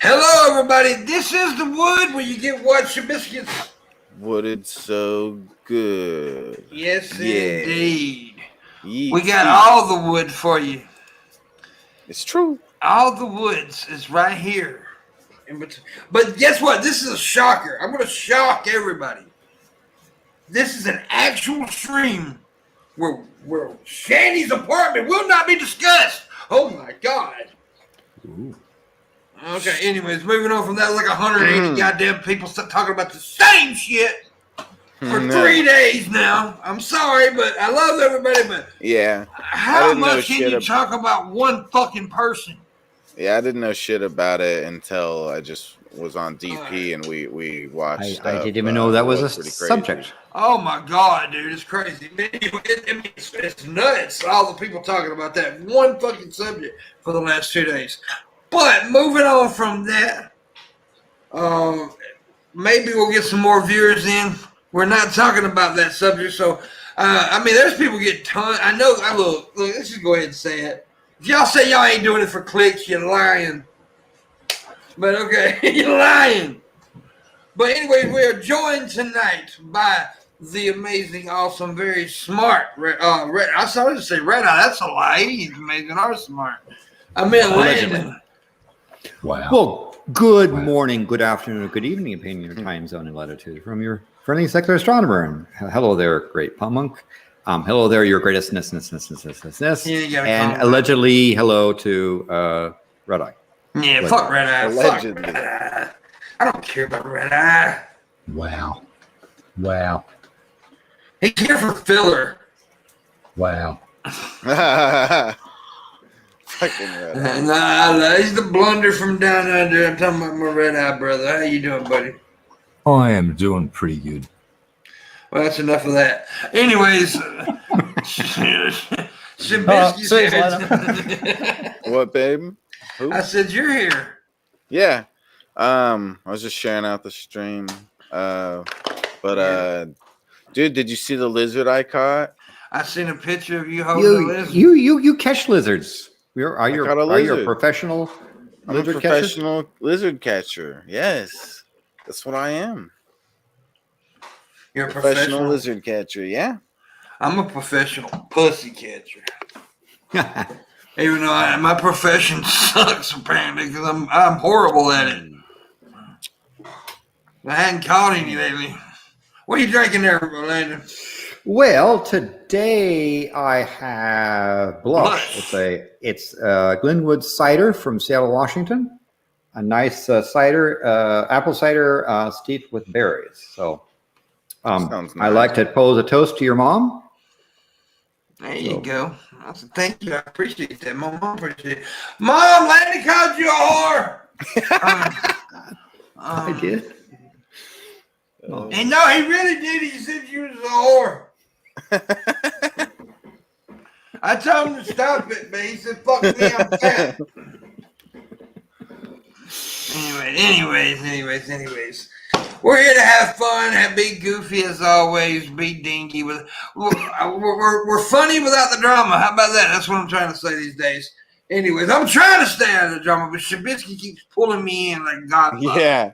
Hello, everybody. This is the wood where you get what, Shabisky? Wooded so good. Yes, Yeah. indeed. Yeet, We got yeet. all the wood for you. It's true. All the woods is right here. But guess what? This is a shocker. I'm going to shock everybody. This is an actual stream where Shandy's apartment will not be discussed. Oh, my God. Ooh. Okay, anyways, moving on from that, like 180 goddamn people talking about the same shit for 3 days now. I'm sorry, but I love everybody, but yeah, how much can you talk about one fucking person? Yeah, I didn't know shit about it until I just was on DP and we watched. I didn't even know that was a subject. Oh my God, dude, it's crazy. It's nuts. All the people talking about that one fucking subject for the last 2 days. But moving on from that, maybe we'll get some more viewers in. We're not talking about that subject, so I mean, there's people get tons. I know. Look. Let's just go ahead and say it. If y'all say y'all ain't doing it for clicks, you're lying. But okay, you're lying. But anyways, we are joined tonight by the amazing, awesome, very smart. I started to say Red Eye. That's a lie. He's amazing or smart. I meant Landon. Wow. Well, good morning, good afternoon, or good evening, depending on your time zone and latitude. From your friendly secular astronomer. And hello there, great Pimpmunk. Hello there, your greatest and allegedly hello to Red Eye. Yeah, fuck Red Eye. Allegedly. Fuck Red Eye. I don't care about Red Eye. Wow. He's here for filler. Wow. Fucking Red Eye. Nah, he's the blunder from down under. I'm talking about my Red Eye brother. How you doing, buddy? I am doing pretty good. Well, that's enough of that. Anyways, Shabisky said, what, babe? Who? I said you're here. Yeah. I was just sharing out the stream. Dude, did you see the lizard I caught? I seen a picture of you holding a lizard. You catch lizards. Are you a professional? I'm a professional lizard catcher. Yes, that's what I am. You're a professional lizard catcher. Yeah, I'm a professional pussy catcher. Even though my profession sucks apparently because I'm horrible at it. I hadn't caught any lately. What are you drinking there, Landon? Well, today I have Blush. It's Glenwood cider from Seattle, Washington. A nice cider, apple cider steeped with berries. So nice. I like to pose a toast to your mom. There you go. Thank you. I appreciate that. My mom appreciates it. Mom, Landon called you a whore. I did. And no, he really did. He said you was a whore. I told him to stop it, but he said, fuck me, I'm fat. Anyways. We're here to have fun, be goofy as always, be dingy. We're funny without the drama. How about that? That's what I'm trying to say these days. Anyways, I'm trying to stay out of the drama, but Shabisky keeps pulling me in like God. Yeah.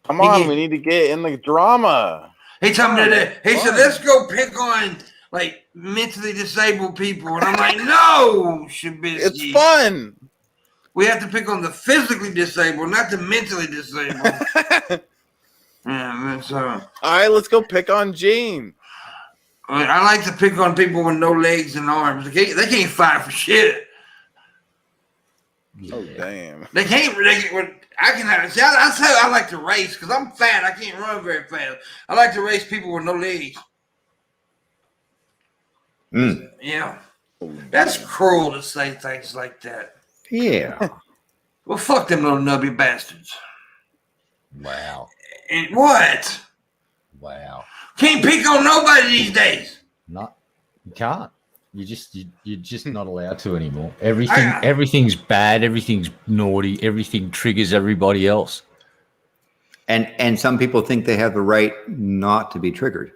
Come on, we need to get in the drama. He told me today, he said, let's go pick on like mentally disabled people. And I'm like, no, Shabisky. It's fun. We have to pick on the physically disabled, not the mentally disabled. Yeah, so. All right, let's go pick on Gene. I like to pick on people with no legs and arms. They can't fight for shit. Oh, damn. They can't. That's how I like to race because I'm fat. I can't run very fast. I like to race people with no legs. Yeah. That's cruel to say things like that. Yeah. Well, fuck them little nubby bastards. Wow. And what? Wow. Can't pick on nobody these days. You can't. You're just not allowed to anymore. Everything's bad. Everything's naughty. Everything triggers everybody else. And some people think they have the right not to be triggered.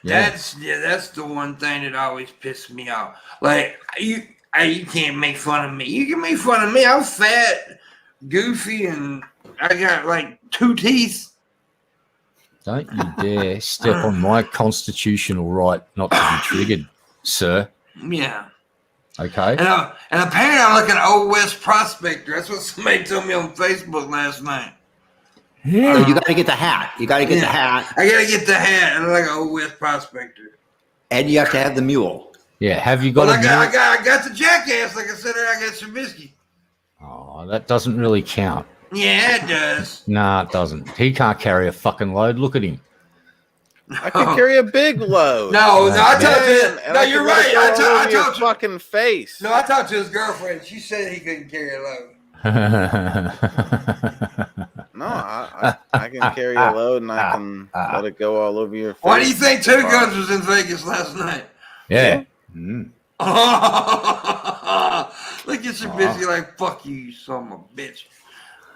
That's the one thing that always pisses me off. Like you can't make fun of me. You can make fun of me. I'm fat, goofy, and I got like 2 teeth. Don't you dare step on my constitutional right not to be triggered, sir. Yeah. Okay. And apparently I'm like an Old West prospector. That's what somebody told me on Facebook last night. Yeah, you got to get the hat. You got to get the hat, I gotta get the hat. I'm like an Old West prospector. and you have to have the mule. Yeah. Have you got Well, a I got the jackass. Like I said, I got Shabisky. Oh, that doesn't really count. Yeah, it does. Nah, it doesn't. He can't carry a fucking load. Look at him. I can carry a big load. No, I talked to. And No, I you're can let right. it go all I over your talked to. fucking face. No, I talked to his girlfriend. She said he couldn't carry a load. No, I can carry a load and I can let it go all over your face. Why do you think Two Guns was in Vegas last night? Yeah. Look at Shabisky like, fuck you, you son of a bitch.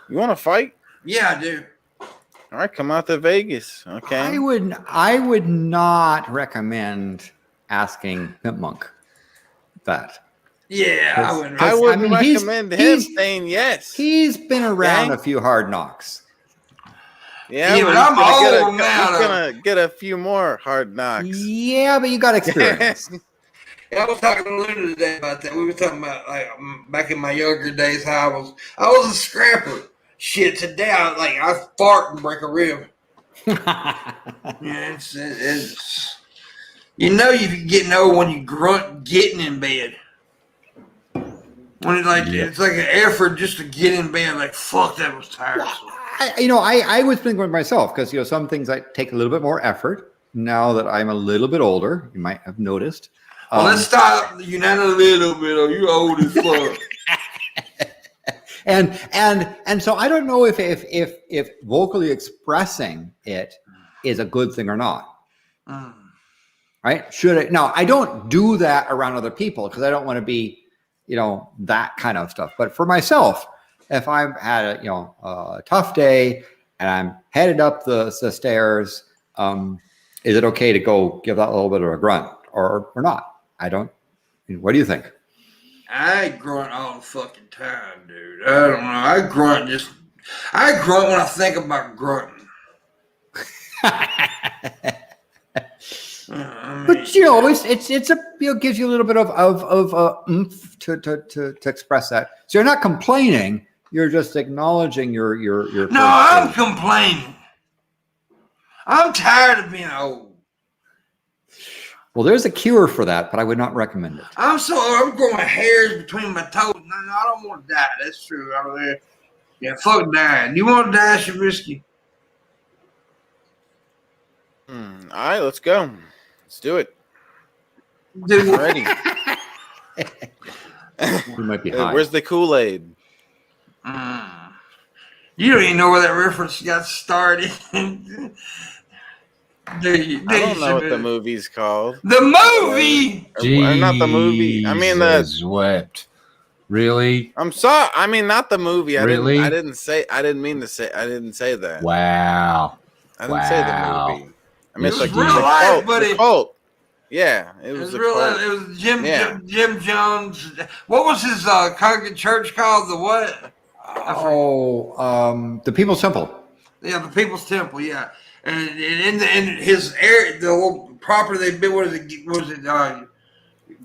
You want to fight? Yeah, I do. All right, come out to Vegas. Okay. I would not recommend asking Pimpmunk that. Yeah, I wouldn't. I would he's- recommend him he's- saying yes. He's been around Okay. a few hard knocks. Yeah, Yeah, but but I'm old he's now, gonna get a few more hard knocks. Yeah, but you got experience. I was talking to Luna today about that. We were talking about like back in my younger days how I was a scrapper. Shit, today I fart and break a rib. Yeah, it's you know you're getting old when you grunt getting in bed. When it's like an effort just to get in bed. Like fuck, that was tiresome. I was thinking with myself because some things I take a little bit more effort now that I'm a little bit older. You might have noticed. Well, let's stop. You're not a little bit. Or you old as fuck. And so I don't know if vocally expressing it is a good thing or not. Right? Should it? Now I don't do that around other people because I don't want to be, that kind of stuff. But for myself, if I've had a tough day and I'm headed up the stairs, is it okay to go give that little bit of a grunt or not? I don't. What do you think? I grunt all the fucking time, dude. I don't know. I grunt when I think about grunting. But it gives you a little bit of oomph to express that. So you're not complaining. You're just acknowledging your. No, I'm complaining. I'm tired of being old. Well, there's a cure for that, but I would not recommend it. I'm growing hairs between my toes. No, I don't want to die. That's true. Yeah, fuck dying. You want to die, Shabisky? All right, let's go. Let's do it. Dude, I'm ready. You might be high. Where's the Kool-Aid? you don't even know where that reference got started. I don't know what the movie's called. The movie. Or not the movie. I mean Jesus wept. Really? I'm sorry. I mean not the movie. Really? I didn't say that. Wow. I didn't say the movie. I mean It it's was like real the life, cult. buddy. The cult. Yeah, it It was was the real. cult. It was Jim. Yeah. Jim Jones. What was his congregate church called? The what? The People's Temple. Yeah, the People's Temple. Yeah, and in his area, the little property they built. What is it? Jonestown.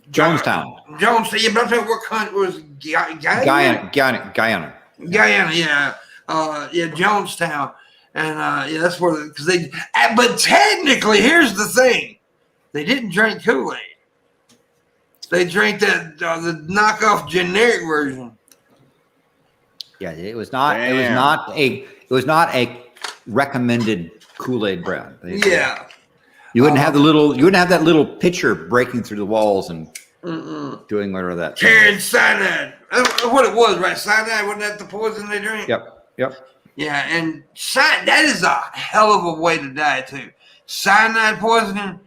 Jonestown. Yeah, but I'm talking what country was it? Guyana. Guyana. Yeah. Yeah, Jonestown, and that's where because they. But technically, here's the thing: they didn't drink Kool-Aid. They drank that the knockoff generic version. Yeah, it was not. Damn. It was not a recommended Kool-Aid brand. Yeah. You wouldn't have that little pitcher breaking through the walls and doing whatever that. Carrying cyanide. That's what it was, right? Cyanide, wasn't that the poison they drank? Yep. Yeah, and that is a hell of a way to die too. Cyanide poisoning,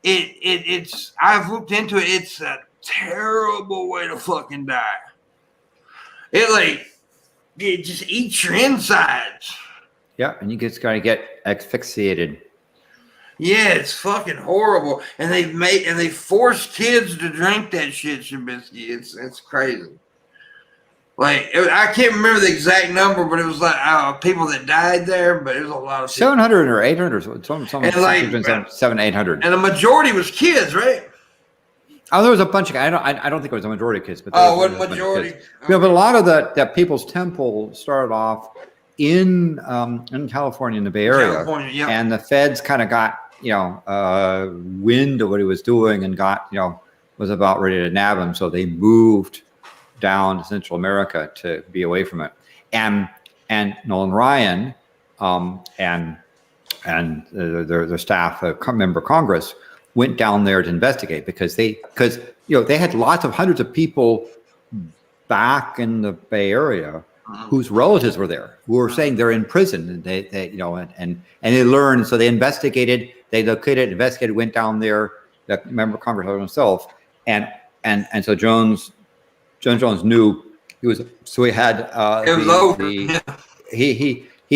it's I've looked into it, it's a terrible way to fucking die. It just eats your insides. Yeah, and you just gotta get asphyxiated. Yeah, it's fucking horrible. And they force kids to drink that shit, Shabisky. It's crazy. I can't remember the exact number, but it was like people that died there. But it was a lot of people. 700 or 800, some And like 700-800, and the majority was kids, right? Oh, there was a bunch of. I don't think it was a majority of kids, but what majority? Yeah, but a lot of the People's Temple started off in California, in the Bay Area, California, yeah. And the feds kind of got wind of what he was doing and got was about ready to nab him, so they moved down to Central America to be away from it. And Nolan Ryan and their staff, member of Congress, went down there to investigate because they had hundreds of people back in the Bay Area whose relatives were there, who were saying they're in prison, and they learned. So they investigated, they located, investigated, went down there. The member of Congress himself, and so John Jones knew he was. So he had it was over. He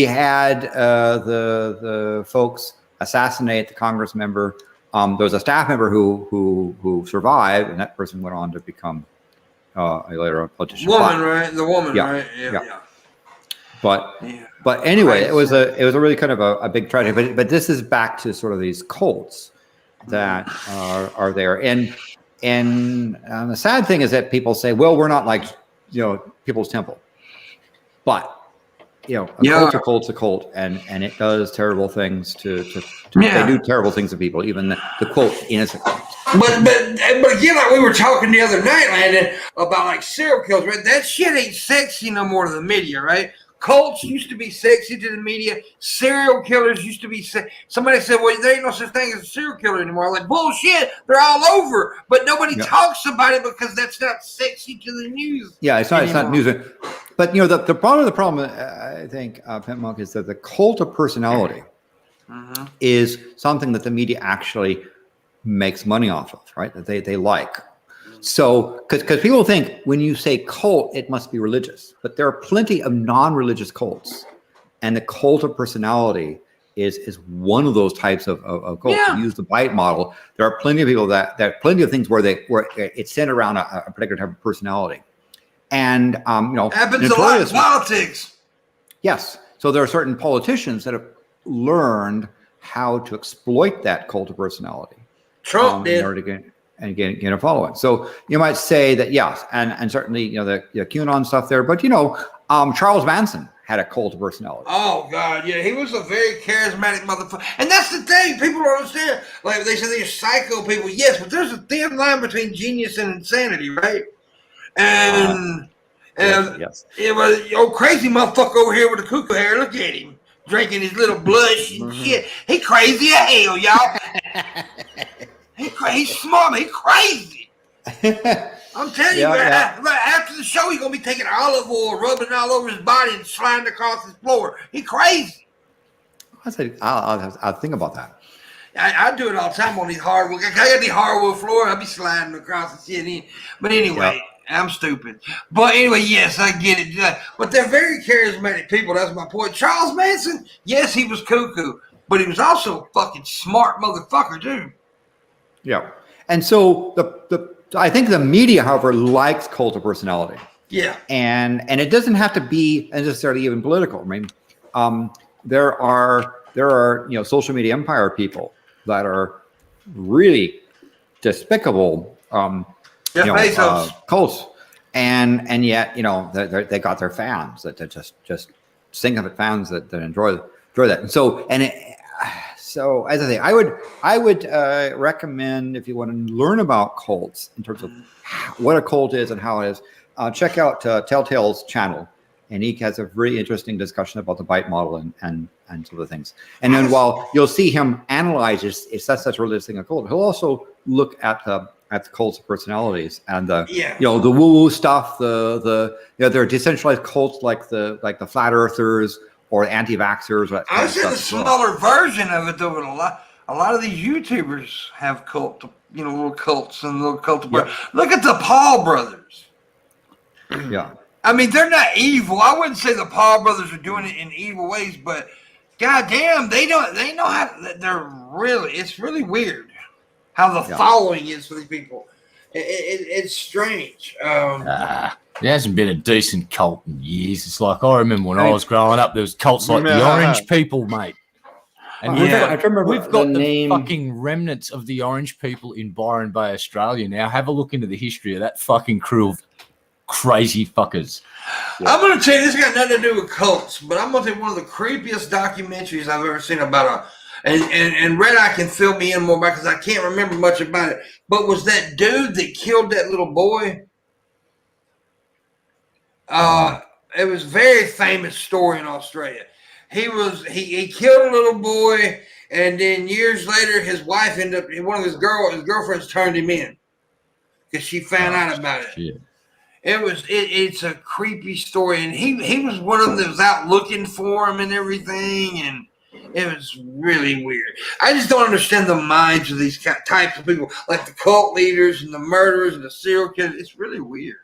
had the folks assassinate the Congress member. There was a staff member who survived, and that person went on to become later a politician. Right? The woman, yeah, right? Yeah. But anyway, it was a really kind of a big tragedy. But this is back to sort of these cults that are there, and the sad thing is that people say, well, we're not like People's Temple, but cult's a cult, and it does terrible things to they do terrible things to people, even the quote innocent ones. But again, like we were talking the other night, Landon, about like serial killers, right? That shit ain't sexy no more to the media, right? Cults used to be sexy to the media. Serial killers used to be sexy. Somebody said, well, there ain't no such thing as a serial killer anymore. I'm like, bullshit, they're all over. But nobody talks about it because that's not sexy to the news. Yeah, it's not news. But the problem, I think, Pimpmunk, is that the cult of personality is something that the media actually makes money off of, right? That they like. So, because people think when you say cult, it must be religious, but there are plenty of non-religious cults, and the cult of personality is one of those types of cults. Yeah. To use the bite model, there are plenty of people that plenty of things where it's centered around a particular type of personality, and happens a lot in politics. Yes, so there are certain politicians that have learned how to exploit that cult of personality. Trump did. In order to get a following. So you might say that, yes, and certainly the QAnon stuff there, but Charles Manson had a cult of personality. Oh God, yeah, he was a very charismatic motherfucker, and that's the thing people don't understand. Like they say, they're psycho people, yes, but there's a thin line between genius and insanity, right? And yes. It was crazy motherfucker over here with the cuckoo hair. Look at him drinking his little blush and shit. He crazy as hell, y'all. He's smart. He's crazy. I'm telling you, after the show, he's gonna be taking olive oil, rubbing all over his body, and sliding across his floor. He's crazy. I'll think about that. I do it all the time on these hardwood. I got the hardwood floor. I'll be sliding across the shit. But anyway, I'm stupid. But anyway, yes, I get it. But they're very charismatic people. That's my point. Charles Manson, yes, he was cuckoo, but he was also a fucking smart motherfucker too. Yeah, and so I think the media, however, likes cult of personality. Yeah, and it doesn't have to be necessarily even political. I mean, there are social media empire people that are really despicable. Cults, and yet they got their fans that just sycophant fans that enjoy that, and so So as I say, I would recommend, if you want to learn about cults in terms of what a cult is and how it is, check out Telltale's channel, and he has a very interesting discussion about the bite model and sort of things. And then while you'll see him analyze if that's really this thing a cult, he'll also look at the cults of personalities and the woo-woo stuff. There are decentralized cults like the flat earthers or anti-vaxxers. I said a smaller version of it, though. But a lot of these YouTubers have little cults and little cult. Yeah. Look at the Paul brothers. Yeah, I mean, they're not evil. I wouldn't say the Paul brothers are doing it in evil ways, but goddamn, they know how. It's really weird how the following is for these people. It's strange. There hasn't been a decent cult in years. It's like I remember when I was growing up, there was cults like the Orange People, mate. And I remember we've got the name. fucking remnants of the Orange People in Byron Bay, Australia. Now have a look into the history of that fucking crew of crazy fuckers. Yeah. I'm going to tell you, this got nothing to do with cults, but I'm going to tell you one of the creepiest documentaries I've ever seen about and Red Eye can fill me in more about because I can't remember much about it, but was that dude that killed that little boy? It was a very famous story in Australia. He killed a little boy, and then years later, his wife ended up, one of his girlfriends turned him in because she found out about it. Shit. It's a creepy story, and he was one of them that was out looking for him and everything, and it was really weird. I just don't understand the minds of these types of people, like the cult leaders and the murderers and the serial killers. It's really weird.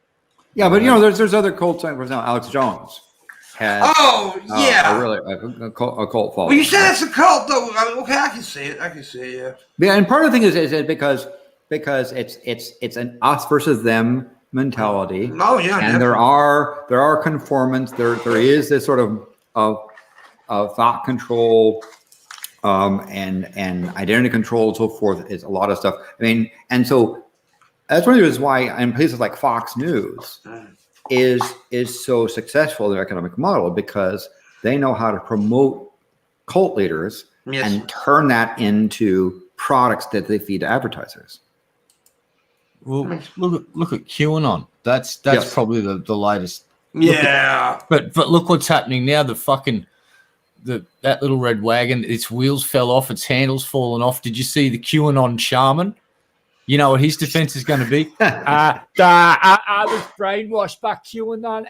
Yeah, but there's other cults. For example, Alex Jones has. A cult following. Well, you said it's a cult, though. I mean, okay, I can see it. Yeah. Yeah, and part of the thing is because it's an us versus them mentality. Oh yeah, and there are conformants. There is this sort of thought control, and identity control and so forth. Is a lot of stuff. I mean, and so that's one of the reasons why in places like Fox News is so successful in their economic model, because they know how to promote cult leaders and turn that into products that they feed to advertisers. Well, look at QAnon. That's probably the latest. Yeah. But look what's happening now. That little red wagon, its wheels fell off, its handles fallen off. Did you see the QAnon shaman? You know what his defense is going to be? I was brainwashed by QAnon.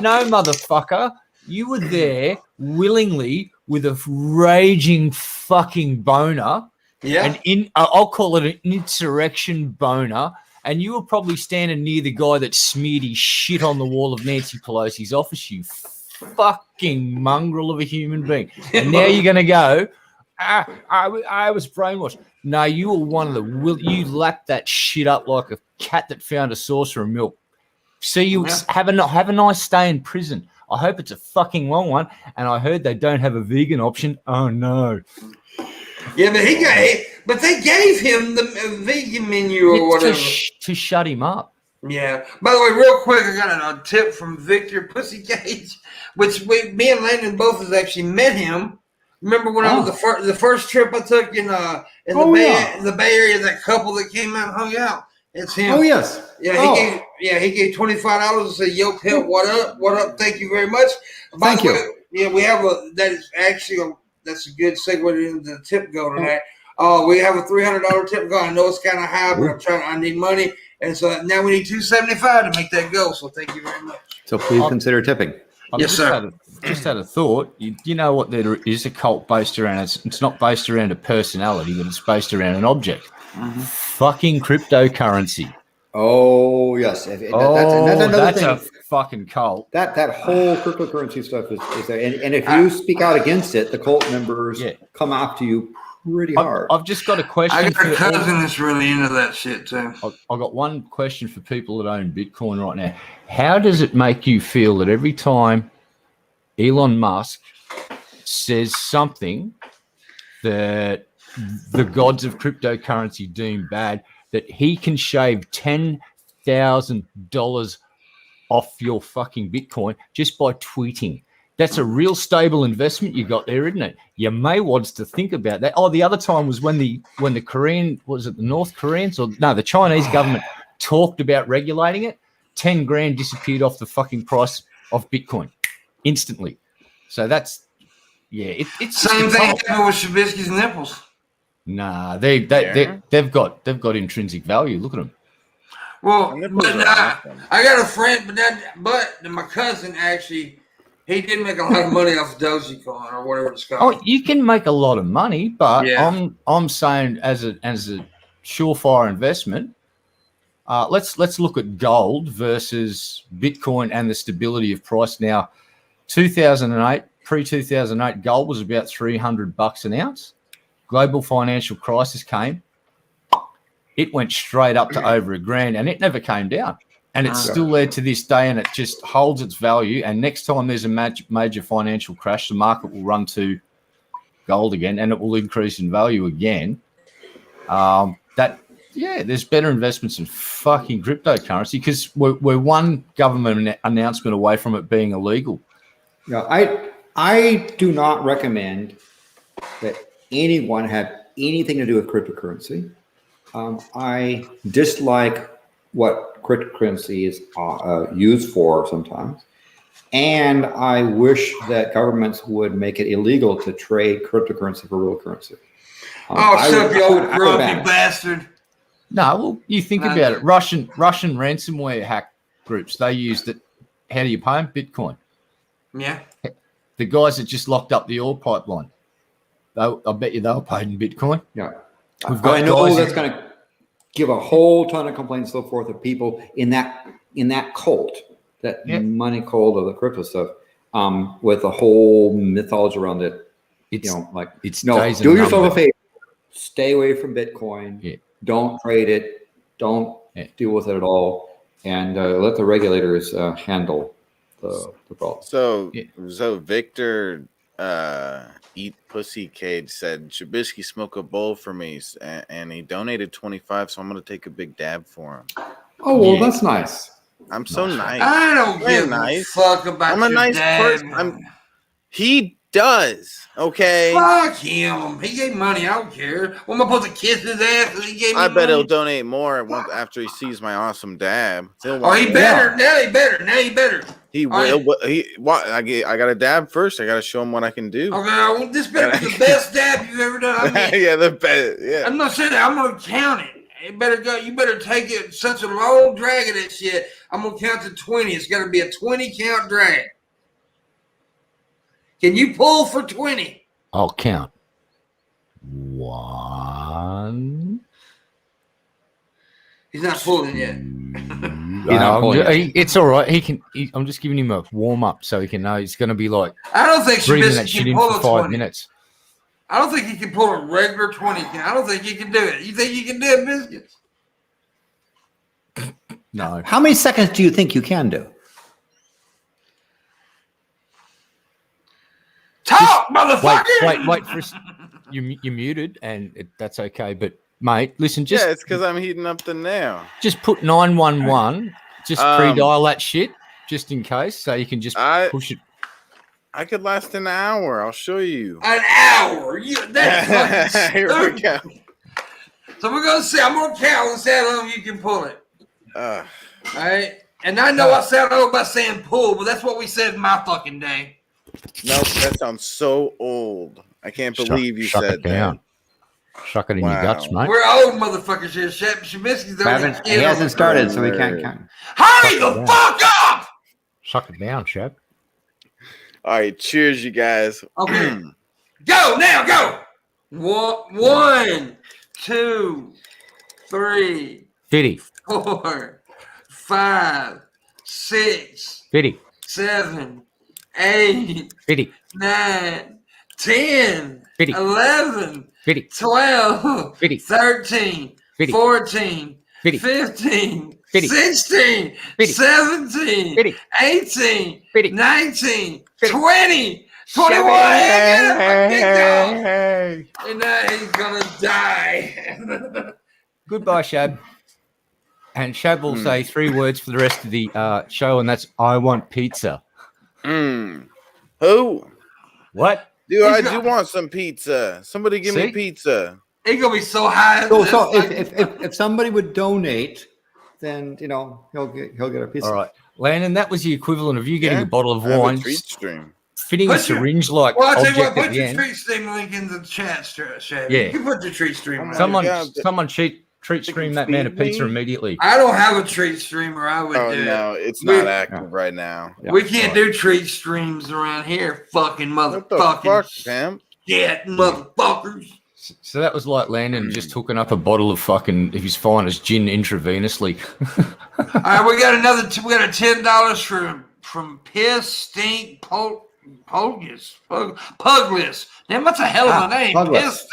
No, motherfucker. You were there willingly with a raging fucking boner. Yeah. I'll call it an insurrection boner. And you were probably standing near the guy that smeared his shit on the wall of Nancy Pelosi's office, you fucking mongrel of a human being. And now you're going to go, I was brainwashed. No, you were one of you lapped that shit up like a cat that found a saucer of milk. See, you have a nice stay in prison. I hope it's a fucking long one. And I heard they don't have a vegan option. Oh, no. Yeah, but they gave him the vegan menu or whatever to shut him up. Yeah. By the way, real quick, I got a tip from Victor Pussygate, which me and Landon both has actually met him. Remember when I was the first trip I took in the Bay Area, that couple that came out and hung out. It's him. Oh yes. Yeah, he gave $25 and said, "Yo, pimp, what up? What up? Thank you very much." Thank you. Yeah, we have that's a good segue into the tip go to that. We have a $300 tip go. I know it's kind of high, but I need money, and so now we need $275 to make that go. So thank you very much. So please consider tipping. Yes, sir. Just had a thought. You know what? There is a cult based around. It's not based around a personality, but it's based around an object. Mm-hmm. Fucking cryptocurrency. Oh yes, that's another thing. A fucking cult. That whole cryptocurrency stuff is there, and if you speak out against it, the cult members come after you pretty hard. I've just got a question. I got a cousin that's really into that shit too. I've got one question for people that own Bitcoin right now. How does it make you feel that every time Elon Musk says something that the gods of cryptocurrency deem bad, that he can shave $10,000 off your fucking Bitcoin just by tweeting? That's a real stable investment you got there, isn't it? You may want to think about that. Oh, the other time was when the Korean, was it the North Koreans or no, the Chinese government talked about regulating it. 10 grand disappeared off the fucking price of Bitcoin instantly. So that's it's same thing happened with Shabisky's nipples. Nah, they've got intrinsic value. Look at them. Well, I got a friend, but my cousin actually, he did make a lot of money off Dogecoin or whatever it's called. Oh, you can make a lot of money, but I'm saying as a surefire investment, let's look at gold versus Bitcoin and the stability of price. Now, 2008, pre-2008, gold was about $300 an ounce. Global financial crisis came. It went straight up to over $1,000, and it never came down. And it's still there to this day, and it just holds its value. And next time there's a major financial crash, the market will run to gold again, and it will increase in value again. There's better investments in fucking cryptocurrency because we're one government announcement away from it being illegal. Yeah, I do not recommend that anyone have anything to do with cryptocurrency. I dislike what cryptocurrency is used for sometimes. And I wish that governments would make it illegal to trade cryptocurrency for real currency. Shut you old grumpy bastard. No, well, you think about it. Russian ransomware hack groups, they used it. How do you pay them? Bitcoin. Yeah. The guys that just locked up the oil pipeline, I bet you they were paid in Bitcoin. Yeah. I know that's going to give a whole ton of complaints and so forth of people in that cult, that money cult of the crypto stuff, with a whole mythology around it. Do yourself a favor. Stay away from Bitcoin. Yeah. Don't trade it. Don't deal with it at all. And let the regulators handle the problem. So Victor Eat Pussy Cage said Shabisky smoke a bowl for me, and he donated 25, so I'm gonna take a big dab for him. Oh well, that's nice. I'm so nice. I don't give a fuck about. I'm a nice person. He does. Okay. Fuck him. He gave money. I don't care. What am I supposed to kiss his ass? Because he gave me bet he'll donate more after he sees my awesome dab. He better. Now he better. He will. I got a dab first. I got to show him what I can do. Okay, well, this better be the best dab you've ever done. I mean, the best. Yeah. I'm not saying that. I'm gonna count it. It better go. You better take it. Such a long drag of that shit. I'm gonna count to 20. It's got to be a 20 count drag. Can you pull for 20? I'll count. 1. He's not pulling yet. It's all right. I'm just giving him a warm up so he can know he's going to be like. I don't think breathing that shit in for 5 minutes. I don't think he can pull a regular 20 count. I don't think he can do it. You think you can do it, Biscuits? No. How many seconds do you think you can do? Talk, motherfucker! Wait for you're muted, and that's okay. But mate, listen, it's because I'm heating up the nail. Just put 911. Just pre-dial that shit, just in case, so you can just push it. I could last an hour. I'll show you. An hour? That's fucking Here we go. So we're gonna see. I'm gonna count and see how long you can pull it. All right. And I know I sound old by saying pull, but that's what we said in my fucking day. Nope, that sounds so old. I can't believe you said that. Suck it in your guts, mate. We're old motherfuckers here. Shabisky's he hasn't started, so we can't count. Hurry the fuck up! Suck it down, Shab. All right, cheers, you guys. Okay. Go now, go. 1, 2, 3, 50, 4, 5, 6, 50, 7, 8, 50, 9, 10, 50, 11, 50, 12, 50, 13, 50, 14, 50, 15, 50, 16, 50, 17, 50, 18, 50, 19, 50, 20, 21. Hey. And now he's gonna die. Goodbye, Shab. And Shab will say 3 words for the rest of the show, and that's "I want pizza." Who? What? Dude, I do want some pizza. Somebody give me pizza. He's gonna be so high. So if somebody would donate, then he'll get a pizza. All right, Landon, that was the equivalent of you getting a bottle of wine, fitting a syringe like object at put the your end. treat stream link in the chat, Shab. Yeah, you can put your treat stream. Someone treat stream that man a pizza immediately. I don't have a treat streamer. I would do. No, it's not active right now. Yeah, we can't do treat streams around here. Fucking motherfucking. What the fuck, Sam? Yeah, motherfuckers. So that was like Landon just hooking up a bottle of fucking his finest gin intravenously. All right, we got a $10 from Piss Stink Pugless. Damn, that's a hell of a name. Pugless.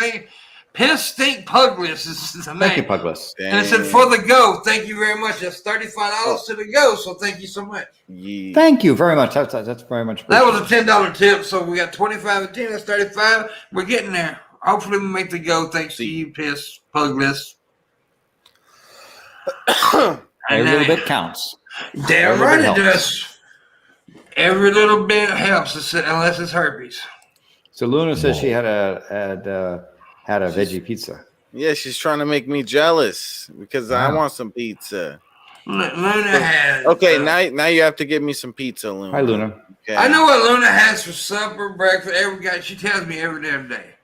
Piss Stink Pugless is the name. Thank you, Pugless. And it said for the go. Thank you very much. That's $35 to the go. So thank you so much. Yeah. Thank you very much. That's very much. That was a $10 tip. So we got 25 and 10. That's 35. We're getting there. Hopefully we make the go. Thanks to you, Piss Pugless. Every little bit counts. Damn right it does. Every little bit helps, unless it's herpes. So Luna says she had a veggie pizza. Yeah, she's trying to make me jealous because I want some pizza. Luna has. Okay, now you have to give me some pizza, Luna. Hi, Luna. Okay. I know what Luna has for supper, breakfast, every guy. She tells me every damn day.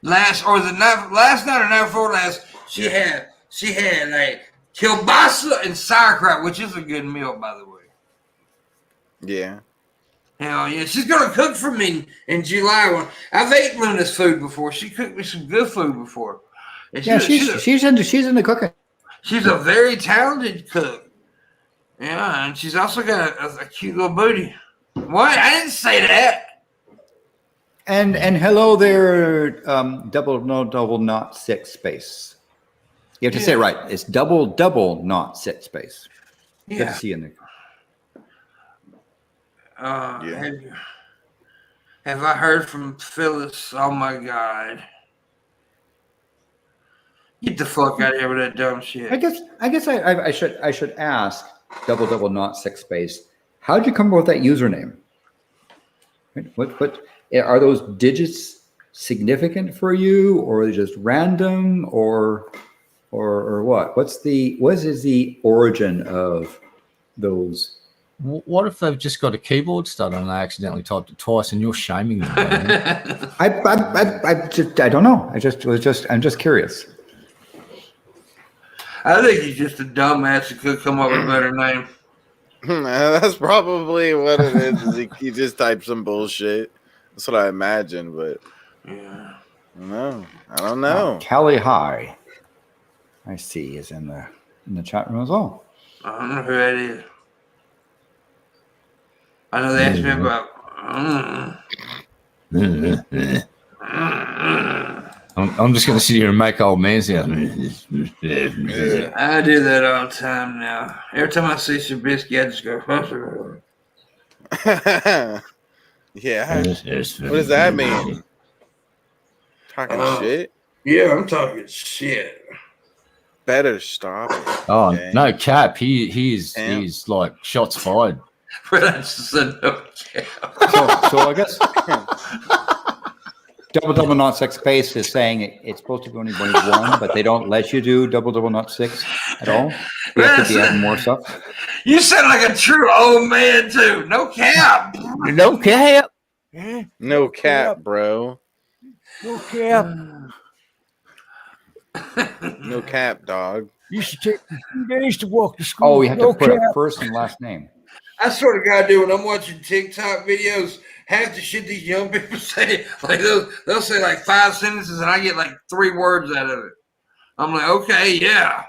Last night or night before last, she had like kielbasa and sauerkraut, which is a good meal, by the way. Yeah. Hell yeah, she's gonna cook for me in July. I've ate Luna's food before. She cooked me some good food before. And she's into cooking. She's a very talented cook. Yeah, and she's also got a cute little booty. What? I didn't say that. And hello there, double not six space. You have to say it right. It's double not six space. Good to see you in there. Have I heard from Phyllis? Oh my God. Get the fuck out of here with that dumb shit. I guess I should ask double not six space. How'd you come up with that username? What are those digits significant for you, or are they just random, or what? What is the origin of those? What if they've just got a keyboard stutter and they accidentally typed it twice and you're shaming them? I don't know. I'm just curious. I think he's just a dumbass who could come up with a better name. That's probably what it is. He just typed some bullshit. That's what I imagine, but yeah, I don't know. Kelly High, I see, is in the chat room as well. I don't know who that is. I know they asked me about. I'm just going to sit here and make old man sound. I do that all the time now. Every time I see Shabisky, I just go. Yeah. What does that mean? Talking shit? Yeah, I'm talking shit. Better stop it. Oh, okay. No, Cap. He's like shots fired. That's just a no cap. So I guess double not six space is saying it's supposed to be only one, but they don't let you do double not six at all. You have to be adding more stuff. You sound like a true old man too. No cap. No cap. No cap, bro. No cap. No cap, dog. You should take 2 days to walk to school. Oh, we have to put a first and last name. I swear to God, dude, when I'm watching TikTok videos, half the shit these young people say, like they'll say like 5 sentences and I get like 3 words out of it. I'm like, okay, yeah.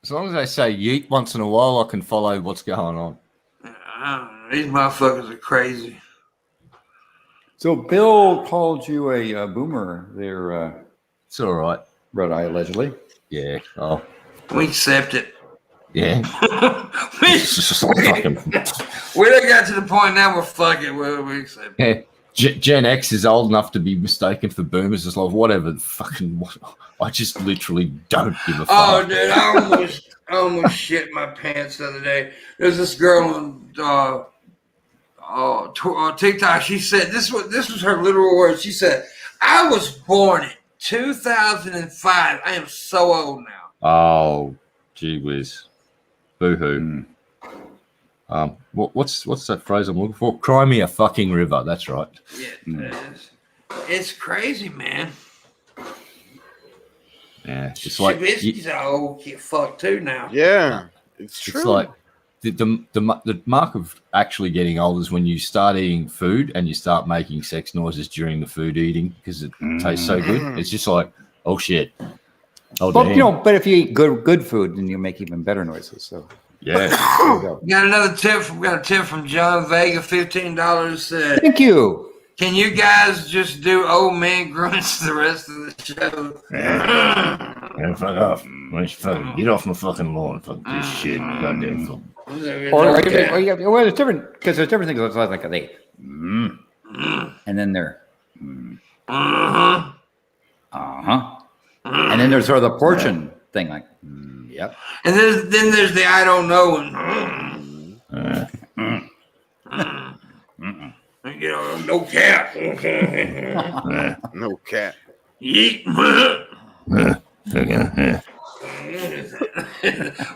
As long as they say yeet once in a while, I can follow what's going on. These motherfuckers are crazy. So Bill called you a boomer there. It's all right. Red Eye, allegedly. Yeah. Oh. We accept it. Yeah. we done got to the point now where fuck it. We accept it. Yeah. Gen X is old enough to be mistaken for boomers. It's like, whatever. I just literally don't give a fuck. Oh, dude, I almost shit my pants the other day. There's this girl on TikTok. She said, this was her literal words. She said, I was born in 2005. I am so old now. Oh, gee whiz. Boo-hoo. What's that phrase I'm looking for? Cry me a fucking river. That's right. Yeah, it's crazy, man. Yeah, it's like Shabisky's an old kid fuck too now. Yeah, it's true. It's like the mark of actually getting old is when you start eating food and you start making sex noises during the food eating because it tastes so good. It's just like, oh shit. Oh, but but if you eat good food, then you make even better noises. So yeah. Got another tip. We got a tip from John Vega, $15. Said, thank you. Can you guys just do old man grunts the rest of the show? Man, fuck off. Get off my fucking lawn. Fuck this shit. Goddamn fuck. Well, it's different because there's different things. It's like they, and then they're, and then there's sort of the portion thing, like, yep. And then there's the I don't know and you know, no cap. No cat. Yeet.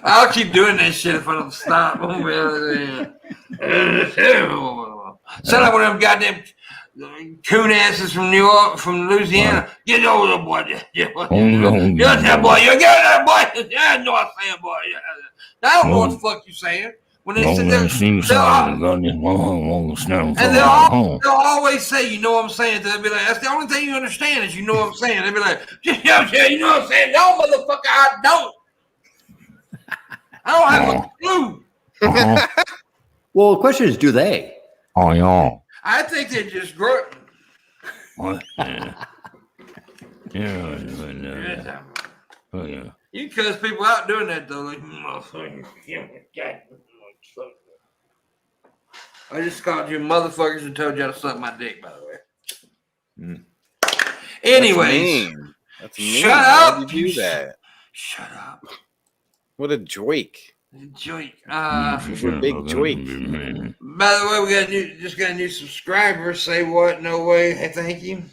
I'll keep doing that shit if I don't stop. Sound like one of them goddamn coon asses from New York, from Louisiana. Get over there, boy. Get that boy. You get that boy. Yeah, I know what I'm saying, boy. I don't know what the fuck you saying. When they sit there, they'll always say, you know what I'm saying. They'll be like, that's the only thing you understand is you know what I'm saying. They'll be like, yeah, you know what I'm saying. No, motherfucker, I don't. I don't have a clue. Well, the question is, do they? Oh, yeah. I think they're just grunting. Yeah. Oh, yeah. You cuss people out doing that, though. Like, motherfucker. I just called you motherfuckers and told you how to suck my dick, by the way. Anyways. That's mean. Shut up. Why did you do that? Shut up. What a joik. Joik. You're a big joik. By the way, we just got a new subscriber. Say what? No way. Hey, thank you.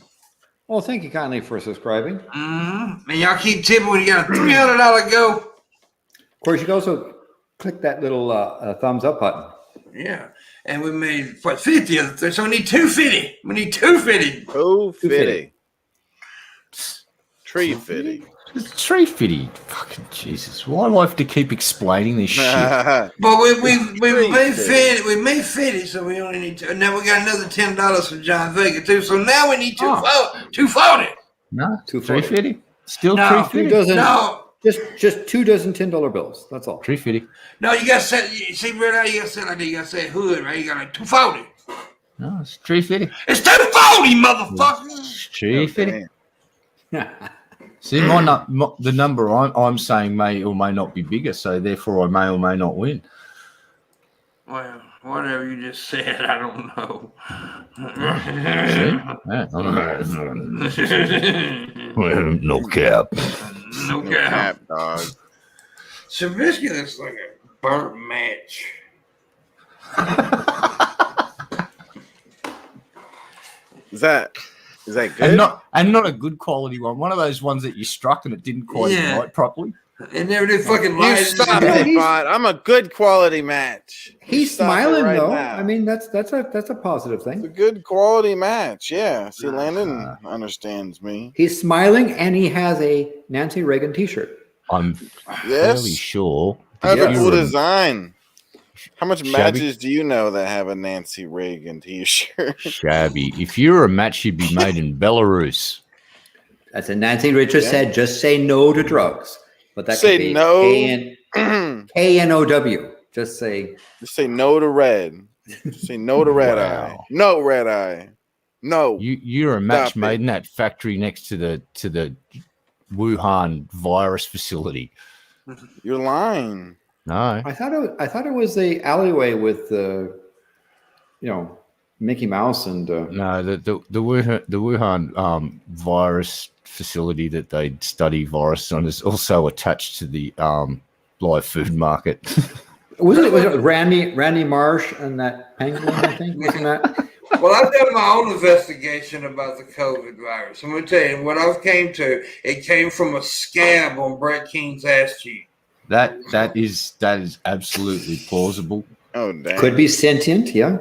Well, thank you kindly for subscribing. And y'all keep tipping when you got a $300 go. Of course, you can also click that little thumbs up button. Yeah. And we made, what, 50 of the so we need 250. We need 250. 250. Tree fitty. It's tree fitty. Fucking Jesus. Why do I have to keep explaining this shit? But we made 50, so we only need two. And now we got another $10 from John Vega, too. So now we need 240. No, 240. 350. Still No, 350. No. Just 2 dozen $10 bills. That's all. 350. No, you got to say, see, right now, you got to say like that. You got to say hood, right? You got like 240. No, it's 350. It's 240, motherfucker. 350. See, the number I'm saying may or may not be bigger, so therefore I may or may not win. Well, whatever you just said, I don't know. See? Yeah, I don't know. No cap. No No cap. cap, dog. Shabisky looks like a burnt match. Is that good? And not a good quality one. One of those ones that you struck and it didn't quite light properly. And never did fucking You light. stop it, bud. I'm a good quality match. He's Stop it smiling right though. now. I mean, that's a positive It's a thing. good quality match. Yeah. See, Landon understands me. He's smiling and he has a Nancy Reagan T-shirt. I'm fairly sure. I have a Yeah. cool design. How much Shabby. matches do you know that have a Nancy Reagan T-shirt? Shabby. If you're a match, you'd be made in Belarus. That's what Nancy Richards said. Just say no to drugs. But that Say could be no. K-N-O-W. Just say Just say no to red. Just say no to red eye. Wow. No red eye. No. You're a match Stop made it. in that factory next to the Wuhan virus facility. You're lying. No. I thought it was the alleyway with Mickey Mouse and No, the Wuhan virus facility that they study viruses on is also attached to the live food market. was it Randy Marsh and that penguin, I think, wasn't that? Well, I've done my own investigation about the COVID virus. I'm going to tell you what I came to. It came from a scab on Brett King's ass cheek. That is absolutely plausible. Oh, damn. Could be sentient, yeah.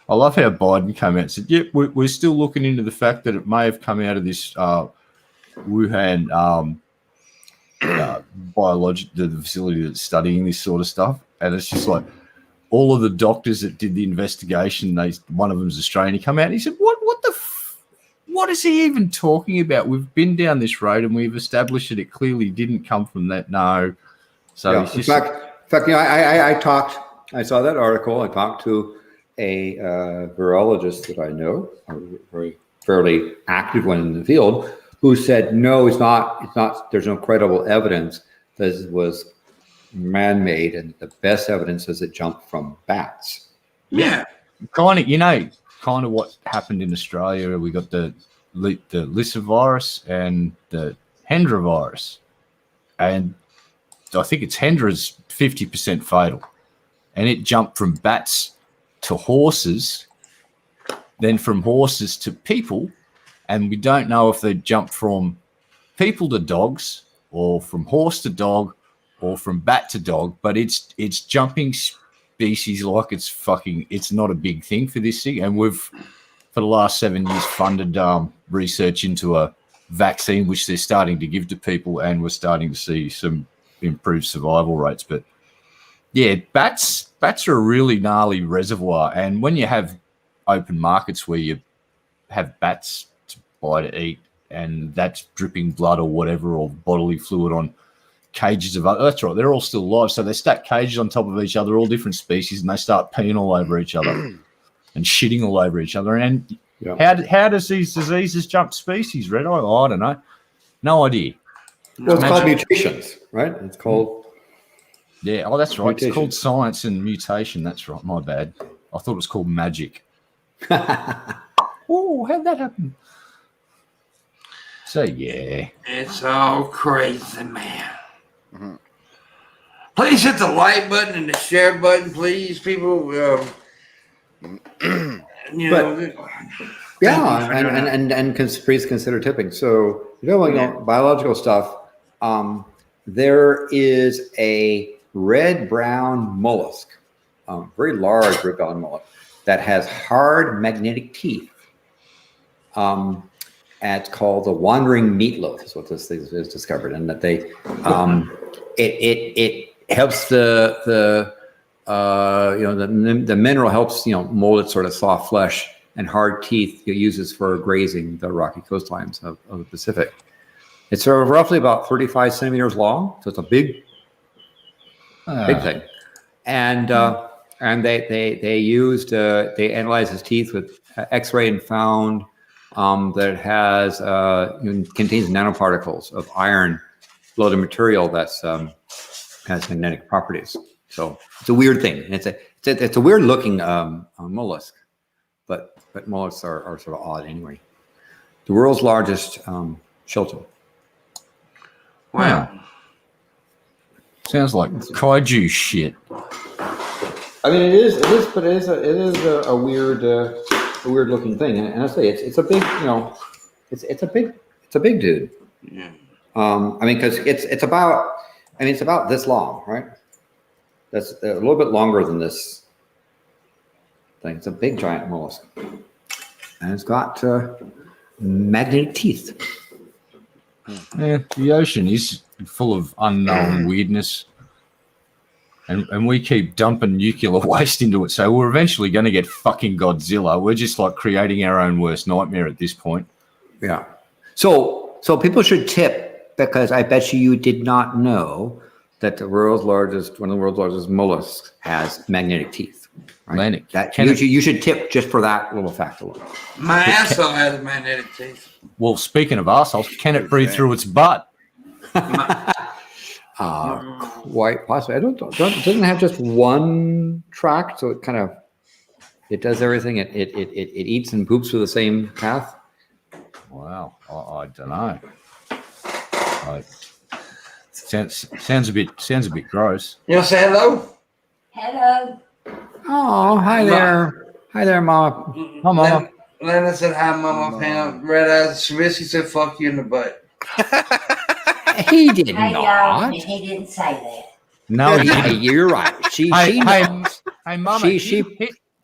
I love how Biden came out and said, "Yep, we're still looking into the fact that it may have come out of this Wuhan the facility that's studying this sort of stuff." And it's just like all of the doctors that did the investigation, one of them's Australian. He come out and he said, "What is he even talking about? We've been down this road and we've established that it clearly didn't come from that." No. So Yeah. it's In just fact, I saw that article. I talked to a virologist that I know, a very fairly active one in the field, who said, no, it's not, there's no credible evidence that it was man-made, and the best evidence is it jumped from bats. Yeah. Kind of what happened in Australia. We got the Lyssa virus and the Hendra virus. And I think it's Hendra's 50% fatal. And it jumped from bats to horses, then from horses to people. And we don't know if they jumped from people to dogs or from horse to dog or from bat to dog, but it's jumping species like it's not a big thing for this thing. And we've, for the last 7 years, funded research into a vaccine, which they're starting to give to people, and we're starting to see some improved survival rates. But yeah, bats are a really gnarly reservoir. And when you have open markets where you have bats to buy to eat, and that's dripping blood or whatever, or bodily fluid on cages of other, that's right, they're all still alive. So they stack cages on top of each other, all different species, and they start peeing all over each other and shitting all over each other. And how does these diseases jump species, Red? I don't know. No idea. Well, it's called mutations, right? It's called... Yeah, oh, that's right. Mutation. It's called science and mutation. That's right. My bad. I thought it was called magic. Oh, how'd that happen? So, yeah. It's all crazy, man. Please hit the like button and the share button, please, people. Please consider tipping. So, biological stuff. There is a red-brown mollusk, very large red-brown mollusk, that has hard magnetic teeth. And it's called the Wandering Meatloaf, is what this thing is discovered, and that they it helps the mineral helps mold its sort of soft flesh, and hard teeth it uses for grazing the rocky coastlines of the Pacific. It's sort of roughly about 35 centimeters long, so it's a big thing. And they analyzed his teeth with X-ray and found that it has contains nanoparticles of iron, floating material that's has magnetic properties. So it's a weird thing. It's a weird looking mollusk, but mollusks are sort of odd anyway. The world's largest shelltoad. Wow. Sounds like kaiju shit. I mean, it is, but it is a weird looking thing. And I say it's a big, it's a big dude. Yeah. I mean, because it's about this long, right? That's a little bit longer than this thing. It's a big giant mollusk, and it's got magnetic teeth. Yeah, the ocean is full of unknown weirdness, and we keep dumping nuclear waste into it. So we're eventually going to get fucking Godzilla. We're just like creating our own worst nightmare at this point. Yeah. So people should tip, because I bet you did not know that one of the world's largest mollusks has magnetic teeth. Right? You should tip just for that little fact alone. My asshole has magnetic teeth. Well, speaking of assholes, can it breathe through its butt? Quite possibly. It doesn't have just one tract, so it does everything. It eats and poops through the same path. Wow, I don't know. Sounds a bit gross. You want to say hello? Hello. Oh, hi there. Hi there, Mama. Hi, Mama. Lena said hi, Mama Pam. Red Eyes Shabisky said fuck you in the butt. He did Hey, not. he didn't say that. No, Yeah, you're right. She knows. Hey, Mama, She-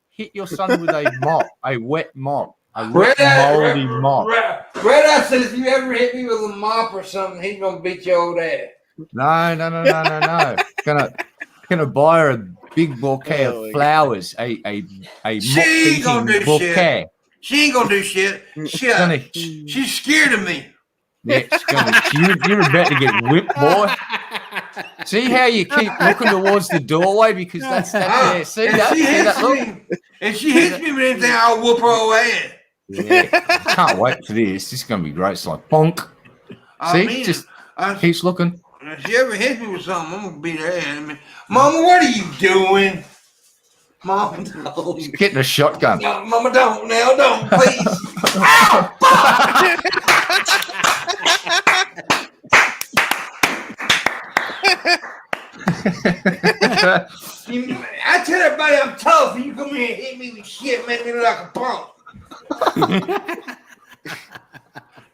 hit your son with a mop, a wet mop, a Red wet moldy mop. Red Eye said if you ever hit me with a mop or something, he's gonna beat your old ass. No. Gonna buy her a big bouquet of flowers, a She ain't gonna do mop-beating bouquet. shit. She ain't gonna do shit. She's scared of me. Yeah, you're about to get whipped, boy. See how you keep looking towards the doorway because that's there. See if that? she See hits that look? me, if she hits me with anything, I'll whoop her ass. Yeah. I can't wait for this. This is going to be great. It's like bonk. I See, mean, just keeps looking. if she ever hits me with something, I'm gonna beat her ass. I mean, Mama, what are you doing? Mama, don't. She's getting a shotgun. No, Mama, don't now, don't, please. Ow, I tell everybody I'm tough, and you come here and hit me with shit, make me look like a punk.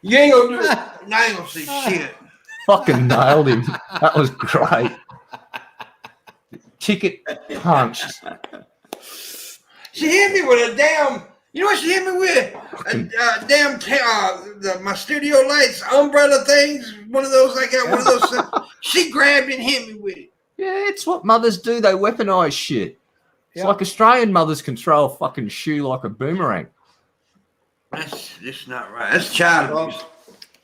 You ain't gonna do it. I ain't gonna see shit. Fucking nailed him. That was great. Ticket punched. She hit me with a damn. You know what she hit me with? My studio lights umbrella things. One of those. I got one of those. She grabbed and hit me with it. Yeah, it's what mothers do. They weaponize shit. It's like Australian mothers can throw a fucking shoe like a boomerang. That's just not right. That's child abuse.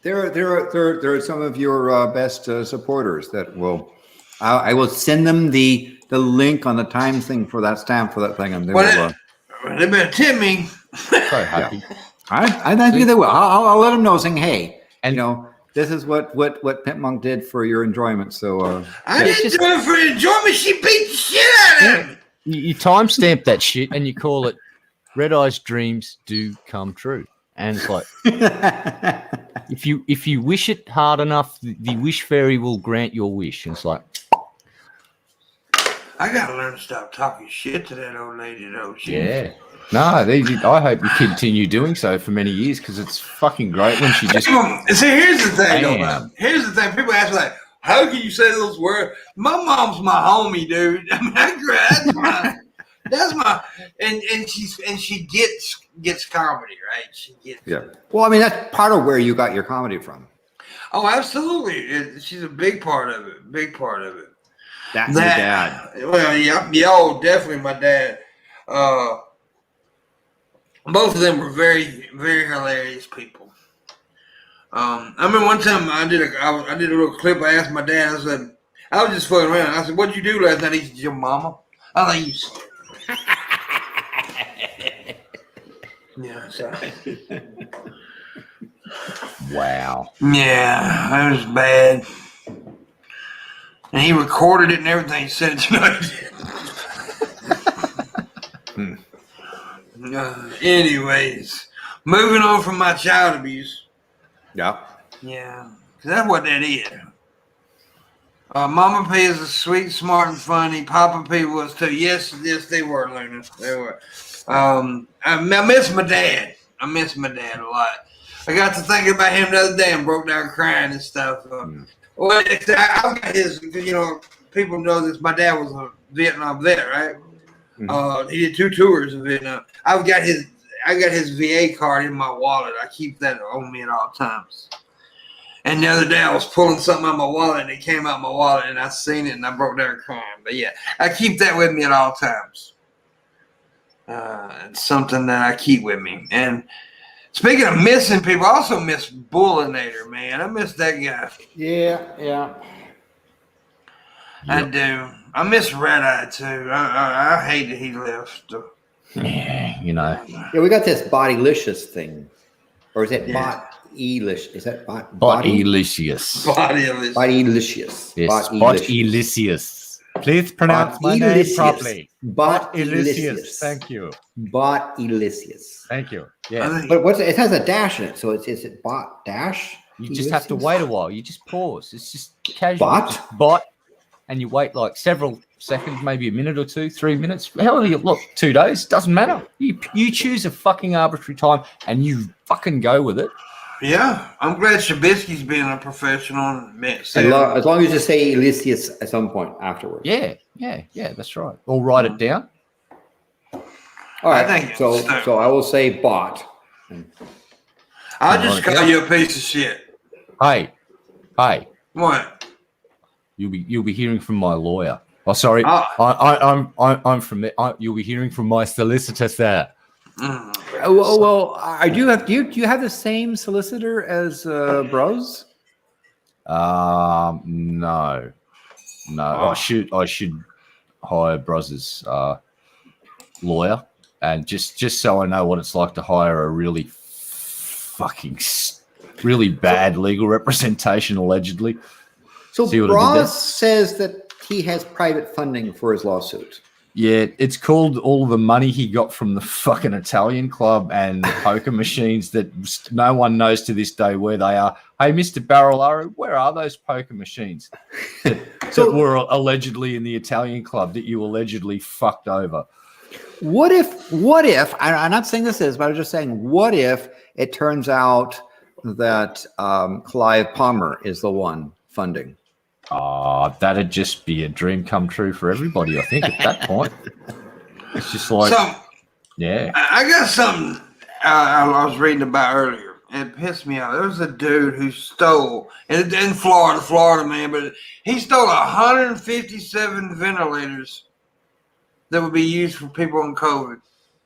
Well, there are some of your best supporters that will. I will send them the link on the time thing for that stamp for that thing, and they will. They better tip me. So happy. I think they will. I'll let them know, saying, "Hey, and this is what Pimpmunk did for your enjoyment." So I didn't do it for enjoyment. She beat the shit out of me. You timestamp that shit and you call it "Red Eye's dreams do come true," and it's like if you wish it hard enough, the wish fairy will grant your wish. And it's like. I gotta learn to stop talking shit to that old lady, though. Yeah. No, I hope you continue doing so for many years because it's fucking great when she just. See, here's the thing, though, man. Here's the thing. People ask, like, how can you say those words? My mom's my homie, dude. I mean, that's my, and she gets comedy, right? She gets. Yeah. Well, I mean, that's part of where you got your comedy from. Oh, absolutely. She's a big part of it. Big part of it. That's your dad. Well, yeah, definitely my dad. Both of them were very, very hilarious people. I remember one time I did a little clip. I asked my dad. I said, I was just fucking around. I said, "What'd you do last night?" He said, "Your mama." I think you said. Yeah. So. Wow. Yeah, that was bad. And he recorded it and everything. He sent it to me. Anyways, moving on from my child abuse. Yeah. Yeah, because that's what that is. Mama P is a sweet, smart, and funny. Papa P was too. Yes, they were, Luna. They were. I miss my dad. I miss my dad a lot. I got to thinking about him the other day and broke down crying and stuff. Well, I've got his, people know this. My dad was a Vietnam vet, right? Mm-hmm. He did 2 tours of Vietnam. I got his VA card in my wallet. I keep that on me at all times. And the other day I was pulling something out of my wallet and it came out of my wallet and I seen it and I broke down crying. But yeah, I keep that with me at all times. It's something that I keep with me. And speaking of missing people, I also miss Bullinator, man. I miss that guy. Yeah. I do. I miss Red Eye too. I hate that he left. Yeah, Yeah, we got this bodylicious thing. Or is it bot-elish? Is that Bot-elicious. Bodylicious. Yes, Bot-elicious. Please pronounce my name properly. Bot-elicious. Thank you. Bot-elicious. Thank you. Yeah. But it has a dash in it, so is it bot dash? You just have to wait a while. You just pause. It's just casual. Bot? And you wait like several seconds, maybe a minute or 2, 3 minutes. However you look, 2 days, doesn't matter. You choose a fucking arbitrary time and you fucking go with it. Yeah, I'm glad Shabisky's being a professional. As long as you say Elysius at some point afterwards. Yeah, that's right. Or write it down. All right, so I will say bot. I'll just call you a piece of shit. Hey. What? You'll be hearing from my lawyer. Oh, sorry. I'm from there. You'll be hearing from my solicitor, sir. Well, do you have the same solicitor as Bros? No. No, I should hire Broz's lawyer, and just so I know what it's like to hire a really really bad legal representation, allegedly. So See what I did there? Bros says that he has private funding for his lawsuit. Yeah, it's called all the money he got from the fucking Italian club and poker machines that no one knows to this day where they are. Hey, Mr. Barilaro, where are those poker machines that were allegedly in the Italian club that you allegedly fucked over? What if, I'm not saying this is, but I'm just saying, what if it turns out that Clive Palmer is the one funding? That'd just be a dream come true for everybody, I think, at that point. It's just like, yeah. I got something I was reading about earlier. And it pissed me off. There was a dude who stole, in Florida man, but he stole 157 ventilators that would be used for people on COVID.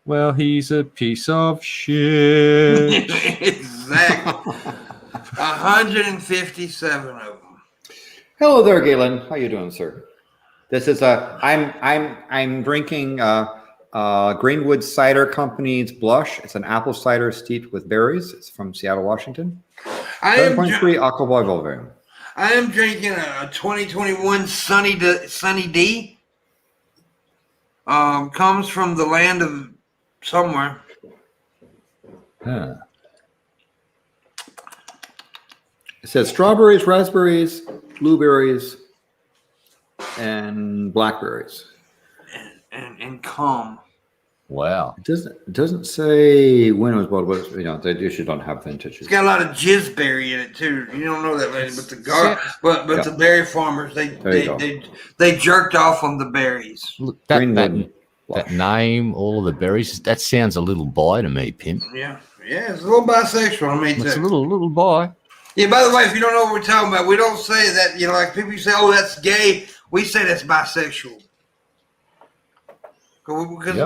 Well, he's a piece of shit. Exactly. 157 of them. Hello there, Galen. How you doing, sir? This is I'm drinking Greenwood Cider Company's Blush. It's an apple cider steeped with berries. It's from Seattle, Washington. 7.3 alcohol volume. I am drinking a 2021 Sunny D. Comes from the land of somewhere. Huh. It says strawberries, raspberries, blueberries, and blackberries. And cum. Wow. It doesn't say when it was bought, but they usually don't have vintages. It's got a lot of jizzberry in it too. You don't know that, lady, but the berry farmers they jerked off on the berries. Look, that name, all of the berries, that sounds a little bi to me, Pimp. Yeah, it's a little bisexual. I mean, it's a little bi. Yeah. By the way, if you don't know what we're talking about, we don't say that. Like people say, "Oh, that's gay." We say that's bisexual. Because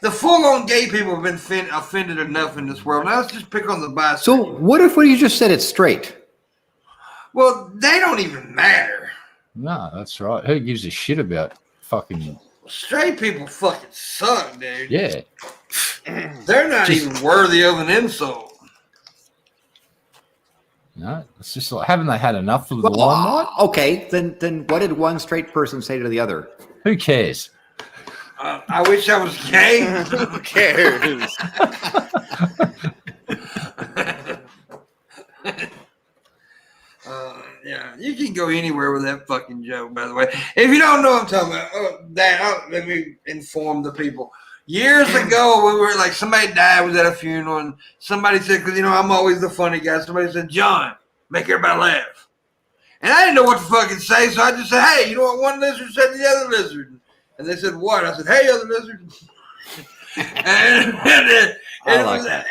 the full-on gay people have been offended enough in this world. Now let's just pick on the bisexual. So what if you just said it's straight? Well, they don't even matter. No, that's right. Who gives a shit about fucking... Straight people fucking suck, dude. Yeah. They're not even worthy of an insult. No, it's just like, haven't they had enough of the limelight? Okay, then what did one straight person say to the other? Who cares? I wish I was gay. Who cares? Yeah, you can go anywhere with that fucking joke, by the way. If you don't know what I'm talking about, let me inform the people. Years ago, we were like, somebody died, was at a funeral, and somebody said, because, I'm always the funny guy, somebody said, John, make everybody laugh. And I didn't know what to fucking say, so I just said, hey, you know what one lizard said to the other lizard? And they said, what? I said, hey, other lizard.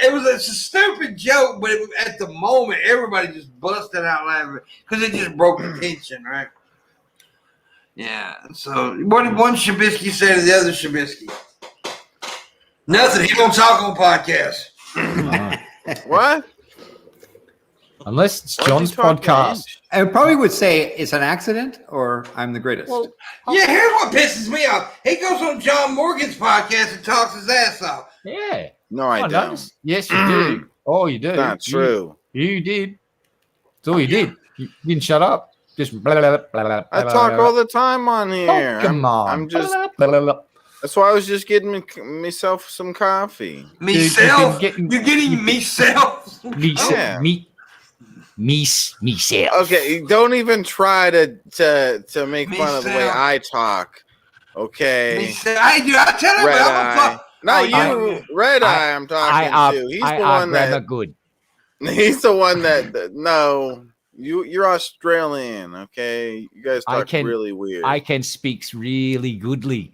It was a stupid joke, but at the moment, everybody just busted out laughing because it just broke the tension, right? Yeah. So what did one Shabisky say to the other Shabisky? Nothing. He don't talk on podcasts. What? Unless it's John's podcast. I probably would say it's an accident or I'm the greatest. Well, yeah, here's what pisses me off. He goes on John Morgan's podcast and talks his ass off. Yeah. No, I don't. Yes, you do. Oh, you do. Not true. You did. That's all you did. You didn't shut up. Just blah, blah, blah, blah, I talk all the time on here. Oh, come on. I'm just... Blah, blah, blah. That's why I was just getting myself some coffee. Myself? You're getting myself? Yeah. Myself. Okay, don't even try to make fun of the way I talk. Okay. I do. I tell Red you, Eye. Not you, Red Eye. I'm talking to. He's the one that. Good. He's the one that. No, you're Australian. Okay, you guys talk really weird. I can speak really goodly.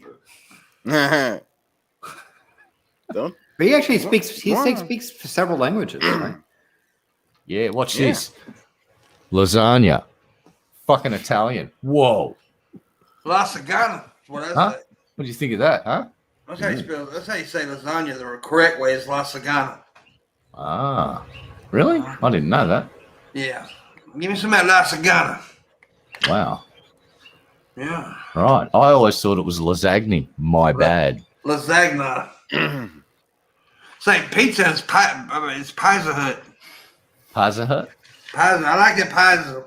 Don't. But he actually speaks. He speaks several languages, right? Yeah, watch this. Lasagna. Fucking Italian. Whoa. Lasagna. What I say. What do you think of that, huh? That's how you spell. That's how you say lasagna. The correct way is lasagna. Ah, really? I didn't know that. Yeah. Give me some of that lasagna. Wow. Yeah. Right. I always thought it was lasagna. My bad. Lasagna. It's like pizza. It's Pizza Hut. Pizza Hut? Pizza. I like that pizza.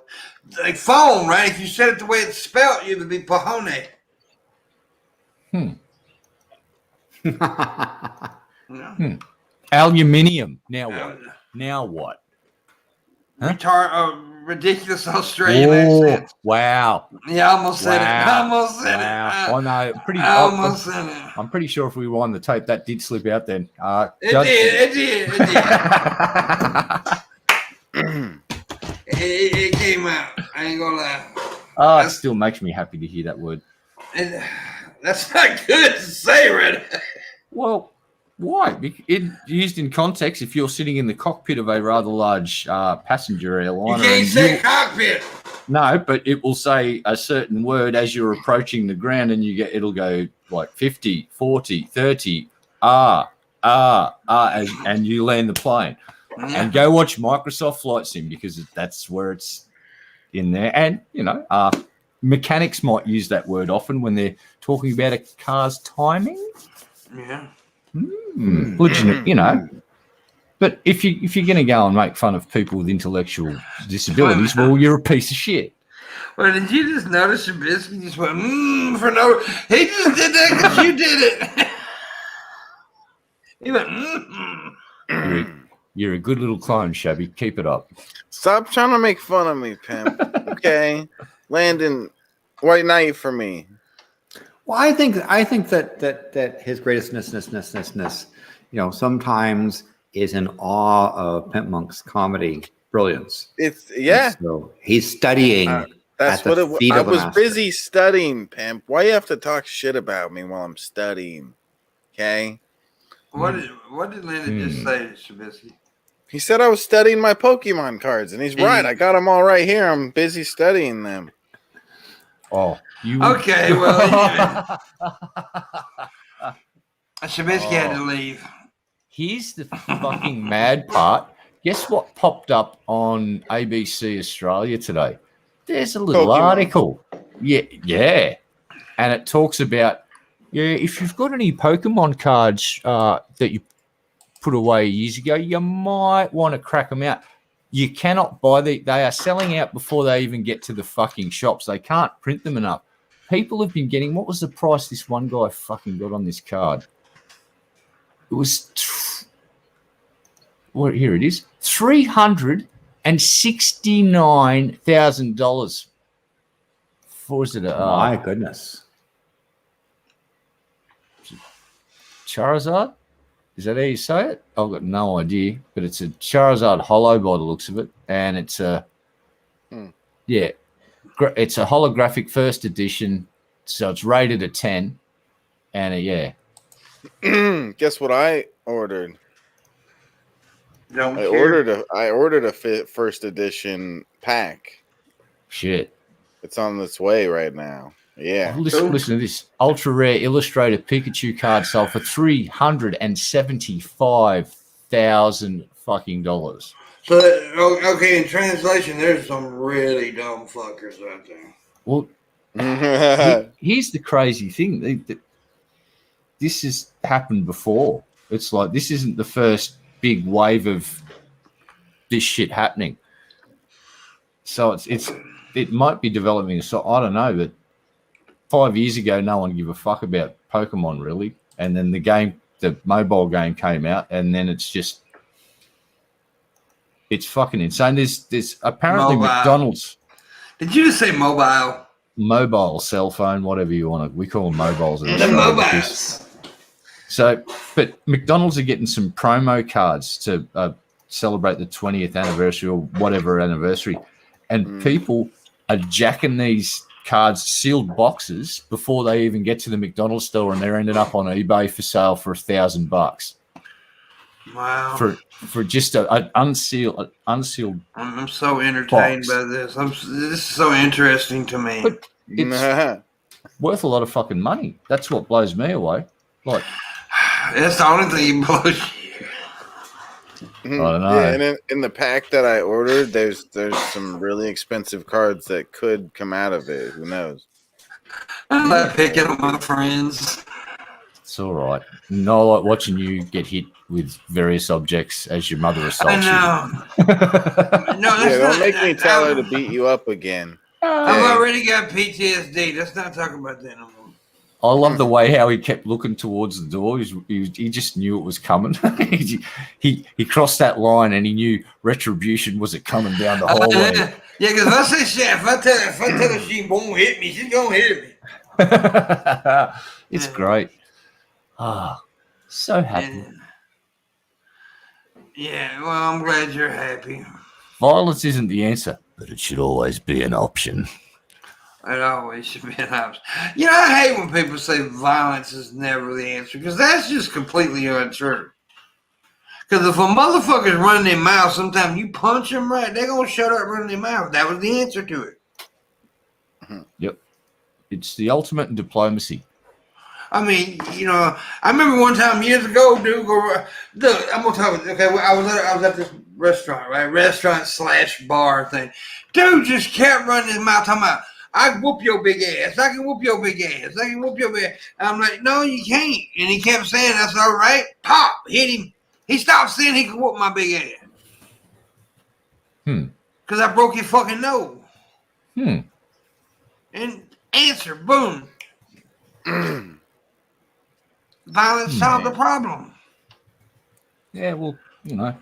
Like phone, right? If you said it the way it's spelled, it would be pahone. Yeah. Aluminium. Now what? Now what? Ridiculous Australian accent. Wow. Yeah, I almost said it. I almost said Wow. it. I know. I almost said it. I'm pretty sure if we wind the tape, that did slip out then. It did. It came out. I ain't gonna lie. It still makes me happy to hear that word. That's not good to say, right? Well, why? It used in context. If you're sitting in the cockpit of a rather large passenger airliner, You can't say cockpit. No, but it will say a certain word as you're approaching the ground, and it'll go like 50, 40, 30, and you land the plane. Yeah. And go watch Microsoft Flight Sim because that's where it's in there. And, mechanics might use that word often when they're talking about a car's timing. Yeah. But if you're going to go and make fun of people with intellectual disabilities, well, you're a piece of shit. Well, did you just notice Shabisky just went, for no... He just did that because you did it. He went, You're a good little clone, Shabby. Keep it up. Stop trying to make fun of me, Pimp. Okay, Landon, white knight for me. Well, I think that his greatestness, sometimes is in awe of Pimpmonk's comedy brilliance. It's And so he's studying. That's at the what feet I of the was master. busy studying, Pimp. Why you have to talk shit about me while I'm studying? Okay. what did Landon just say, Shabisky? He said I was studying my Pokemon cards, and he's right. I got them all right here. I'm busy studying them. Oh, you Okay, well, Shabisky had to leave. Here's the fucking mad part. Guess what popped up on ABC Australia today? There's a little Pokemon. article. Yeah. And it talks about, if you've got any Pokemon cards that you put away years ago, you might want to crack them out. You cannot buy they are selling out before they even get to the fucking shops. They can't print them enough. People have been getting, what was the price this one guy fucking got on this card? It was, here it is, $369,000. What was it? My goodness. Charizard? Is that how you say it? I've got no idea, but it's a Charizard Holo by the looks of it, and it's a it's a holographic first edition, so it's rated a 10, and Guess what I ordered? Don't I care. ordered a first edition pack. shit. It's on its way right now. Yeah. Listen to this. Ultra rare Illustrator Pikachu card sold for $375,000 fucking dollars. So, okay, in translation, there's some really dumb fuckers out there. Well, here's the crazy thing. This has happened before. It's like this isn't the first big wave of this shit happening. So it might be developing. So I don't know, but 5 years ago, no one gave a fuck about Pokemon really, and then the mobile game came out, and then it's fucking insane. There's apparently Mobile. McDonald's. Did you just say mobile? Mobile, cell phone, whatever you want to. We call them mobiles. The mobiles. So, but McDonald's are getting some promo cards to celebrate the 20th anniversary or whatever anniversary, and people are jacking these cards, sealed boxes, before they even get to the McDonald's store, and they're ended up on eBay for sale for $1,000 Wow. for just an unsealed. I'm so entertained box. by this. This is so interesting to me. But it's worth a lot of fucking money. That's what blows me away. Like, That's the only thing that blows you. I don't know. Yeah, and in the pack that I ordered, there's some really expensive cards that could come out of it. Who knows? I like picking on my friends. It's all right. No, I like watching you get hit with various objects as your mother assaults I know. you. No, that's Yeah, don't not, make me tell her to beat you up again. I've already got PTSD. Let's not talk about that no more. I love the way how he kept looking towards the door. He just knew it was coming. he crossed that line and he knew retribution wasn't coming down the hallway. Yeah, because if I say shit, if I tell her she won't hit me, she's gonna hit me. It's great. Ah, so happy. Yeah, well, I'm glad you're happy. Violence isn't the answer. But it should always be an option. It always should be an option. You know, I hate when people say violence is never the answer because that's just completely untrue. Because if a motherfucker's running their mouth, sometimes you punch them right, they're going to shut up running their mouth. That was the answer to it. Yep. It's the ultimate in diplomacy. I mean, you know, I remember one time years ago, dude, look, I'm going to talk about, okay, I was at this restaurant, right? Restaurant/bar thing. Dude just kept running his mouth talking about, I can whoop your big ass. I can whoop your big ass. I can whoop your big ass. And I'm like, no, you can't. And he kept saying, that's all right. Pop, hit him. He stopped saying he could whoop my big ass. Because I broke his fucking nose. And answer, boom. Violence solved the problem. Yeah, well, you know,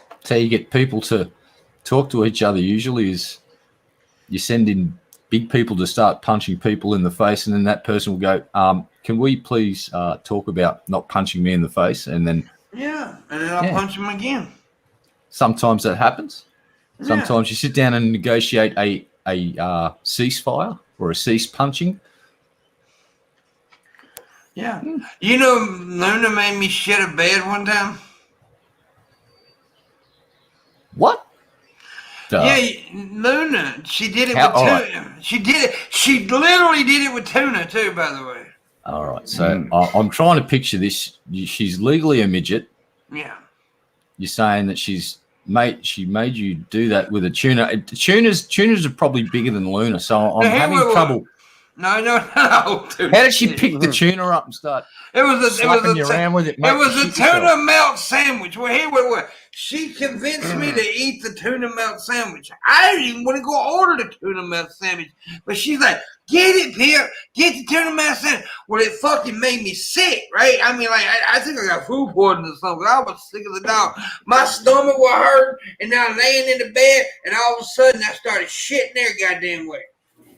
that's how you get people to talk to each other usually is you send in big people to start punching people in the face, and then that person will go, can we please talk about not punching me in the face? And then Yeah, and then I'll punch him again. Sometimes that happens. Yeah. Sometimes you sit down and negotiate a ceasefire or a cease punching. Yeah. You know, Luna made me shit a bed one time. What? Yeah, Luna. She did it How- with all tuna. She did it. She literally did it with tuna too, by the way. All right. So I'm trying to picture this. She's legally a midget. Yeah. You're saying that she made you do that with a tuna. Tunas are probably bigger than Luna, so I'm having trouble. No. Dude. How did she pick the tuna up and start slapping you around with it? It was a tuna melt sandwich. Well, here what it was. She convinced me to eat the tuna melt sandwich. I didn't even want to go order the tuna melt sandwich. But she's like, get it, Pip. Get the tuna melt sandwich. Well, it fucking made me sick, right? I mean, like, I think I got food poisoning or something. I was sick as a dog. My stomach was hurt, and now I'm laying in the bed, and all of a sudden I started shitting there goddamn way.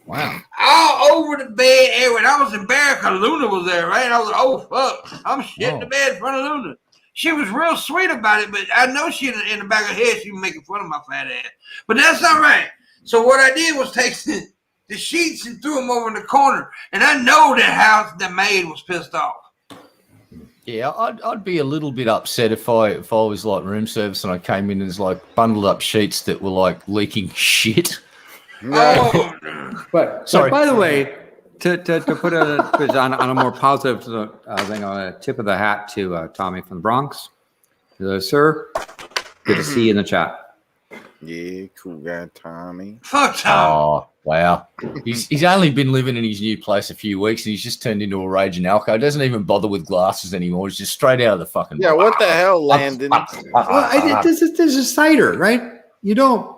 Wow. All over the bed area. And I was embarrassed because Luna was there, right? I was like, oh, fuck. I'm shitting the bed in front of Luna. She was real sweet about it, but I know she in the back of her head, she was making fun of my fat ass. But that's all right. So what I did was take the sheets and threw them over in the corner. And I know that the maid was pissed off. Yeah, I'd be a little bit upset if I was like room service and I came in and there's like bundled up sheets that were like leaking shit. Oh, But Sorry. by the way, to put it on a more positive thing, on a tip of the hat to Tommy from the Bronx, sir, good to see you in the chat. Yeah, cool guy, Tommy. fuck Tom. Oh, wow. He's only been living in his new place a few weeks and he's just turned into a raging alco. Doesn't even bother with glasses anymore. He's just straight out of the fucking... Yeah, what the hell, Landon? Well, this is a cider, right? You don't.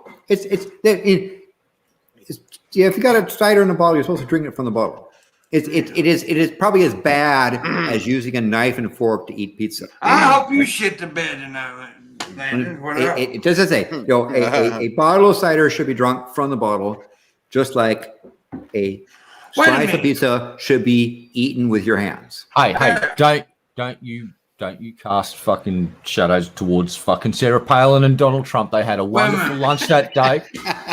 Yeah, if you got a cider in a bottle, you're supposed to drink it from the bottle. It is probably as bad as using a knife and fork to eat pizza. I hope you shit the bed tonight, Landon. It does say, a bottle of cider should be drunk from the bottle, just like a slice of pizza should be eaten with your hands. Hey, don't you cast fucking shadows towards fucking Sarah Palin and Donald Trump. They had a wonderful lunch that day.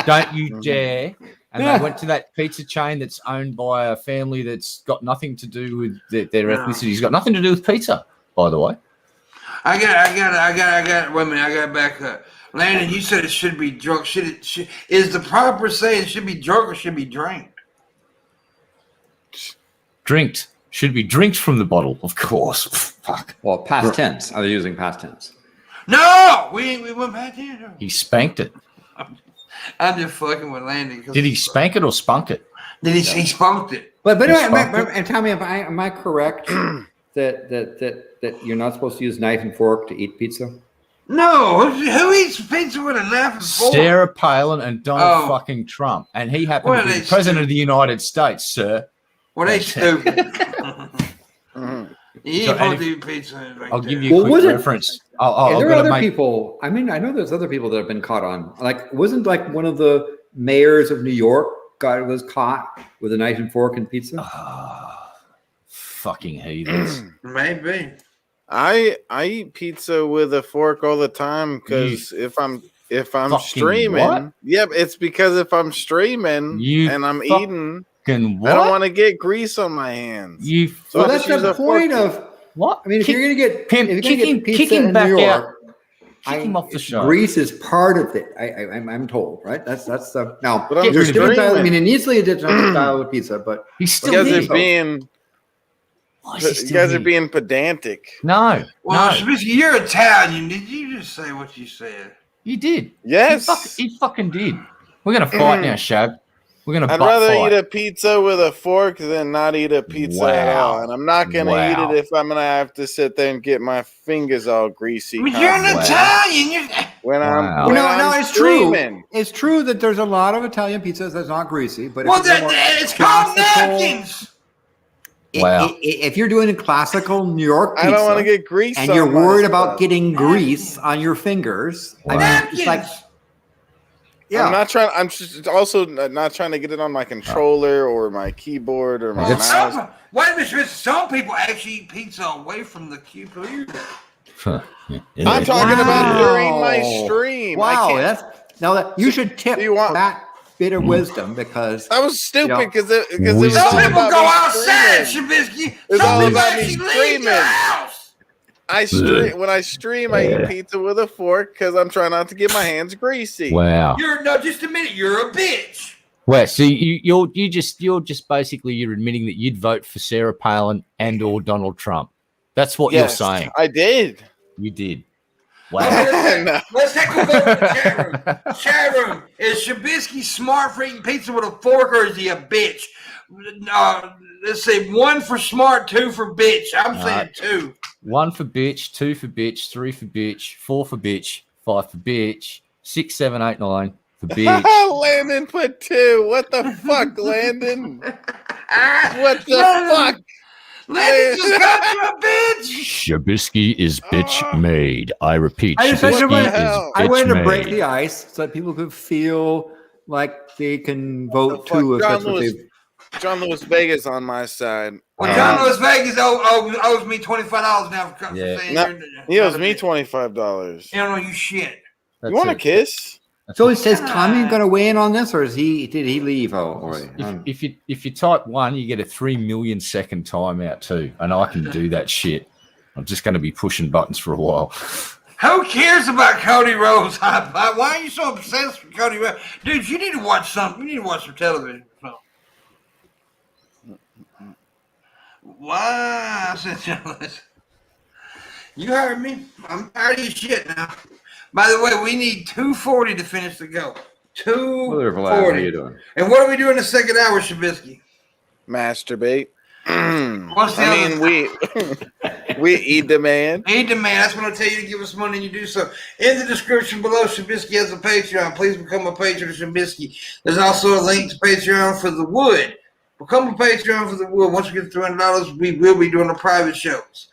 Don't you dare. And they went to that pizza chain that's owned by a family that's got nothing to do with their ethnicity. It's got nothing to do with pizza, by the way. I got. Wait a minute, I got to back up. Landon, you said it should be drunk. Is the proper saying it should be drunk or should be drank? Drinked. Should be drinked from the bottle, of course. Fuck. Well, past tense. I was using past tense. No, we went back there. He spanked it. I'm just fucking with Landon. Did he spank it or spunk it? Then he spunked it. But He anyway, spunked and tell me, am I correct that you're not supposed to use knife and fork to eat pizza? No, who eats pizza with a knife and fork? Sarah Palin and Donald Oh. fucking Trump, and he happened Well, to be they the president of the United States, sir. Well, they stupid. You So, ain't supposed to eat pizza. Like I'll that. give you a Well, quick was it- reference. Are I'll there gotta other make- people? I mean, I know there's other people that have been caught on. Like, wasn't like one of the mayors of New York was caught with a knife and fork and pizza? Fucking heathens. Maybe. I eat pizza with a fork all the time because if I'm fucking streaming, what? yep, it's because if I'm streaming You and I'm fuck- eating, Fucking I don't what? want to get grease on my hands. You So Well, I that's just use the a fork. point of. what? I mean, if you're gonna get Pimp, if you're kick gonna him- get pizza kick him in back New out. York, Kick him off the show. Grease is part of it. I'm told, right? That's the now. But I'm There's different streaming. style. I mean, it needs to be a different style of pizza, but He's You still guys here. are being Why is he you still guys are here? being pedantic. No, Well, no, Shabisky, you're Italian. Did you just say what you said? you did. Yes. He fucking did. We're gonna fight now, Shab. We're gonna I'd butt rather fight. eat a pizza with a fork than not eat a pizza at all. Wow. And I'm not gonna Wow. eat it if I'm gonna have to sit there and get my fingers all greasy. I mean, you're an constantly. Italian. You're, When Wow. I'm when no, I'm it's true. streaming. It's true that there's a lot of Italian pizzas that's not greasy, but well, if you're more it's called classical- napkins. Wow. If you're doing a classical New York pizza, I don't want to get grease and on you're my worried stuff. about getting grease on your fingers, I mean, Napkins. it's like, yeah, I'm not trying. I'm just also not trying to get it on my controller or my keyboard or my That's- mouse. Wait a minute, some people actually eat pizza away from the computer. I'm talking about during my stream. I wow, can't- that's now that you should tip Do you want- that bit of wisdom because That was stupid You know, because it was wisdom. all Some people about go me outside, streaming. Shabisky. It's Some all people about me actually leave streaming. their house. I stream when I stream. I eat pizza with a fork because I'm trying not to get my hands greasy. Wow. Just a minute. You're a bitch. Well, so you're just basically you're admitting that you'd vote for Sarah Palin and or Donald Trump. That's what Yes, you're saying. I did. You did. Okay, Wow. No. let's take a vote in the chat room. Chat room. Is Shabisky smart for eating pizza with a fork, or is he a bitch? Let's say 1 for smart, 2 for bitch. I'm saying 2. 1 for bitch, 2 for bitch, 3 for bitch, 4 for bitch, 5 for bitch, 6, 7, 8, 9 for bitch. Landon put 2. What the fuck, Landon? What the Landon. fuck? Let's just got you a bitch. Shabisky is bitch made. I repeat, I just Shabisky wanted is to, I wanted to bitch break made. the ice so that people could feel like they can vote the fuck? too if John that's what Lewis. they. John Lewis Vegas on my side. Well, John Lewis Vegas owes me $25 now for Yeah. saying No, you're- He owes me $25. He don't know you shit. That's You want a it. kiss? So it says Tommy going to weigh in on this, or did he leave? If you type 1, you get a 3 million second timeout too, and I can do that shit. I'm just going to be pushing buttons for a while. Who cares about Cody Rhodes? Why are you so obsessed with Cody Rhodes? Dude, you need to watch something. You need to watch some television. So. Why? I said, you heard me. I'm tired of your shit now. By the way, we need 240 to finish the go. 240. doing? And what are we doing the second hour, Shabisky? Masturbate. What's the I other mean, we eat the man. Need to, man. That's when I tell you to give us money and you do so. In the description below, Shabisky has a Patreon. Please become a patron of Shabisky. There's also a link to Patreon for the Wood. Become a Patreon for the Wood. Once we get to $300, we will be doing the private shows.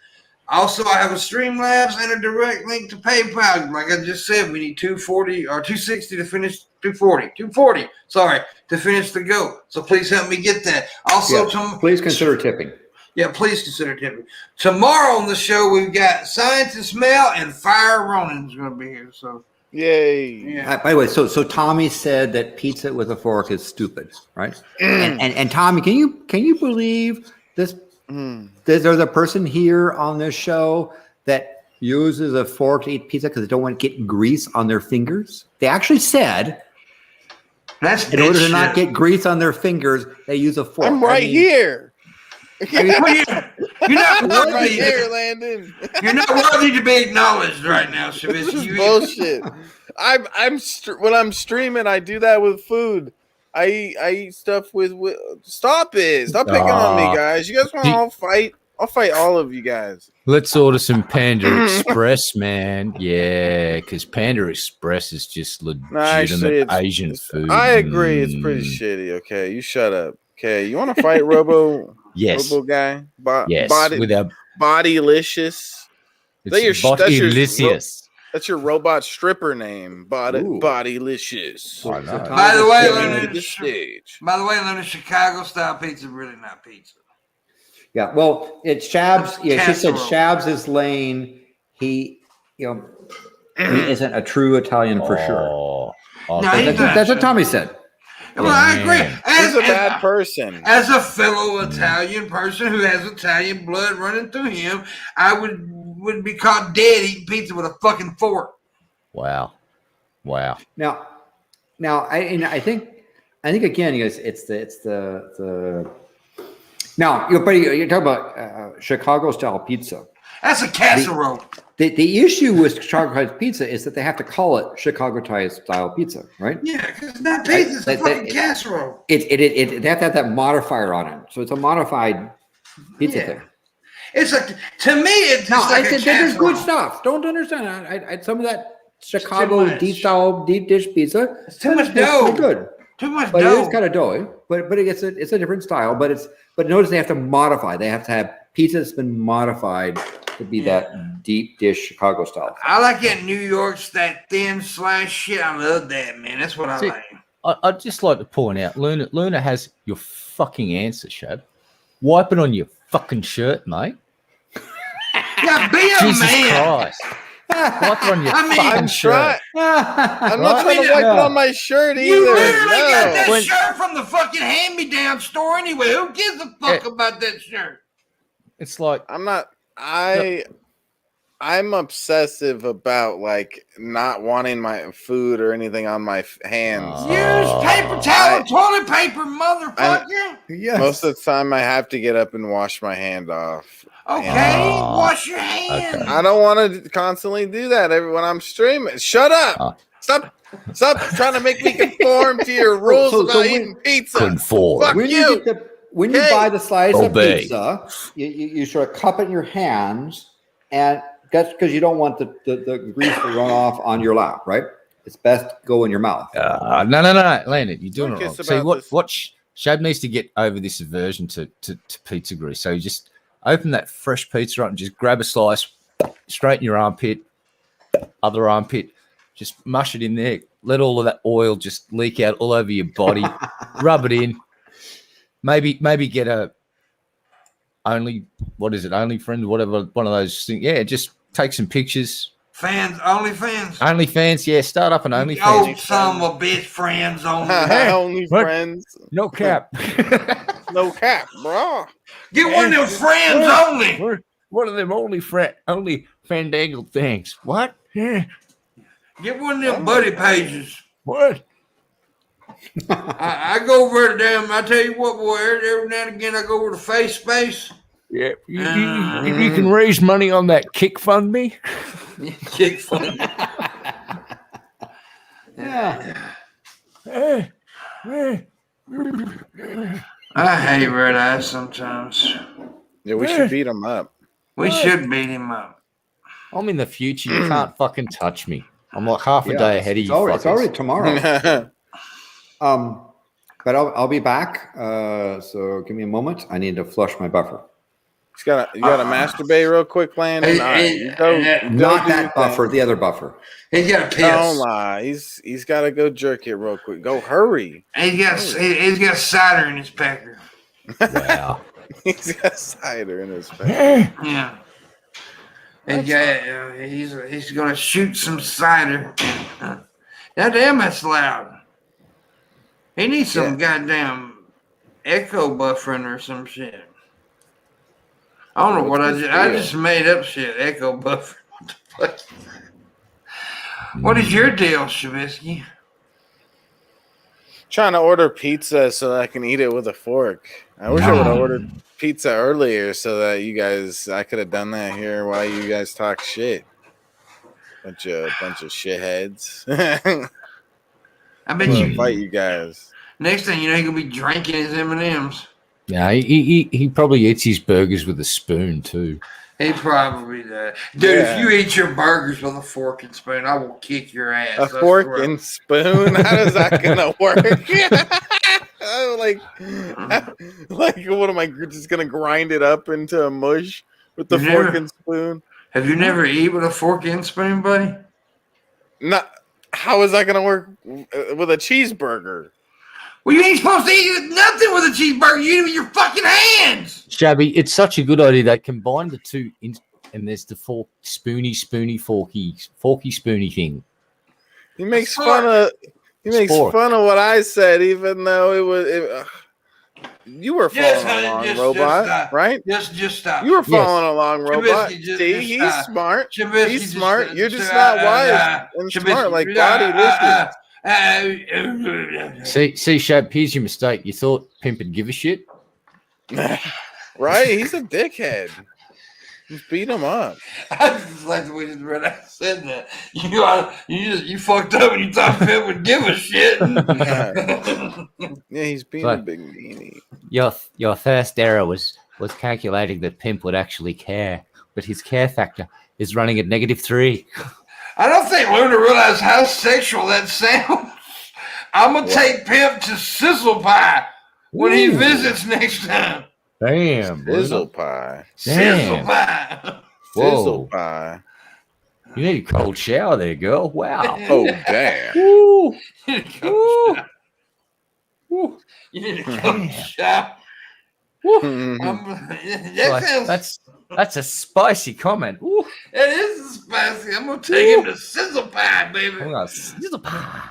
Also, I have a Streamlabs and a direct link to PayPal. Like I just said, we need 240 or 260 to finish 240. Sorry, to finish the go. So please help me get that. Also, Please consider tipping. yeah, please consider tipping. Tomorrow on the show, we've got Scientist Mel and Fire Ronin's going to be here. So, Yay. yeah. By the way, so Tommy said that pizza with a fork is stupid, right? and Tommy, can you believe this? There's a person here on this show that uses a fork to eat pizza because they don't want to get grease on their fingers. They actually said That's in order to bitch not shit. get grease on their fingers, they use a fork. I'm right here. Well, you're not I'm right worthy. here, Landon. You're not worthy to be acknowledged right now, Shabisky. This is bullshit. When I'm streaming, I do that with food. I eat stuff with. Stop it! Stop picking on me, guys. You guys want to all fight? I'll fight all of you guys. Let's order some Panda Express, man. Yeah, because Panda Express is just legitimate Asian food. I agree. It's pretty shitty. Okay, you shut up. Okay, you want to fight Robo? Yes. Robo guy. Yes. With our Bodylicious. That's your robot stripper name. Bodylicious. By the way, Leonard, Chicago style pizza really not pizza. Yeah, well, it's Shabs. Yeah, she said Shabs is Lane. He isn't a true Italian for sure. That's what Tommy said. Well, I agree. He's a bad person. As a fellow Italian person who has Italian blood running through him, I would be caught dead eating pizza with a fucking fork. Wow. Now, I think again, you guys, it's the. Now, buddy, you're talking about Chicago style pizza. That's a casserole. The issue with Chicago pizza is that they have to call it Chicago style pizza, right? Yeah, because it's not pizza; it's a fucking casserole. They have to have that modifier on it, so it's a modified pizza thing. It's like, to me, it's just like a casserole. There's good stuff. Don't understand. I some of that Chicago deep dish pizza. It's too much dough. Pretty good. Too much but dough. It is kind of doughy. But it's a different style. But notice they have to modify. They have to have pizza that's been modified to be that deep dish Chicago style. I like it in New York's that thin slice shit. I love that, man. That's what I like. I'd just like to point out, Luna has your fucking answer, Shab. Wipe it on your fucking shirt, mate. Yeah, be a Jesus man. Christ. Wipe it on your fucking shirt. I'm not trying to wipe it on my shirt either. You literally got that shirt from the fucking hand-me-down store anyway. Who gives a fuck about that shirt? It's like I'm obsessive about like not wanting my food or anything on my hands. Use paper towel and toilet paper, motherfucker. Yes. Most of the time I have to get up and wash my hand off. Okay, wash your hands. Okay. I don't want to constantly do that when I'm streaming. Shut up. Stop trying to make me conform to your rules about eating pizza. Conform. Fuck you. When you buy the slice of pizza, you sort of cup it in your hands, and that's because you don't want the grease to run off on your lap, right? It's best to go in your mouth. No, Landon, you're doing it wrong. See, what Shab needs to get over this aversion to pizza grease. So you just open that fresh pizza up and just grab a slice, straighten your armpit, other armpit, just mush it in there. Let all of that oil just leak out all over your body. Rub it in. Maybe get only friends, whatever, one of those things. Yeah, just take some pictures. OnlyFans, yeah. Start up an OnlyFans. Oh, some of bitch friends only. OnlyFans. No cap. No cap, bro. Get one of them friends only. One of them only fandangled things. What? Yeah. Get one of them buddy pages. What? I go over to them. I tell you what, boy. Every now and again, I go over to Face Space. Yeah, you can raise money on that Kick Fund Me. Kick Fund. Yeah. I hate Red Eye sometimes. Yeah, we should beat him up. We should beat him up. I'm in the future. You can't fucking touch me. I'm like half a day ahead of you. It's already tomorrow. But I'll be back. So give me a moment. I need to flush my buffer. You got to masturbate real quick, Landon. Not that buffer, the other buffer. He's got to piss. Don't lie. He's got to go jerk it real quick. Go hurry. He's got cider in his pecker. Wow. He's got cider in his pecker. Yeah. And he's gonna shoot some cider. Goddamn, that's loud. He needs some goddamn echo buffering or some shit. I don't know what I just made up shit. Echo buffer. What is your deal, Shabisky? Trying to order pizza so that I can eat it with a fork. I wish I would have ordered pizza earlier so that I could have done that here while you guys talk shit. Bunch of shitheads. I bet you fight you guys. Next thing you know, he's gonna be drinking his M&Ms. Yeah, he probably eats his burgers with a spoon too. He probably does. Dude, if you eat your burgers with a fork and spoon, I will kick your ass. A fork and spoon? How is that gonna work? like what am I just gonna grind it up into a mush with the fork and spoon? Have you never eaten with a fork and spoon, buddy? Not. How is that gonna work with a cheeseburger? Well, you ain't supposed to eat nothing with a cheeseburger. You eat it with your fucking hands. Shabby, it's such a good idea that combine the two, and there's the fork, spoony, forky, spoony thing. He makes fun of what I said, even though it was. You were following along, robot, right? Just stop. You were following along, robot. Shabisky, See, he's smart. Shabisky, He's smart. You're just not wise and smart like Naughty Illuminated. See, Shab, here's your mistake. You thought Pimp would give a shit? Right? He's a dickhead. Just beat him up. I just like the way this red eye said that. You fucked up and you thought Pimp would give a shit. Yeah, he's being a big meanie. Your first error was calculating that Pimp would actually care, but his care factor is running at -3. I don't think Luna realized how sexual that sounds. I'm going to take Pimp to Sizzle Pie when he visits next time. Damn. Sizzle Pie. Sizzle Pie. Sizzle Pie. You need a cold shower there, girl. Wow. Oh, damn. Woo. You need a cold shower. Woo. You need a cold shower. That's a spicy comment. Woo. It is spicy. I'm gonna take him to Sizzle Pie, baby. Sizzle Pie.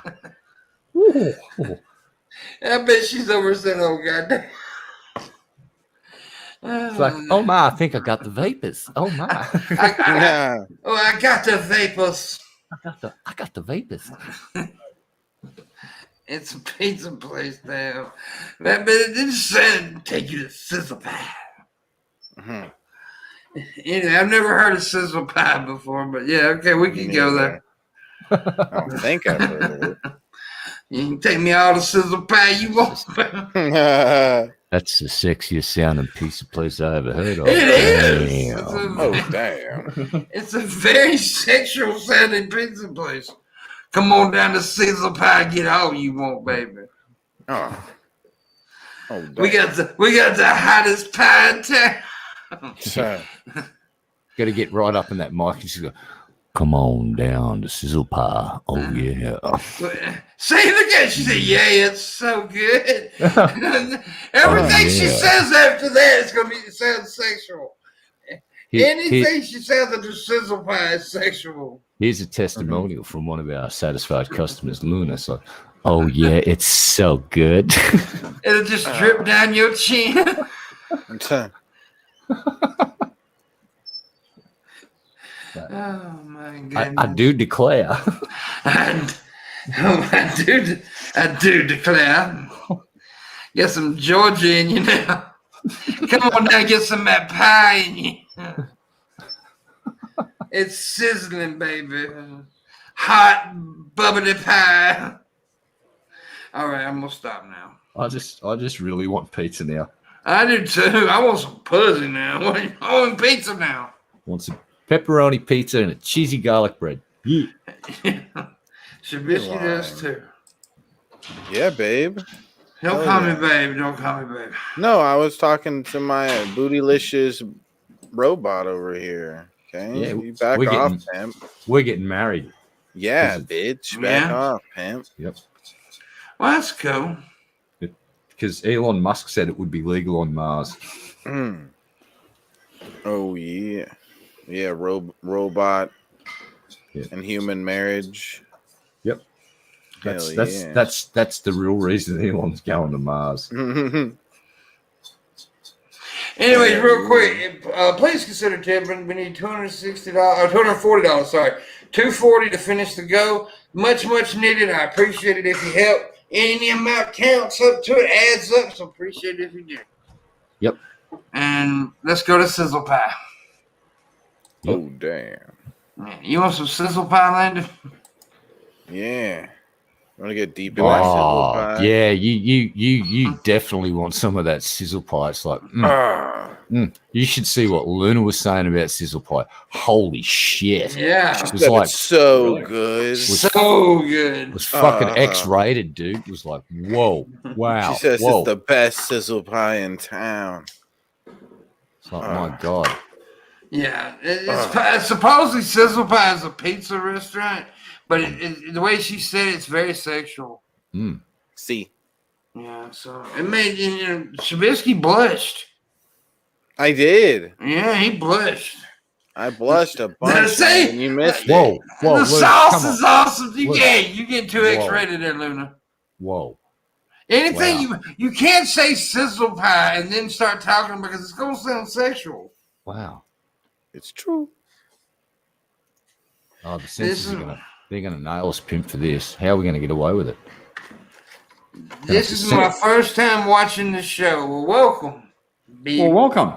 I bet she's over saying, "Oh goddamn." It's like, oh my, I think I got the vapors. Oh my. I got the vapors. I got the vapors. It's a pizza place now. But it didn't say take you to Sizzle Pie. Mm-hmm. Anyway, I've never heard of Sizzle Pie before, but yeah, okay, we can go there. I don't think I've heard of it. You can take me all to Sizzle Pie you want. That's the sexiest sounding pizza place I ever heard of. It is. Damn. It's a very sexual sounding pizza place. Come on down to Sizzle Pie, get all you want, baby. Oh, we got the hottest pie in town. Got to get right up in that mic and just go, come on down to Sizzle Pie. Oh, yeah. Say it again. She said, yeah, it's so good. Everything she says after that is going to sound sexual. Anything she says at the Sizzle Pie is sexual. Here's a testimonial from one of our satisfied customers, Luna. So, oh, yeah, it's so good. It'll just drip down your chin. Oh my goodness! I do declare. I do declare. Get some Georgia in you now. Come on now, get some of that pie in you. It's sizzling, baby. Hot bubbly pie. All right, I'm gonna stop now. I just really want pizza now. I do too. I want some pussy now. I want pizza now. Want some pepperoni pizza and a cheesy garlic bread. Yeah. Shabisky does too. Yeah, babe. Don't call me babe. Don't call me babe. No, I was talking to my bootylicious robot over here. Okay, yeah, you back off, pimp. We're getting married. Yeah, bitch. Back off, pimp. Yep. Well, that's cool. Because Elon Musk said it would be legal on Mars. Oh yeah. Yeah, robot and human marriage. Yep. That's the real reason Elon's going to Mars. Anyways, real quick, please consider tipping. We need $260 or $240. Sorry, $240 to finish the go. Much needed. I appreciate it if you help. Any amount counts up to it, adds up. So appreciate it if you do. Yep. And let's go to Sizzle Pie. Oh damn! You want some Sizzle Pie, Landon? Yeah. Want to get deep in that sizzle Oh, pie? yeah, you definitely want some of that sizzle pie. It's like, you should see what Luna was saying about sizzle pie. Holy shit! Yeah. It was like so Really? good. So good. it was fucking X-rated, dude. It was like, whoa, wow, She says whoa. it's the best sizzle pie in town. It's like, my god. Yeah. It's supposedly Sizzle Pie is a pizza restaurant, but the way she said it's very sexual. See, Yeah, so it made Shabisky blushed. I did. Yeah, he blushed. I blushed a bunch, See? and you missed it. Whoa, whoa, The Luna, sauce come is on. awesome. You Look. get too X-rated there, Luna. Whoa. Anything Wow. you can't say Sizzle Pie and then start talking because it's gonna sound sexual. Wow. It's true. Oh, the censors they're gonna nail us, Pimp, for this. How are we gonna get away with it? This is my first time watching the show. Well, welcome. Well, welcome.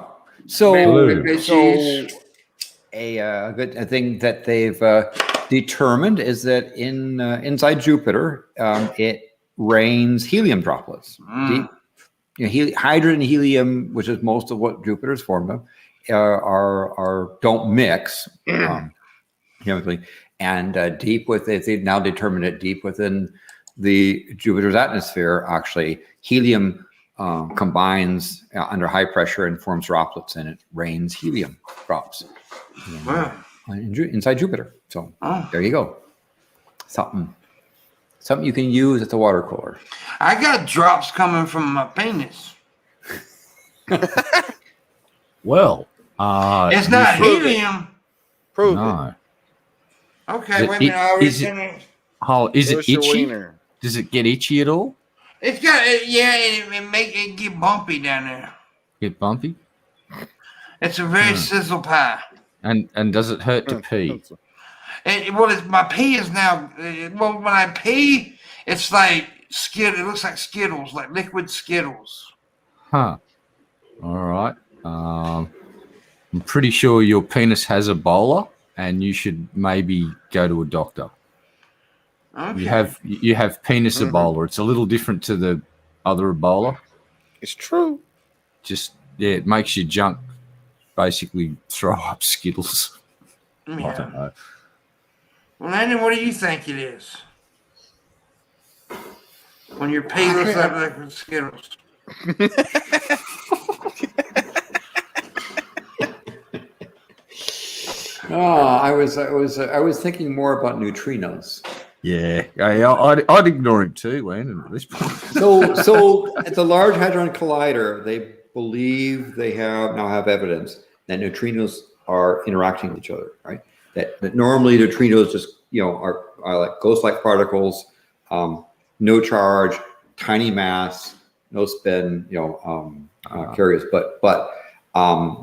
So, Blue. so a good thing that they've determined is that inside Jupiter, it rains helium droplets. Hydrogen and helium, which is most of what Jupiter is formed of, don't mix chemically, and they've now determined it deep within the Jupiter's atmosphere. Actually, helium combines under high pressure and forms droplets, and it rains helium drops inside Jupiter. So there you go. Something you can use at the water cooler. I got drops coming from my penis. Well, It's not helium. Prove it. no. Okay, wait a minute. I already finished. Oh, is it Where's your itchy? wiener? Does it get itchy at all? It's got it make it get bumpy down there. Get bumpy? It's a very sizzle pie. And does it hurt to pee? My pee is now. When I pee, it's like It looks like Skittles, like liquid Skittles. Huh. All right. I'm pretty sure your penis has Ebola, and you should maybe go to a doctor. Okay. You have penis Ebola. It's a little different to the other Ebola. It's true. It makes your junk basically throw up Skittles. Yeah. I don't know. Well, Landon, what do you think it is? When your pee looks like liquid Skittles. I was thinking more about neutrinos. Yeah, I'd ignore him too, Landon, at this point. So at the Large Hadron Collider, they believe they now have evidence that neutrinos are interacting with each other, right? That normally neutrinos just are like ghost-like particles, no charge, tiny mass, no spin, curious, but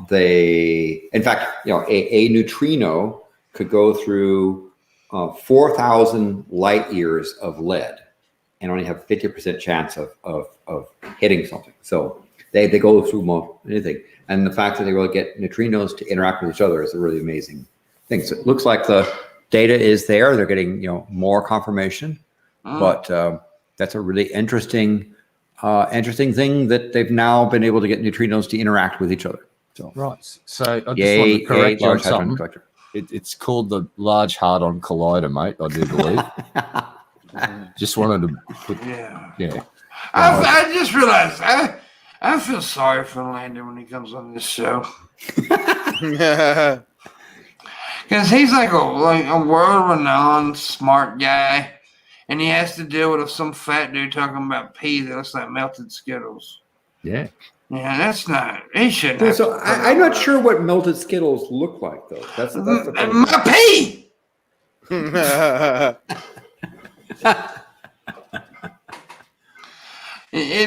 they, in fact, a neutrino could go through 4,000 light years of lead and only have 50% chance of hitting something. So they go through most anything. And the fact that they really get neutrinos to interact with each other is a really amazing thing. So it looks like the data is there. They're getting, more confirmation, but that's a really interesting thing that they've now been able to get neutrinos to interact with each other. So Right. So I just wanted to correct you on something. It's called the Large Hadron Collider, mate. I do believe. Just wanted to put, yeah. I just realized I feel sorry for Landon when he comes on this show. Because he's like a world-renowned smart guy, and he has to deal with some fat dude talking about pee that looks like melted Skittles. Yeah. Yeah, that's not. He shouldn't. Have So I'm not sure what melted Skittles look like, though. That's the thing. My pee.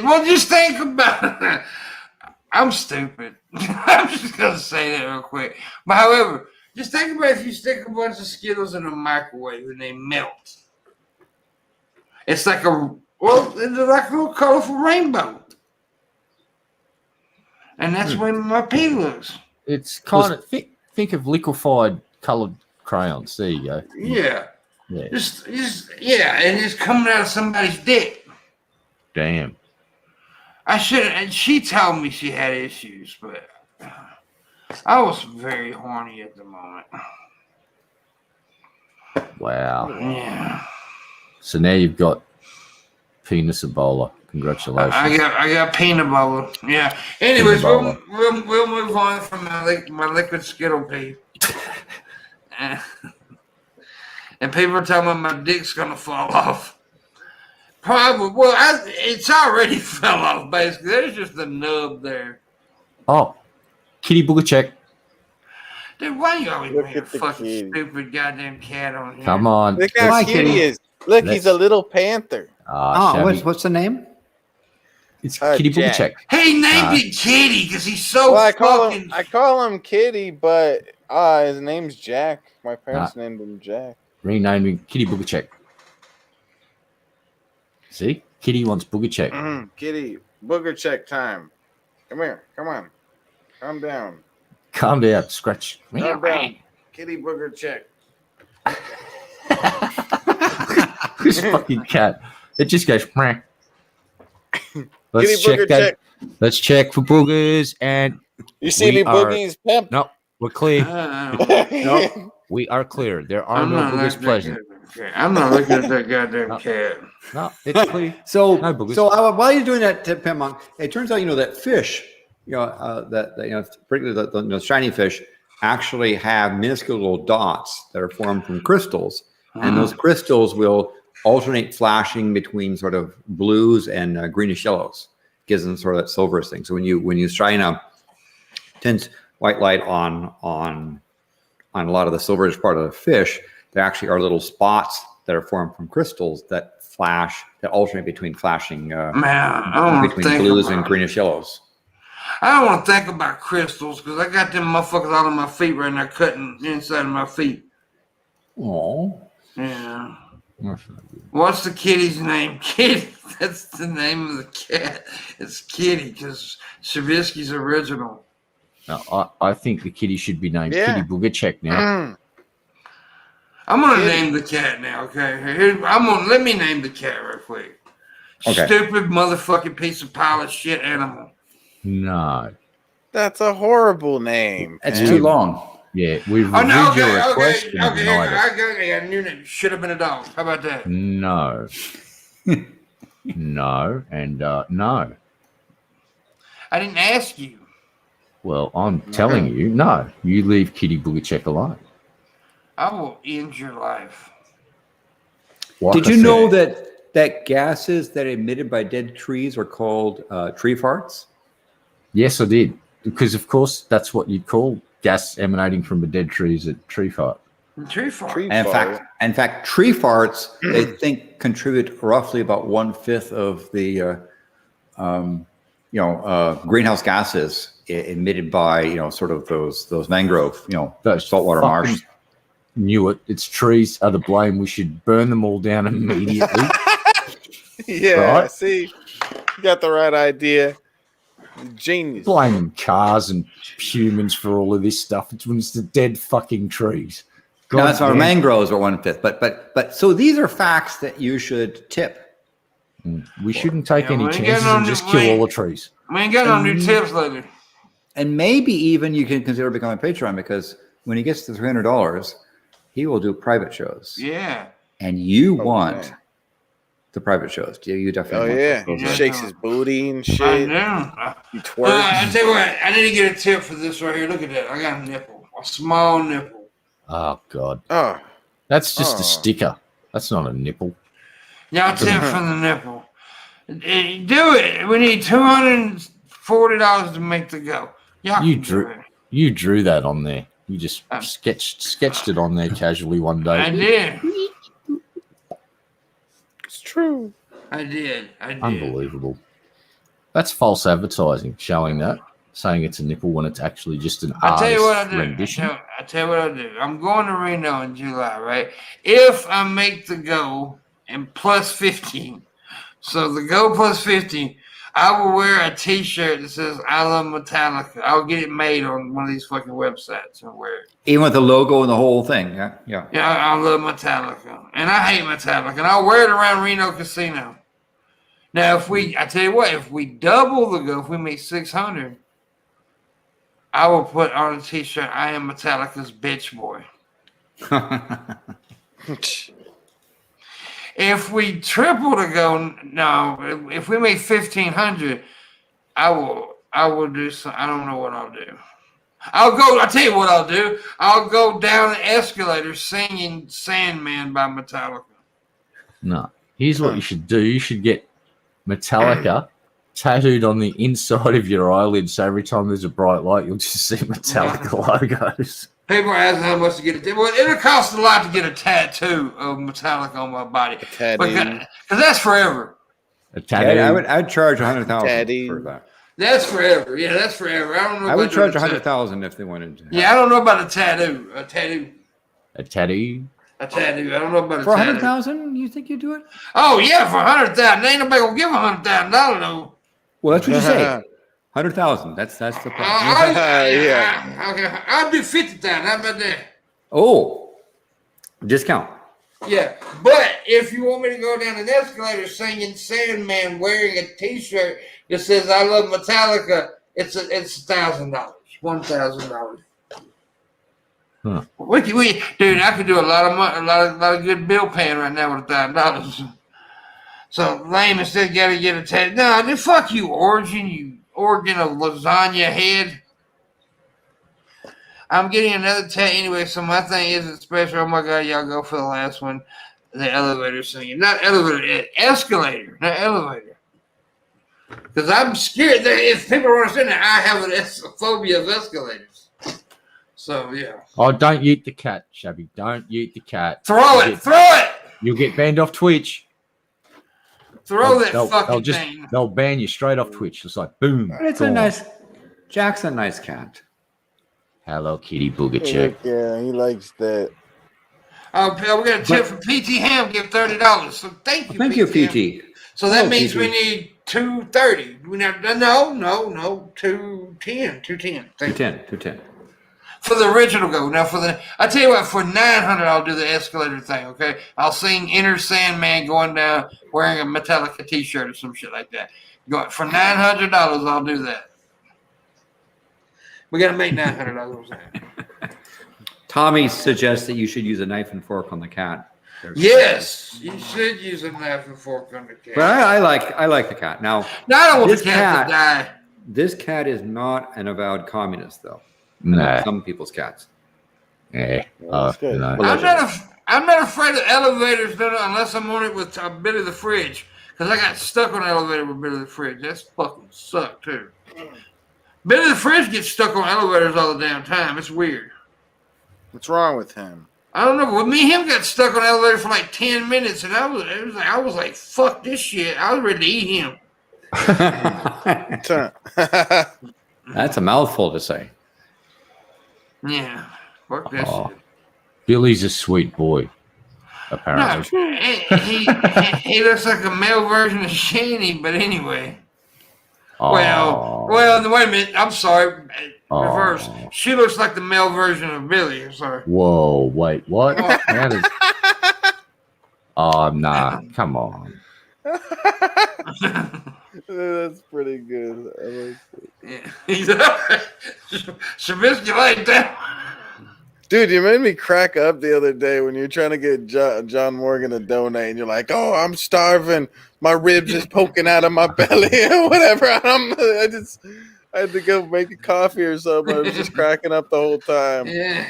Well, just think about it. I'm stupid. I'm just gonna say that real quick. But however, just think about if you stick a bunch of Skittles in a microwave and they melt. It's like it's like a little colorful rainbow. And that's when my pee looks. It's kind of think of liquefied colored crayons. There you go. Yeah. Yeah. Just and it's coming out of somebody's dick. Damn. I should, and she told me she had issues, but I was very horny at the moment. Wow. Yeah. So now you've got penis Ebola. Congratulations. I got peanut butter. Yeah. Anyways, Peanut we'll move on from my liquid Skittle pee. And people are telling me my dick's gonna fall off. Probably. Well, it's already fell off. Basically, there's just the nub there. Oh, Kitty Booger check. Dude, why you always Look bring a at the fucking kitty. stupid goddamn cat on here? Come on. Look how Why, cute kitty? he is. Look, Let's- he's a little panther. What's the name? It's Kitty Booger Jack. check. He named it Kitty because he's so Well, fucking. I call him Kitty, but his name's Jack. My parents named him Jack. Renaming Kitty Booger check. See? Kitty wants Booger check. Kitty, booger check time. Come here. Come on. Calm down. Calm down. Scratch. Calm down. Kitty booger check. This fucking cat. It just goes. Meh. Let's Kitty check booger that. check. Let's check for boogers, and You see We any are- boogies, Pimp? no, we're clear. No, We are clear. There are I'm no not boogers looking present. at that cat. I'm not looking at that goddamn No. cat. No, it's clear. So, No boogers. while you're doing that, Pimpmunk, it turns out that fish, that particularly the shiny fish, actually have minuscule little dots that are formed from crystals, and those crystals will alternate flashing between sort of blues and greenish yellows, gives them sort of that silverish thing. So when you shine a tint white light on a lot of the silverish part of the fish, there actually are little spots that are formed from crystals that flash, that alternate between flashing Man, I don't want to between think blues about and greenish yellows. I don't want to think about crystals because I got them motherfuckers all on my feet right now, cutting inside of my feet. Oh, Yeah. What's the kitty's name? Kitty. That's the name of the cat. It's Kitty because Shabisky's original. No, I think the kitty should be named Yeah. Kitty Booger check now. I'm gonna Kitty. name the cat now. Okay. Let me name the cat real quick. Okay. Stupid motherfucking piece of pile of shit animal. No. That's a horrible name. it's Pimp. too long. Yeah, we've Oh reviewed no! your Okay. request and I denied it. got a new name. Should have been a dog. How about that? No. No, and no. I didn't ask you. Well, I'm telling you, no. You leave Kitty Booger check alone. I will end your life. Like Did I you said, know that gases that are emitted by dead trees are called tree farts? Yes, I did. Because, of course, that's what you'd call gas emanating from a dead tree is a tree fart. Tree fart. Tree And fart. in fact, tree farts they think contribute roughly about 1/5 of the greenhouse gases emitted by sort of those mangrove Those saltwater fucking marsh. Knew it. It's trees are the blame. We should burn them all down immediately. Yeah, Right? see, you got the right idea. Genius. Blaming cars and humans for all of this stuff. It's the dead fucking trees. No, that's our damn. mangroves are 1/5. But so these are facts that you should tip. We shouldn't take Yeah, any we ain't chances got and no- just we kill ain't- all the trees. We ain't got no new tips lately. And maybe even you can consider becoming a Patreon because when he gets to $300, he will do private shows. Yeah. And you Oh, want man. the private shows. You Oh definitely yeah, want he those. shakes his booty and I shit. know. He I twerks. tell you what, I need to get a tip for this right here. Look at that. I got a nipple. A small nipple. Oh, God. Oh, That's just Oh. a sticker. That's not a nipple. Y'all tip for the nipple. Do it. We need $240 to make the go. Y'all You can do drew- it. You drew that on there. You just Um, sketched it on there casually one I day. did. it's true. I did. Unbelievable. That's false advertising, showing that, saying it's a nipple when it's actually just an I tell you what I artist's do. rendition. I tell you what I do. I'm going to Reno in July, right? If I make the go and plus 15, so the go plus 15, I will wear a T-shirt that says "I love Metallica." I'll get it made on one of these fucking websites and wear it. Even with the logo and the whole thing. Yeah. Yeah, I love Metallica, and I hate Metallica, and I'll wear it around Reno Casino. Now, I tell you what, if we double the go, if we make 600, I will put on a T-shirt, "I am Metallica's bitch boy." If we triple the go, no. If we make 1,500, I will do some. I don't know what I'll do. I'll tell you what I'll do. I'll go down the escalator singing "Sandman" by Metallica. No. Here's what you should do. You should get Metallica tattooed on the inside of your eyelid, so every time there's a bright light, you'll just see Metallica logos. People are asking how much to get it. Well, it'll cost a lot to get a tattoo of Metallica on my body. A tattoo. Because that's forever. A tattoo. Yeah, I'd charge $100,000 for that. That's forever. Yeah, that's forever. I don't know. I would charge $100,000 if they wanted to. Yeah, I don't know about a tattoo. A tattoo. A tattoo. I don't know about a For tattoo. $100,000, you think you'd do it? Oh yeah, for $100,000. Ain't nobody gonna give $100,000 though. Well, that's what you say. 100,000. That's the price. I'll do 50,000. How about that? Oh, discount. Yeah, but if you want me to go down an escalator singing "Sandman" wearing a T-shirt that says "I love Metallica," it's $1,000, $1,000. Huh. Dude, I could do a lot of money, a lot of good bill paying right now with $1,000. So lame instead gotta get a tattoo. No, dude, fuck you, Origin, you organ of lasagna head. I'm getting another tattoo anyway, so my thing isn't special. Oh my god, y'all go for the last one. The elevator singing. Not elevator, escalator, not elevator. Because I'm scared that if people don't understand that, I have a phobia of escalators. So, yeah. Oh, don't yeet the cat, Shabby. Don't yeet the cat. Throw it! You'll get banned off Twitch. Throw that fucking thing. They'll ban you straight off Twitch. It's like, boom. But it's a nice... Jack's a nice cat. Hello, Kitty Boogachick. Yeah, he likes that. Oh, we got a tip from PT Ham. Give $30. So thank you. Thank you, PT. So that means we need 230. We not no 210. 210. For the original go. Now I tell you what, for 900 I'll do the escalator thing. Okay, I'll sing "Inner Sandman" going down wearing a Metallica T-shirt or some shit like that. For $900 I'll do that. We got to make $900. Tommy suggests that you should use a knife and fork on the cat. Yes, you should use a knife and fork on the cat. But I like the cat. Now, I don't want the cat to die. This cat is not an avowed communist, though. Nah. Some people's cats. Yeah. No. I'm not afraid of elevators unless I'm on it with Billy the Fridge. Because I got stuck on an elevator with Billy the Fridge. That's fucking sucked, too. Billy the Fridge gets stuck on elevators all the damn time. It's weird. What's wrong with him? I don't know. Well, me and him got stuck on an elevator for like 10 minutes, and I was like, fuck this shit. I was ready to eat him. That's a mouthful to say. Yeah. Fuck that shit. Billy's a sweet boy, apparently. No, he looks like a male version of Shani, but anyway. Well, wait a minute. I'm sorry. Reverse. She looks like the male version of Billy. I'm sorry. Whoa, wait, what? Nah, come on. That's pretty good. I like it. Yeah. He's Shabisky like that. Dude, you made me crack up the other day when you're trying to get John Morgan to donate, and you're like, "Oh, I'm starving. My ribs is poking out of my belly or whatever." I had to go make a coffee or something. I was just cracking up the whole time. Yeah.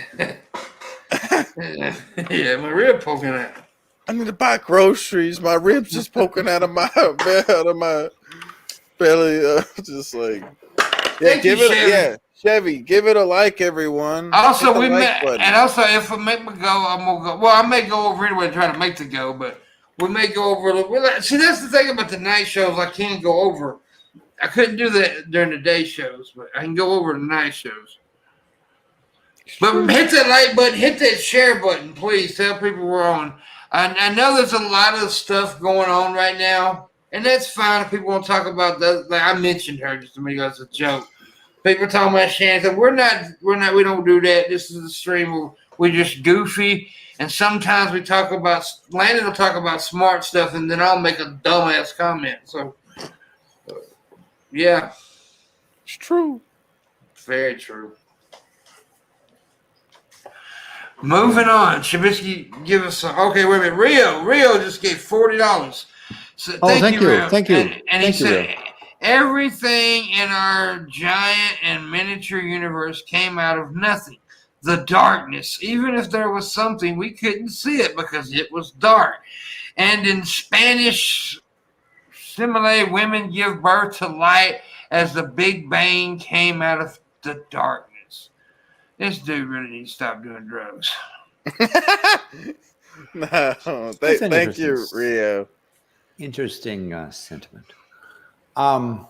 Yeah, my rib poking out. I need to buy groceries. My ribs just poking out of my belly. Just like, yeah, Chevy, give it a like, everyone. Also, if we make me go, I'm gonna go. Well, I may go over anyway, try to make the go, but we may go over a little. Well, see, that's the thing about the night shows. I can't go over. I couldn't do that during the day shows, but I can go over the night shows. But hit that like button, hit that share button, please. Tell people we're on. I know there's a lot of stuff going on right now, And that's fine if people want to talk about that. Like I mentioned her just a minute ago as a joke. People talking about Shannon. We don't do that. This is a stream where we're just goofy. And sometimes we talk about, Landon will talk about smart stuff and then I'll make a dumbass comment. So, yeah. It's true. Very true. Moving on. Shabisky, give us some. Okay, wait a minute. Rio just gave $40. So Thank you. Rio. Thank you. And he Thank you, said, Rio. everything in our giant and miniature universe came out of nothing. The darkness. Even if there was something, we couldn't see it because it was dark. And in Spanish simile, women give birth to light as the Big Bang came out of the darkness. This dude really needs to stop doing drugs. No, thank you, Rio. Interesting sentiment. But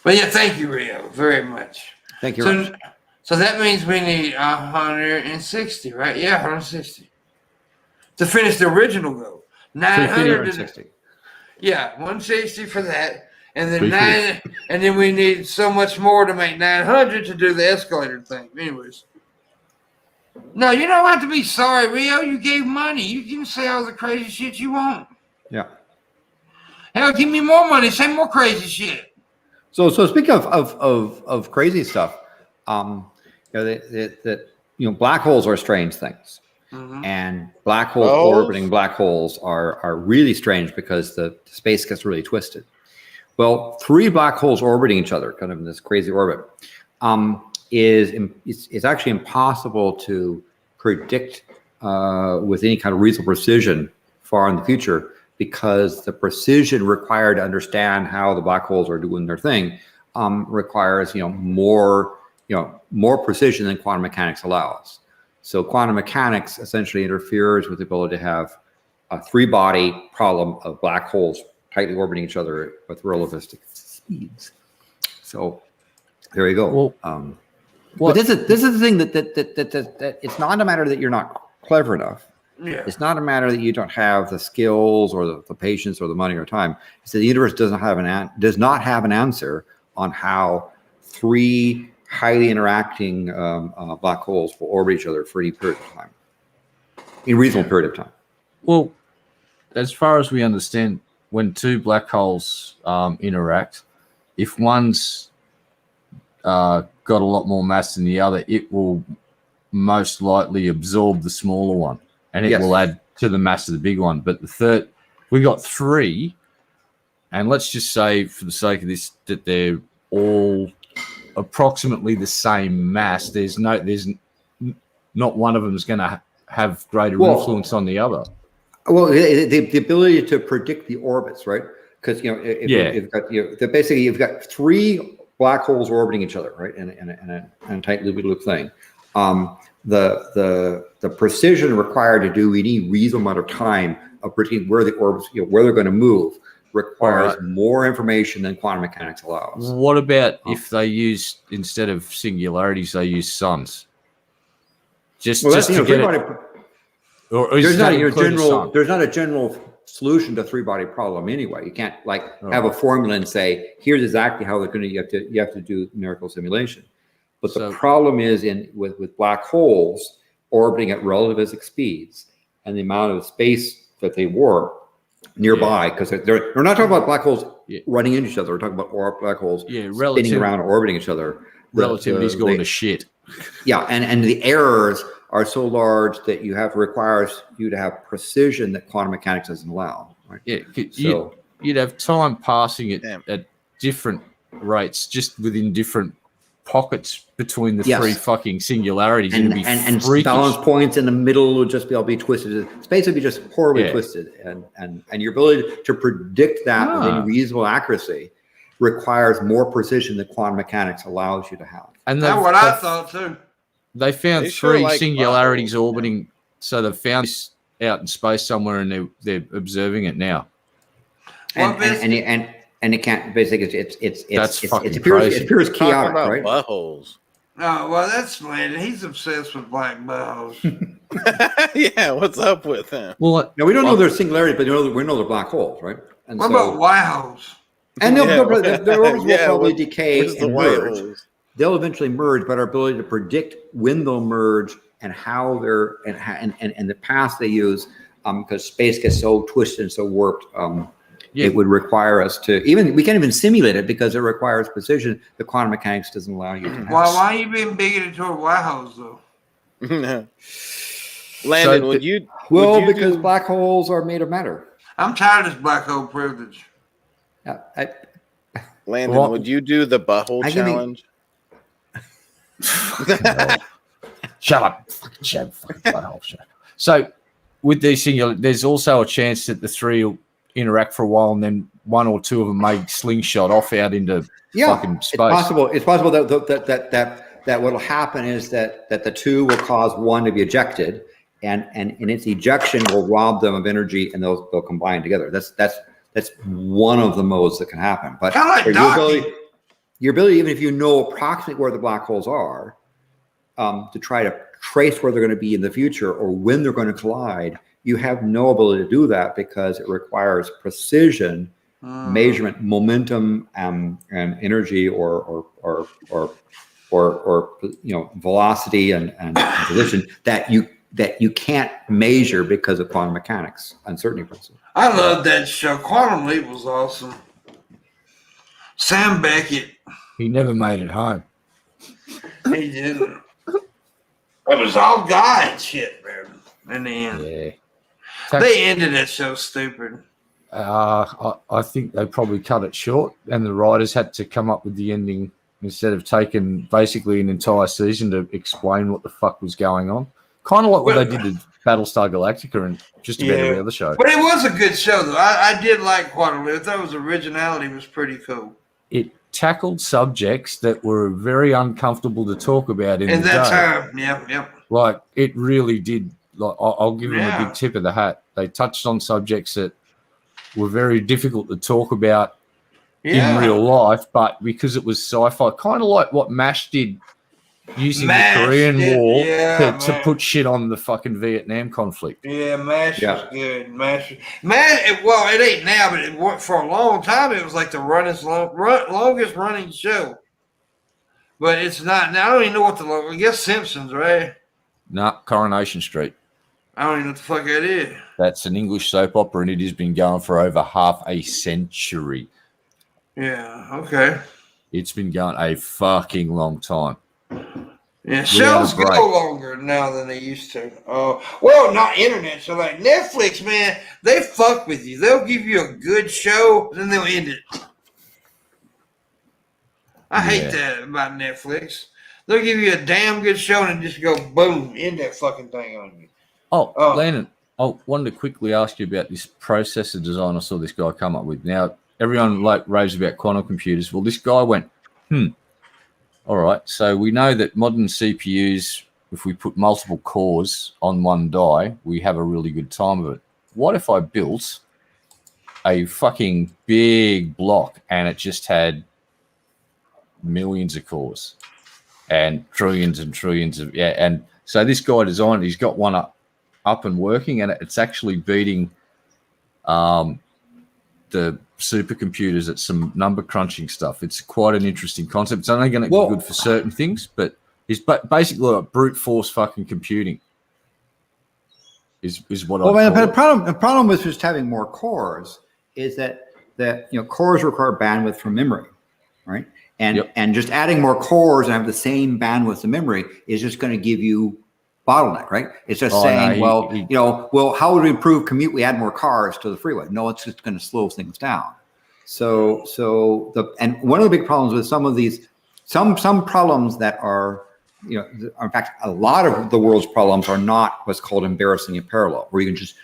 yeah, thank you, Rio, very much. Thank you. So that means we need 160, right? Yeah, 160 to finish the original goal. 960. Yeah, 160 for that, and then and then we need so much more to make 900 to do the escalator thing. Anyways, no, you don't have to be sorry, Rio. You gave money. You can say all the crazy shit you want. Yeah. Hell, give me more money. Say more crazy shit. So speaking of crazy stuff, black holes are strange things. Mm-hmm. And black holes orbiting black holes are really strange because the space gets really twisted. Well, 3 black holes orbiting each other, kind of in this crazy orbit, is actually impossible to predict with any kind of reasonable precision far in the future, because the precision required to understand how the black holes are doing their thing requires more precision than quantum mechanics allows. So quantum mechanics essentially interferes with the ability to have a 3-body problem of black holes tightly orbiting each other with relativistic speeds. So there you go. Well, but this is the thing that it's not a matter that you're not clever enough. Yeah. It's not a matter that you don't have the skills or the patience or the money or time. It's that the universe does not have an answer on how 3 highly interacting black holes will orbit each other for any period of time, in a reasonable period of time. Well, as far as we understand, when 2 black holes interact, if one's got a lot more mass than the other, it will most likely absorb the smaller one, and it will add to the mass of the big one. But the third, we got 3, and let's just say, for the sake of this, that they're all approximately the same mass. There's not one of them is going to have greater influence on the other. Well, the ability to predict the orbits, right? Because you've got 3 black holes orbiting each other, right, in a tight loop thing. The precision required to do any reasonable amount of time of predicting where the orbits, where they're going to move, requires more information than quantum mechanics allows. What about if they use, instead of singularities, they use suns? Just to get it. Or is there's not a general solution to 3-body problem anyway. You can't have a formula and say, here's exactly how they're going to. You have to do numerical simulation. But the problem is with black holes orbiting at relativistic speeds and the amount of space that they warp nearby, because we're not talking about black holes running into each other. We're talking about black holes spinning around and orbiting each other. Relativity's going to shit. Yeah, and the errors are so large that requires you to have precision that quantum mechanics doesn't allow. Right? Yeah, you'd have time passing it at different rates, just within different pockets between the 3 fucking singularities. And balance points in the middle would just be twisted. Space would be just horribly twisted. And your ability to predict that with any reasonable accuracy requires more precision than quantum mechanics allows you to have. And that's what I thought too. They found 3 singularities orbiting, so they've found this out in space somewhere, and they're observing it now. And it can't basically. It crazy. appears chaotic, right? Buttholes. Oh well, that's Landon. He's obsessed with black buttholes. Yeah, what's up with him? Well, no, we don't know they're singularities, but we know they're black holes, right? And What so, about white holes? and Yeah, their orbits will probably decay Where's the and white merge. holes? They'll eventually merge, but our ability to predict when they'll merge and how they're and the paths they use, because space gets so twisted and so warped, it would require us to we can't even simulate it because it requires precision. The quantum mechanics doesn't allow you to have. Why are you being bigoted toward white holes though? Landon, So would you? Well, would you because do- black holes are made of matter. I'm tired of this black hole privilege. Landon, Well, would you do the butthole I give me- challenge? Shut up. Fucking shut up. So with these things, there's also a chance that the three will interact for a while and then one or two of them may slingshot off out into fucking space. It's possible that what'll happen is that the two will cause one to be ejected, and its ejection will rob them of energy, and they'll combine together. That's one of the modes that can happen. But Kind of like docking. your ability, even if you know approximately where the black holes are, to try to trace where they're going to be in the future or when they're going to collide, you have no ability to do that because it requires precision, measurement, momentum, and energy, or velocity and position that you can't measure because of quantum mechanics, uncertainty principle. I love that show. Quantum Leap was awesome. Sam Beckett, He never made it home. he didn't. It was all guy and shit, man. In the end, Yeah. they ended that show stupid. I think they probably cut it short, and the writers had to come up with the ending instead of taking basically an entire season to explain what the fuck was going on. Kind of like what they did to Battlestar Galactica and just about every other show. But it was a good show, though. I did like Quantum Leap. I thought his originality was pretty cool. It tackled subjects that were very uncomfortable to talk about in In the that day. time, yep. Like it really did. Like I'll give them a Yeah. big tip of the hat. They touched on subjects that were very difficult to talk about Yeah. in real life, but because it was sci-fi, kind of like what MASH did, using MASH the Korean did, War yeah, to man. put shit on the fucking Vietnam conflict. Yeah, MASH Yeah. was good. MASH, well, it ain't now, but it went for a long time. It was like the longest running show. But it's not now. I don't even know what I guess Simpsons, right? Nah, Coronation Street. I don't even know what the fuck that is. That's an English soap opera, and it has been going for over half a century. Yeah, okay. It's been going a fucking long time. Yeah, Without shows a break. go longer now than they used to. Well, not internet. So like Netflix, man, they fuck with you. They'll give you a good show, then they'll end it. I hate that about Netflix. They'll give you a damn good show and just go boom, end that fucking thing on you. Oh, Oh. Landon, I wanted to quickly ask you about this processor design I saw this guy come up with. Now, everyone like raves about quantum computers. Well, this guy went, all right, so we know that modern CPUs, if we put multiple cores on one die, we have a really good time of it. What if I built a fucking big block and it just had millions of cores and trillions of, and so this guy designed it, he's got one up and working, and it's actually beating the supercomputers at some number crunching stuff. It's quite an interesting concept. It's only going to be good for certain things, but it's basically like brute force fucking computing is what I Well, call the problem with just having more cores is that cores require bandwidth from memory, right? And just adding more cores and have the same bandwidth of memory is just going to give you bottleneck, right? It's just saying, how would we improve commute? We add more cars to the freeway. No, it's just going to slow things down. So one of the big problems with some of these, some problems that are, in fact, a lot of the world's problems are not what's called embarrassing in parallel, where you can just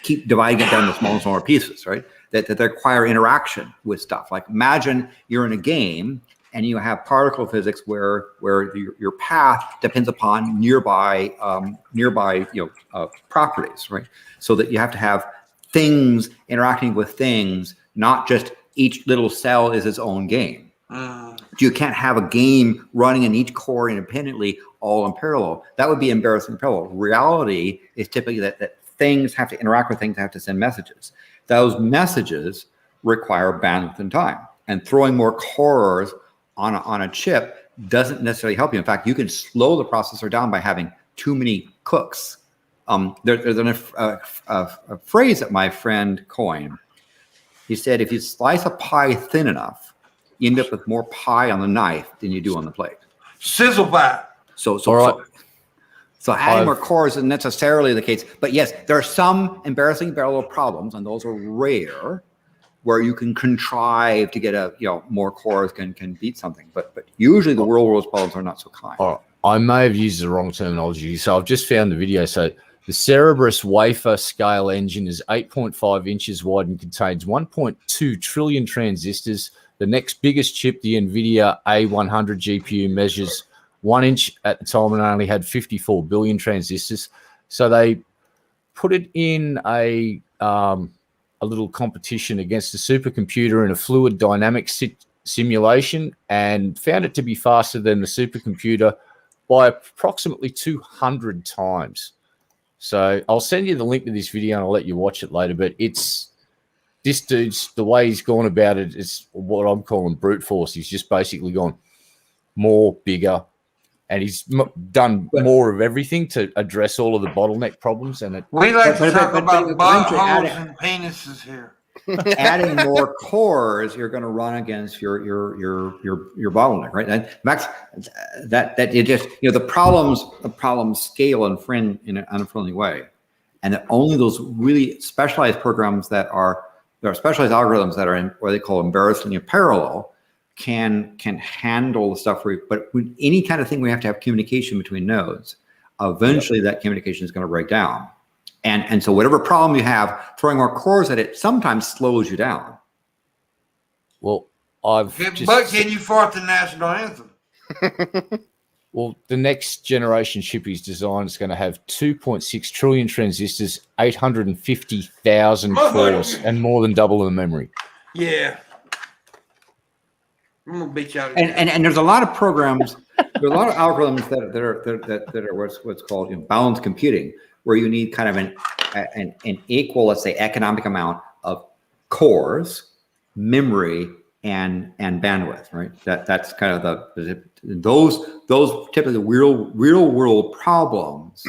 keep dividing it down into smaller and smaller pieces, right? That they require interaction with stuff. Like imagine you're in a game and you have particle physics where your path depends upon nearby properties, right? So that you have to have things interacting with things, not just each little cell is its own game. You can't have a game running in each core independently, all in parallel. That would be embarrassing in parallel. Reality is typically that things have to interact with things, have to send messages. Those messages require bandwidth and time. And throwing more cores on a chip doesn't necessarily help you. In fact, you can slow the processor down by having too many cooks. There's a phrase that my friend coined. He said, if you slice a pie thin enough, you end up with more pie on the knife than you do on the plate. Sizzle pie. So adding more cores isn't necessarily the case. But yes, there are some embarrassing parallel problems, and those are rare, where you can contrive to get more cores can beat something. But usually the real world problems are not so kind. I may have used the wrong terminology. So I've just found the video. So the Cerebrus wafer scale engine is 8.5 inches wide and contains 1.2 trillion transistors. The next biggest chip, the NVIDIA A100 GPU, measures 1 inch at the time and only had 54 billion transistors. So they put it in a little competition against a supercomputer in a fluid dynamics simulation and found it to be faster than the supercomputer by approximately 200 times. So I'll send you the link to this video and I'll let you watch it later. But this dude's, the way he's gone about it, it's what I'm calling brute force. He's just basically gone more, bigger, and he's done more of everything to address all of the bottleneck problems. And we like to talk about buttholes and penises here. Adding more cores, you're going to run against your bottleneck, right? And Max, that you just the problems scale in an unfriendly way, and that only those really specialized programs there are specialized algorithms that are in what they call embarrassingly parallel can handle the stuff. But with any kind of thing, we have to have communication between nodes. Eventually, that communication is going to break down. And so whatever problem you have, throwing more cores at it sometimes slows you down. Well, but can you fart the national anthem? Well, the next generation chip he's designed is going to have 2.6 trillion transistors, 850,000 cores, and more than double the memory. Yeah. I'm gonna beat you out. And there's a lot of programs, there are a lot of algorithms that are what's called balanced computing, where you need kind of an equal, let's say, economic amount of cores, memory, and bandwidth, right? That's kind of those typically real world problems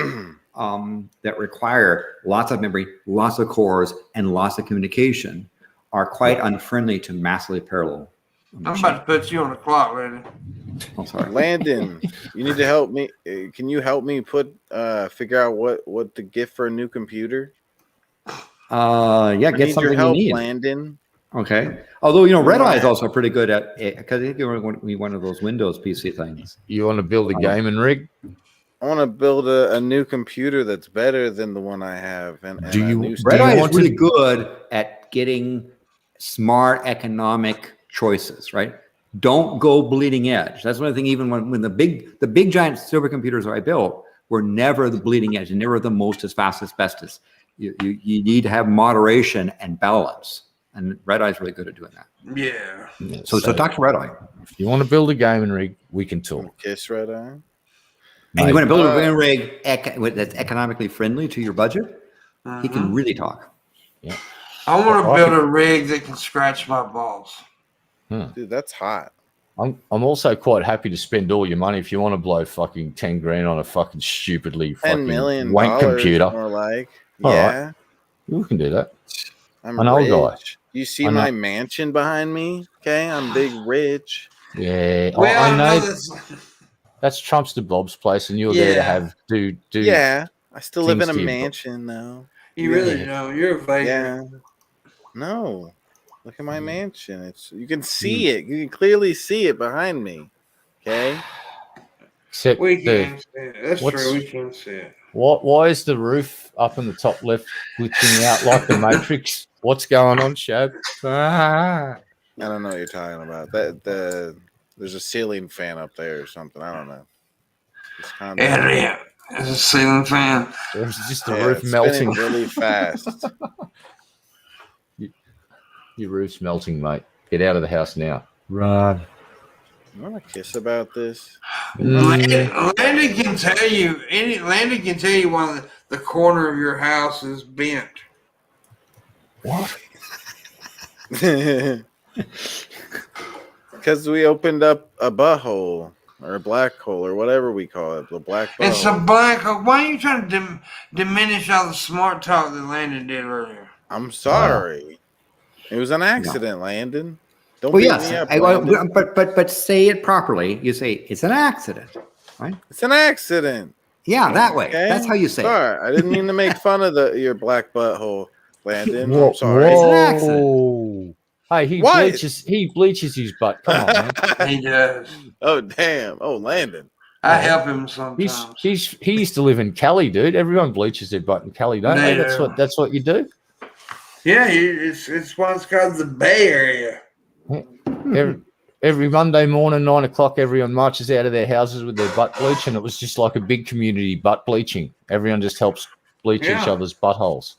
that require lots of memory, lots of cores, and lots of communication are quite unfriendly to massively parallel. I'm about to put you on the clock, Landon. I'm sorry, Landon. You need to help me. Can you help me figure out what to get for a new computer? Get something your help, you need, Landon. Okay. Although Red Eye is also pretty good at it, because I think you're one of those Windows PC things. You want to build a gaming rig? I want to build a new computer that's better than the one I have. Red Eye is really good at getting smart economic choices, right? Don't go bleeding edge. That's one thing. Even when the big giant supercomputers I built were never the bleeding edge, and never the most as fast as bestest. You need to have moderation and balance, and Red Eye is really good at doing that. Yeah. So talk to Red Eye. If you want to build a gaming rig, we can talk. Kiss Red Eye. And you want to build a gaming rig that's economically friendly to your budget? He can really talk. Yeah. I want to build a rig that can scratch my balls. Dude, that's hot. I'm also quite happy to spend all your money if you want to blow fucking 10 grand on a fucking stupidly $10 fucking million wank computer. More like, yeah, right. We can do that. I'm an old guy. You see my mansion behind me? Okay, I'm big rich. Yeah, well, I know. That's Trumpster Bob's place, and you're there to have do. Yeah, I still live in a mansion though. You really know you're a vagrant. Yeah. No. Look at my mansion. You can see it. You can clearly see it behind me. Okay. Except we can see it. That's true. We can see it. Why is the roof up in the top left glitching out like the Matrix? What's going on, Shab? I don't know what you're talking about. There's a ceiling fan up there or something. I don't know. Yeah, there's a ceiling fan. There's just the roof melting really fast. Your roof's melting, mate. Get out of the house now. Run. You want to kiss about this? Landon can tell you. Landon can tell you why the corner of your house is bent. What? Because we opened up a butthole or a black hole or whatever we call it, the black butthole. It's a black hole. Why are you trying to diminish all the smart talk that Landon did earlier? I'm sorry. It was an accident, Landon. Don't Well, beat yes, me up, Landon. but say it properly. You say it's an accident, right? It's an accident. Yeah, that way. Okay? That's how you say it. Sorry, I didn't mean to make fun of your black butthole, Landon. I'm sorry. It's an accident. Hey, he bleaches his butt. Come on, man. He does. Oh, damn. Oh, Landon. I help him sometimes. He used to live in Cali, dude. Everyone bleaches their butt in Cali, don't they? That's what you do. Yeah, it's why it's called the Bay Area. Every Monday morning, 9 o'clock, everyone marches out of their houses with their butt bleach, and it was just like a big community butt bleaching. Everyone just helps bleach each other's buttholes.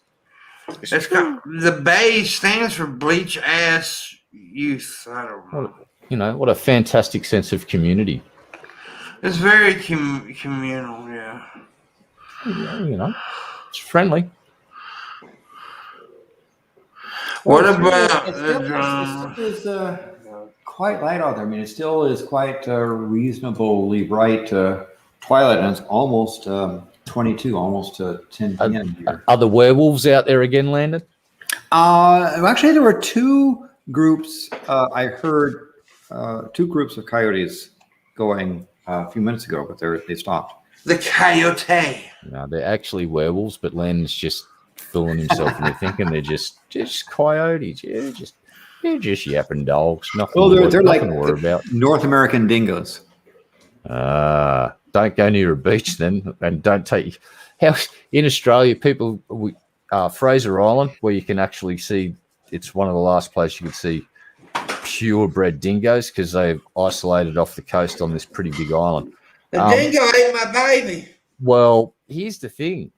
It's the Bay stands for Bleach Ass Youth. I don't know. What a fantastic sense of community. It's very communal, yeah. It's friendly. What about it still is quite light out there. I mean, it still is quite reasonably bright twilight, and it's almost 22, almost 10 p.m. here. Are the werewolves out there again, Landon? Actually, there were two groups. I heard two groups of coyotes going a few minutes ago, but they stopped. The coyote. No, they're actually werewolves, but Landon's just fooling himself into thinking they're just coyotes. Yeah, they're just yapping dogs. Nothing. Well, they're like to worry about. North American dingoes. Don't go near a beach then, and don't take. How in Australia, people, Fraser Island, where you can actually see, it's one of the last places you can see purebred dingoes because they've isolated off the coast on this pretty big island. The dingo ate my baby. Well, here's the thing.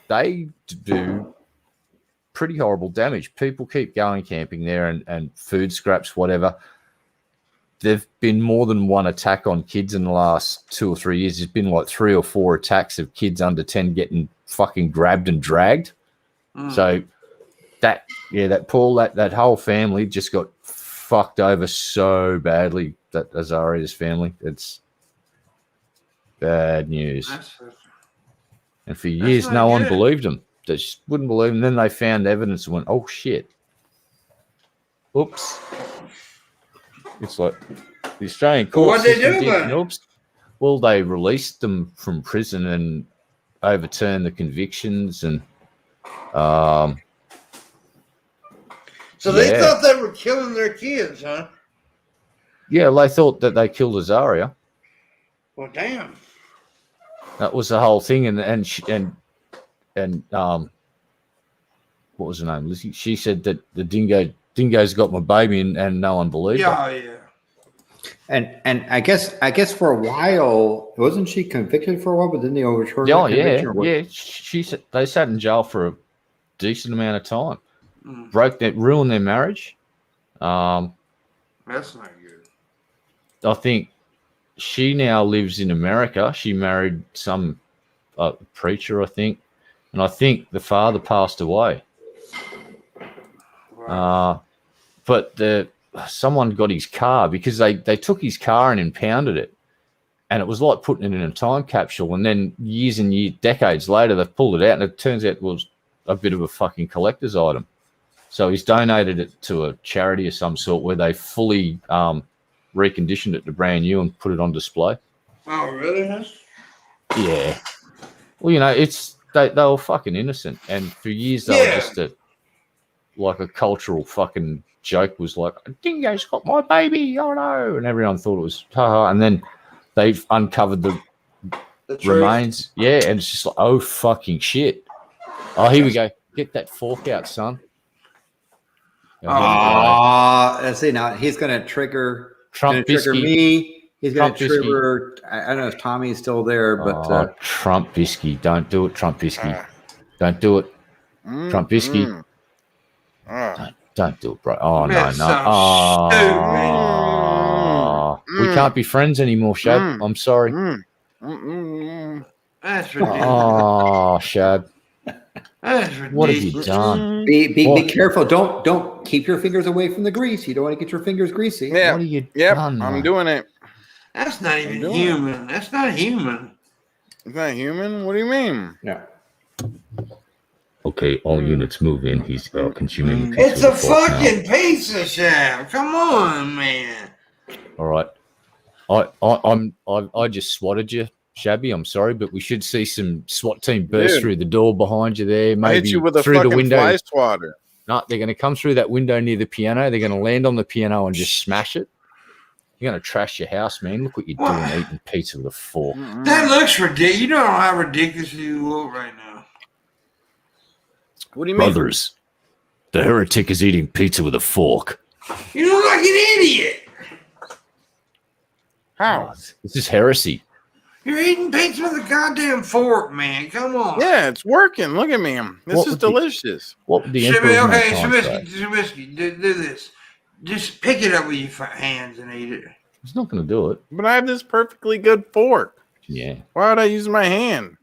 They do pretty horrible damage. People keep going camping there and food scraps, whatever. There've been more than one attack on kids in the last 2 or 3 years. There's been like 3 or 4 attacks of kids under 10 getting fucking grabbed and dragged. So that whole family just got fucked over so badly, that Azaria's family. It's bad news. And for years, no one believed them. They just wouldn't believe them. Then they found evidence and went, oh, shit. Oops. It's like the Australian court What'd they system do did, then? oops. Well, they released them from prison and overturned the convictions. And so they thought they were killing their kids, huh? yeah, they thought that they killed Azaria. Well, damn. That was the whole thing. And what was her name? Lizzie. She said that the dingo's got my baby, and no one believed her. Yeah. And I guess for a while, wasn't she convicted for a while, but then they overturned her conviction, or what? Yeah. She said they sat in jail for a decent amount of time. Ruined their marriage. That's not good. I think she now lives in America. She married some preacher, I think, and I think the father passed away. Wow. But someone got his car because they took his car and impounded it, and it was like putting it in a time capsule. And then decades later, they've pulled it out, and it turns out it was a bit of a fucking collector's item. So he's donated it to a charity of some sort where they fully reconditioned it to brand new and put it on display. Oh, really? Yeah. Well, they were fucking innocent, and for years they were just a cultural fucking joke. Was like, a dingo's got my baby, oh no, and everyone thought it was haha. And then they've uncovered the remains. Yeah, and it's just like, oh fucking shit. Oh, here we go. Get that fork out, son. Let's see now. He's going to trigger me. He's going to trigger. I don't know if Tommy's still there, but Trump Bisky, don't do it. Trump Bisky, don't do it. Trump Bisky, don't do it, bro. Oh no. We can't be friends anymore, Shab. I'm sorry. That's ridiculous. Oh, Shab. That's What have you ridiculous. done? Be careful. Don't keep your fingers away from the grease. You don't want to get your fingers greasy. Yeah. What have you Yep. done? I'm mate? doing it. That's not even doing it. human. That's not human. It's not human. What do you mean? Yeah. Okay, all units move in. He's consuming. It's a fucking pizza shop. Come on, man. All right. I just swatted you, Shabby. I'm sorry, but we should see some SWAT team burst Dude. through the door behind you there. I Maybe hit you with a through the fucking window. fly swatter. No, they're going to come through that window near the piano. They're going to land on the piano and just smash it. You're going to trash your house, man. Look what you're What? doing, eating pizza with a fork. That looks ridiculous. You know how ridiculous you look right now. What do you mean? Brothers, the heretic is eating pizza with a fork. You look like an idiot. How? This is heresy. You're eating pizza with a goddamn fork, man. Come on. Yeah, it's working. Look at me. This What is would the- delicious. What would the Shabisky, emperor of okay, mankind say? Shabisky, do this. Just pick it up with your hands and eat it. He's not going to do it. But I have this perfectly good fork. Yeah. Why would I use my hand?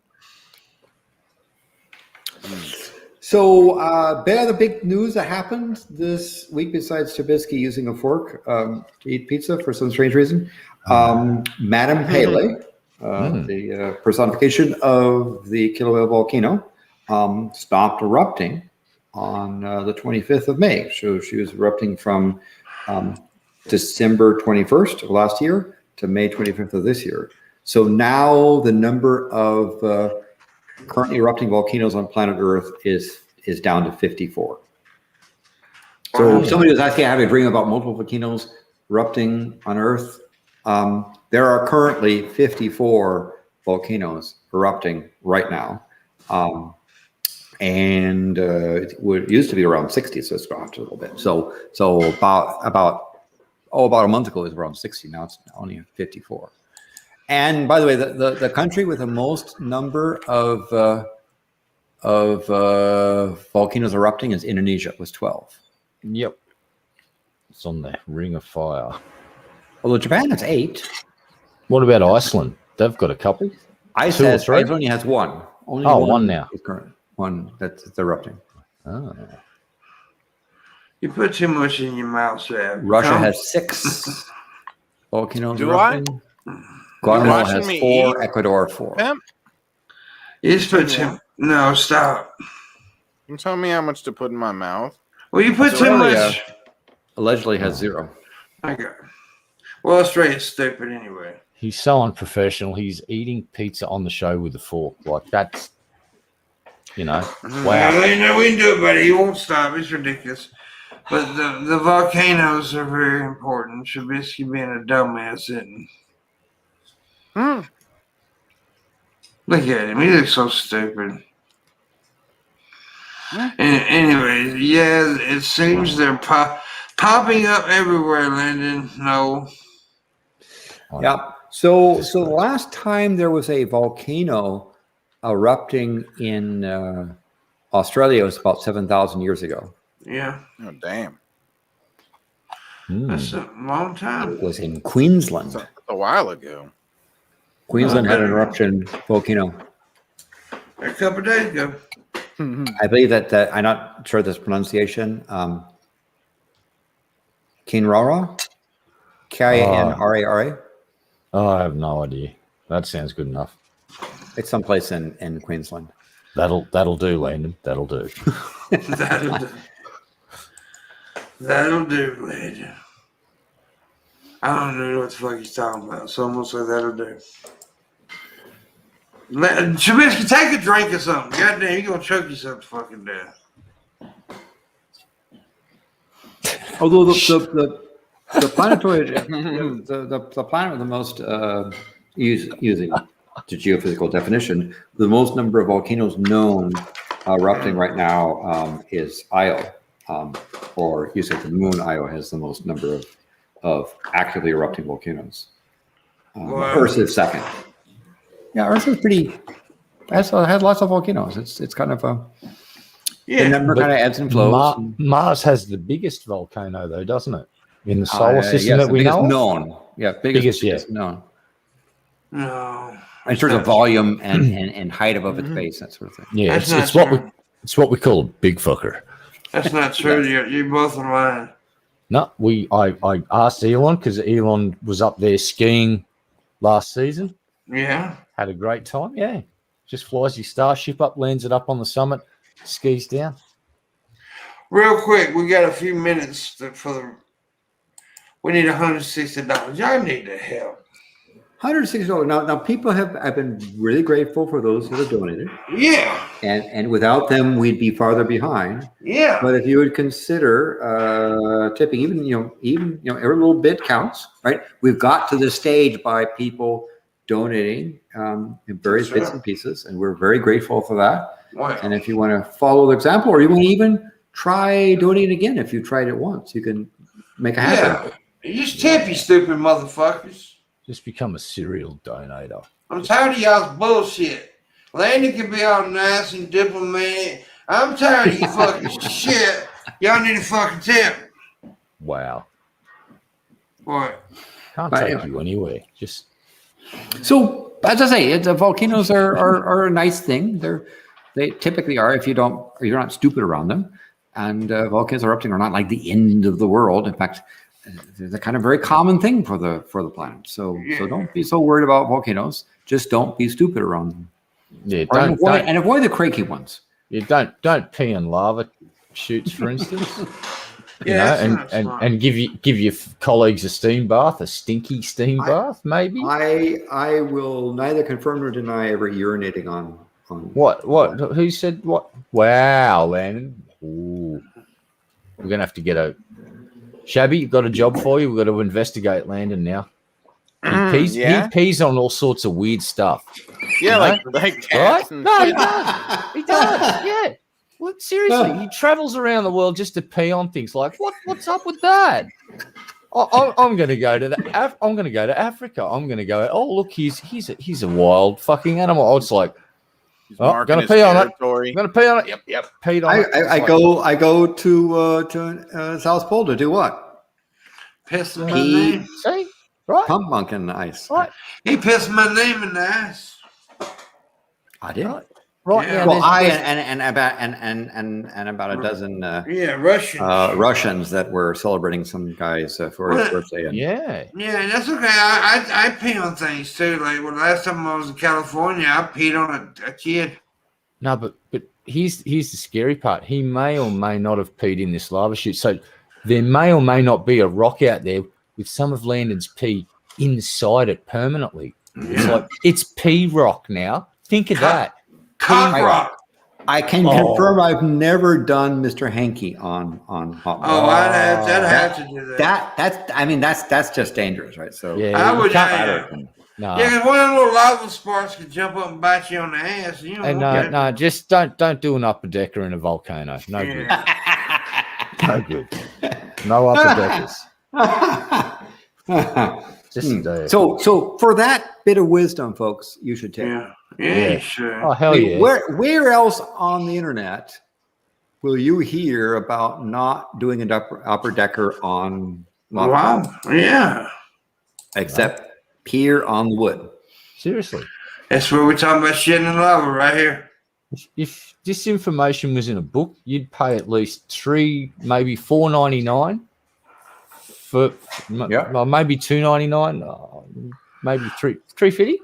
So, bear the big news that happened this week besides Shabisky using a fork to eat pizza for some strange reason. Madame Pele, the personification of the killer whale volcano, stopped erupting on the 25th of May. So she was erupting from December 21st of last year to May 25th of this year. So now the number of currently erupting volcanoes on planet Earth is down to 54. So somebody was actually having a dream about multiple volcanoes erupting on Earth. There are currently 54 volcanoes erupting right now. And it used to be around 60, so it's dropped a little bit. So about a month ago it was around 60. Now it's only 54. And by the way, the country with the most number of volcanoes erupting is Indonesia. It was 12. Yep. It's on the ring of fire. Although Japan has 8. What about Iceland? They've got a couple. Iceland 3? only has 1. Only one now. is current. One that's erupting. Oh. You put too much in your mouth, Sam. Russia has 6 volcanoes Do I? erupting. Guatemala watching has me 4. eat? Ecuador 4. Pimp, You just put too. No, stop. you tell me how much to put in my mouth. Well, you put too Australia much. allegedly has 0. Okay. Well, Australia's stupid anyway. He's so unprofessional. He's eating pizza on the show with a fork. Like, that's, Wow. wow. Ain't no we can do it, buddy. He won't stop. It's ridiculous. But the volcanoes are very important. Shabisky being a dumbass isn't. Look at him. He looks so stupid. Anyways, yeah, it seems they're popping up everywhere, Landon. No. Yeah. So the last time there was a volcano erupting in Australia was about 7,000 years ago. Yeah. Oh, damn. That's a long time. It was in Queensland. That's a while ago. Queensland had an eruption volcano. A couple days ago. I believe that I'm not sure this pronunciation. Kinrara, Kinrara. Oh, I have no idea. That sounds good enough. It's someplace in Queensland. That'll do, Landon. That'll do. That'll do. That'll do, Landon. I don't know what the fuck he's talking about, so I'm gonna say that'll do. Shabisky, take a drink or something. Goddamn, you're gonna choke yourself to fucking death. Although the planetoid, the planet with the most using the geophysical definition, the most number of volcanoes known erupting right now is Io, or you said the moon Io has the most number of actively erupting volcanoes. Wow. Earth is second. Yeah, Earth is has lots of volcanoes. It's kind of the Yeah. number kind of ebbs and flows. Mars has the biggest volcano, though, doesn't it? In the solar system yes, that the we biggest know of? known. Yeah, biggest known. No. In terms of volume and height above its base, that sort of thing. Yeah, That's it's not what we true. It's what we call a big fucker. That's not true. You're both lying. No, I asked Elon because Elon was up there skiing last season. Yeah. Had a great time. Yeah, just flies his Starship up, lands it up on the summit, skis down. Real quick, we got a few minutes we need $160. Y'all need the help. $160. Now people have been really grateful for those that have donated. Yeah. And without them, we'd be farther behind. Yeah. But if you would consider tipping, even every little bit counts, right? We've got to this stage by people donating in various bits and pieces, and we're very grateful for that. Wow. And if you want to follow the example, or you want to even try donating again, if you tried it once, you can make a habit of it. You just tip, you stupid motherfuckers. Just become a serial donator. I'm tired of y'all's bullshit. Landon can be all nice and diplomatic. I'm tired of you fucking shit. Y'all need a fucking tip. Wow. What? Can't take you anywhere. Just So, as I say, volcanoes are a nice thing. They typically are if you're not stupid around them. And volcanoes erupting are not like the end of the world. In fact, they're the kind of very common thing for the planet. So don't be so worried about volcanoes. Just don't be stupid around them. yeah, And avoid the cranky ones. don't pee in lava chutes, for instance. Yeah, and give your colleagues a steam bath, a stinky steam bath, maybe. I will neither confirm nor deny ever urinating on What? Who said what? Wow, Landon. Ooh. We're gonna have to get a Shabby. Got a job for you. We've got to investigate Landon now. He pees on all sorts of weird stuff. Yeah, like cats right? and No, he does. He does. Yeah. Well, seriously, he travels around the world just to pee on things. Like, what's up with that? I'm going to go to I'm going to go to Africa. I'm going to go. Oh, look, he's a wild fucking animal. I was like, going to pee on it. I'm going to pee on it. Yep. Peed on it. I go to South Pole to do what? Piss my name. See, right? Pimpmunk in the ice. Right. He pissed my name in the ass. I did. Right. Yeah. Now, Well, and about a dozen Russian. Russians that were celebrating some guys for his birthday. yeah. Yeah, that's okay. I pee on things too. Like last time I was in California, I peed on a kid. No, but here's the scary part. He may or may not have peed in this lava chute. So there may or may not be a rock out there with some of Landon's pee inside it permanently. It's like it's pee rock now. Think of that. Cock rock. I can confirm I've never done Mr. Hanky on hot. Oh, I'd have to do that. That's just dangerous, right? So Yeah, I would. no. Yeah, because one of the little lava sparks could jump up and bite you on the ass. You know. And no, just don't do an upper decker in a volcano. No good. No good. No upper deckers. Just So for that bit of wisdom, folks, you should take. Yeah, sure. Oh hell yeah! Where else on the internet will you hear about not doing an upper decker on lava? Wow. Yeah. Except here on the wood. Seriously, that's where we're talking about shitting in lava right here. if this information was in a book, you'd pay at least $3, maybe $4.99 for maybe $2.99, maybe $3.50.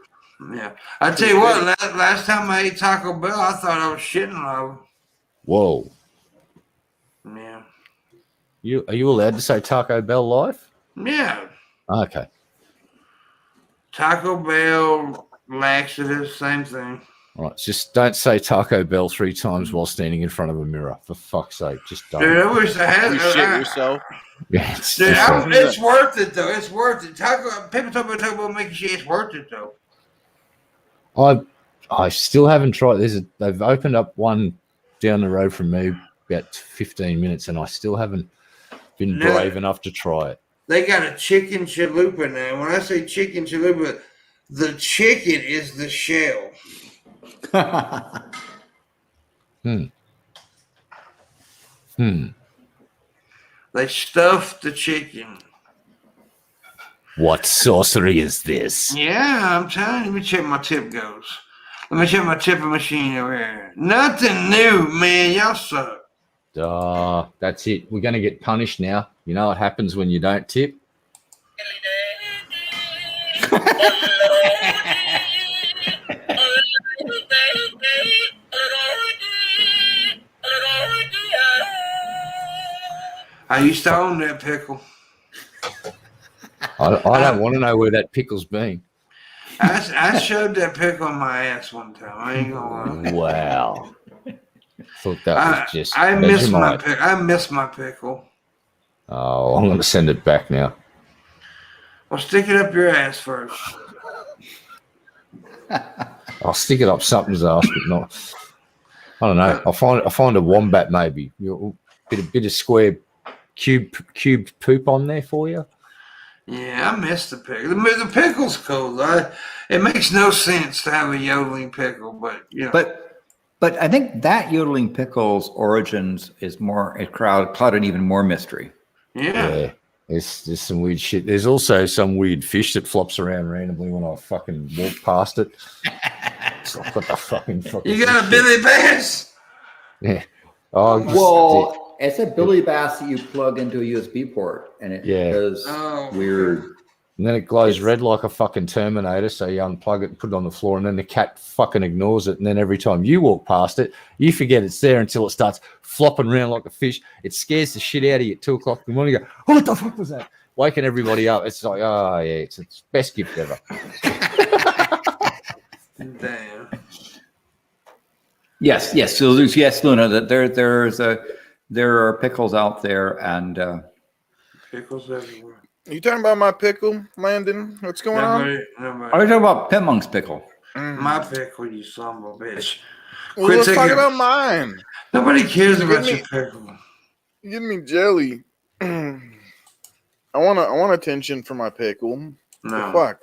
Yeah, I tell you what. Last time I ate Taco Bell, I thought I was shitting lava. Whoa! Yeah. Are you allowed to say Taco Bell live? Yeah. Okay. Taco Bell, laxatives, same thing. All right, just don't say Taco Bell 3 times while standing in front of a mirror. For fuck's sake, just don't. Dude, I wish I had. You shit yourself. Yeah, it's worth it though. It's worth it. People talk about Taco Bell making shit. It's worth it though. I still haven't tried. They've opened up one down the road from me about 15 minutes, and I still haven't been brave enough to try it. They got a chicken chalupa now. When I say chicken chalupa, the chicken is the shell. They stuffed the chicken. What sorcery is this? Yeah, I'm telling you. Let me check my tip goes. Let me check my tipping machine over here. Nothing new, man. Y'all suck. That's it. We're going to get punished now. You know what happens when you don't tip? I used to own that pickle. I don't want to know where that pickle's been. I shoved that pickle in my ass one time. I ain't gonna lie. Wow. Thought that was just. I miss my Vegemite. pickle. I miss my pickle. Oh, I'm going to send it back now. Well, stick it up your ass first. I'll stick it up something's ass, but not. I don't know. I'll find a wombat maybe. Bit of square cubed poop on there for you. Yeah, I miss the pickle. The pickle's cool. It makes no sense to have a yodeling pickle, but you know. But I think that yodeling pickle's origins is clouded even more mystery. Yeah. There's some weird shit. There's also some weird fish that flops around randomly when I fucking walk past it. So I've got the fucking You got a Billy Bass? Yeah. Oh, Well, it's a Billy Bass that you plug into a USB port, and it does weird. And then it glows red like a fucking Terminator. So you unplug it and put it on the floor, and then the cat fucking ignores it. And then every time you walk past it, you forget it's there until it starts flopping around like a fish. It scares the shit out of you at 2 o'clock in the morning. You go, oh, what the fuck was that? Waking everybody up. It's like, oh yeah, it's the best gift ever. Damn. Yes. So yes, Luna. That there are pickles out there, and Pickles everywhere. You talking about my pickle, Landon? What's going on? are you talking about Pimpmunk's pickle? My pickle, you son of a bitch. Well, let's talk about mine. Nobody cares about your pickle. You give me jelly. I want attention for my pickle. No. The fuck.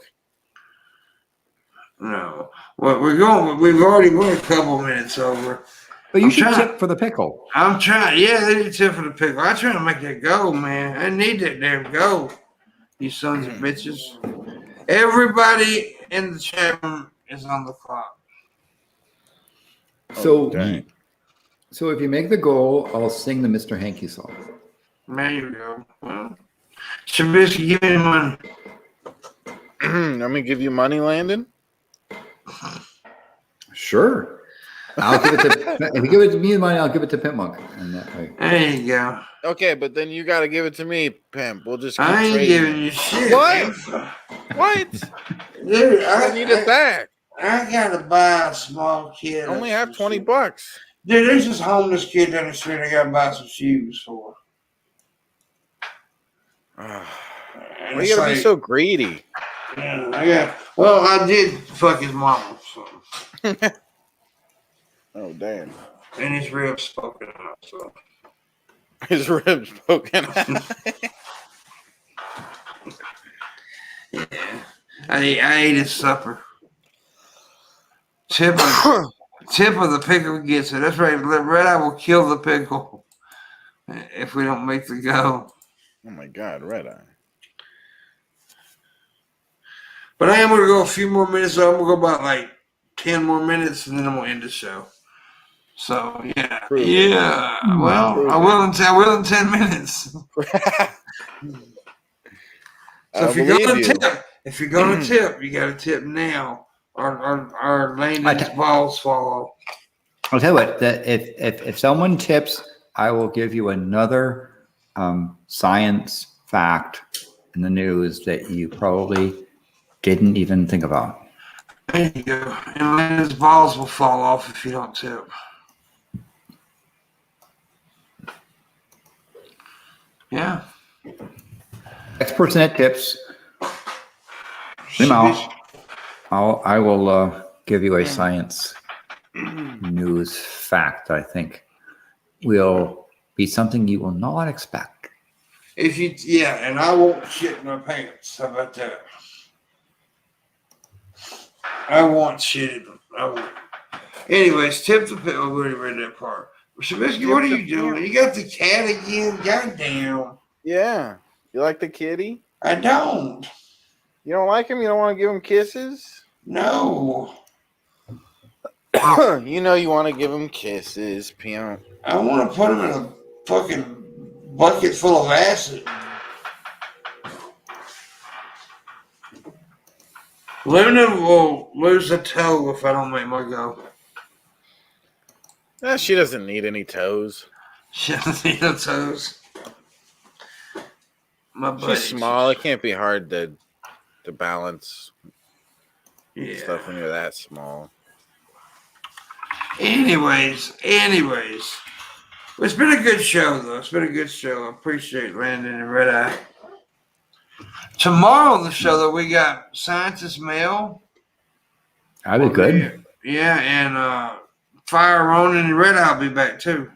No. Well, we've already went a couple minutes over. But you should tip for the pickle. I'm trying. Yeah, they need tip for the pickle. I'm trying to make that go, man. I need that damn go. You sons of bitches. Everybody in the chat room is on the clock. So if you make the goal, I'll sing the Mr. Hanky song. There you go. Well, Shabisky, give me money. Let me give you money, Landon. Sure. I'll give it to. If you give it to me the money, I'll give it to Pimpmunk. And that way. There you go. Okay, but then you got to give it to me, Pimp. We'll just keep I ain't trading. giving you shit. What? What? Dude, I need it back. I gotta buy a small kid. I only have $20. Dude, there's this homeless kid down the street I gotta buy some shoes for. Why you gotta be so greedy? Yeah, I did fuck his mama. So. Oh, damn. And his ribs spoken out. So. His ribs poking out. Yeah. I ate his supper. Tip of the pickle gets it. That's right. Red Eye will kill the pickle if we don't make the go. Oh, my God. Red Eye. But I am going to go a few more minutes. So I'm going to go about like 10 more minutes, and then I'm going to end the show. So, yeah. Prove yeah. it. Well, Prove I will in 10 minutes. So if you're gonna tip, you gotta tip now, or Landon's balls fall off. I'll tell you what. That if someone tips, I will give you another science fact in the news that you probably didn't even think about. There you go. And Landon's balls will fall off if you don't tip. Yeah. Experts net tips. I will give you a science news fact. I think will be something you will not expect. And I won't shit in my pants. How about that? I won't shit in them. I won't. Anyways, tip the pickle. I already read that part. Shabisky, what are you doing? You got the cat again? Goddamn. Yeah. You like the kitty? I don't. You don't like him? You don't want to give him kisses? No. You know you want to give him kisses, Pimp. I want to put him in a fucking bucket full of acid. Luna will lose a toe if I don't make my go. She doesn't need any toes. She doesn't need no toes. My buddy. She's small. It can't be hard to balance stuff when you're that small. Anyways. It's been a good show, though. It's been a good show. I appreciate Landon and Red Eye. Tomorrow on the show, though, we got Scientist Mail. That'd be good. Yeah, and Fire Ronin and Red Eye will be back, too.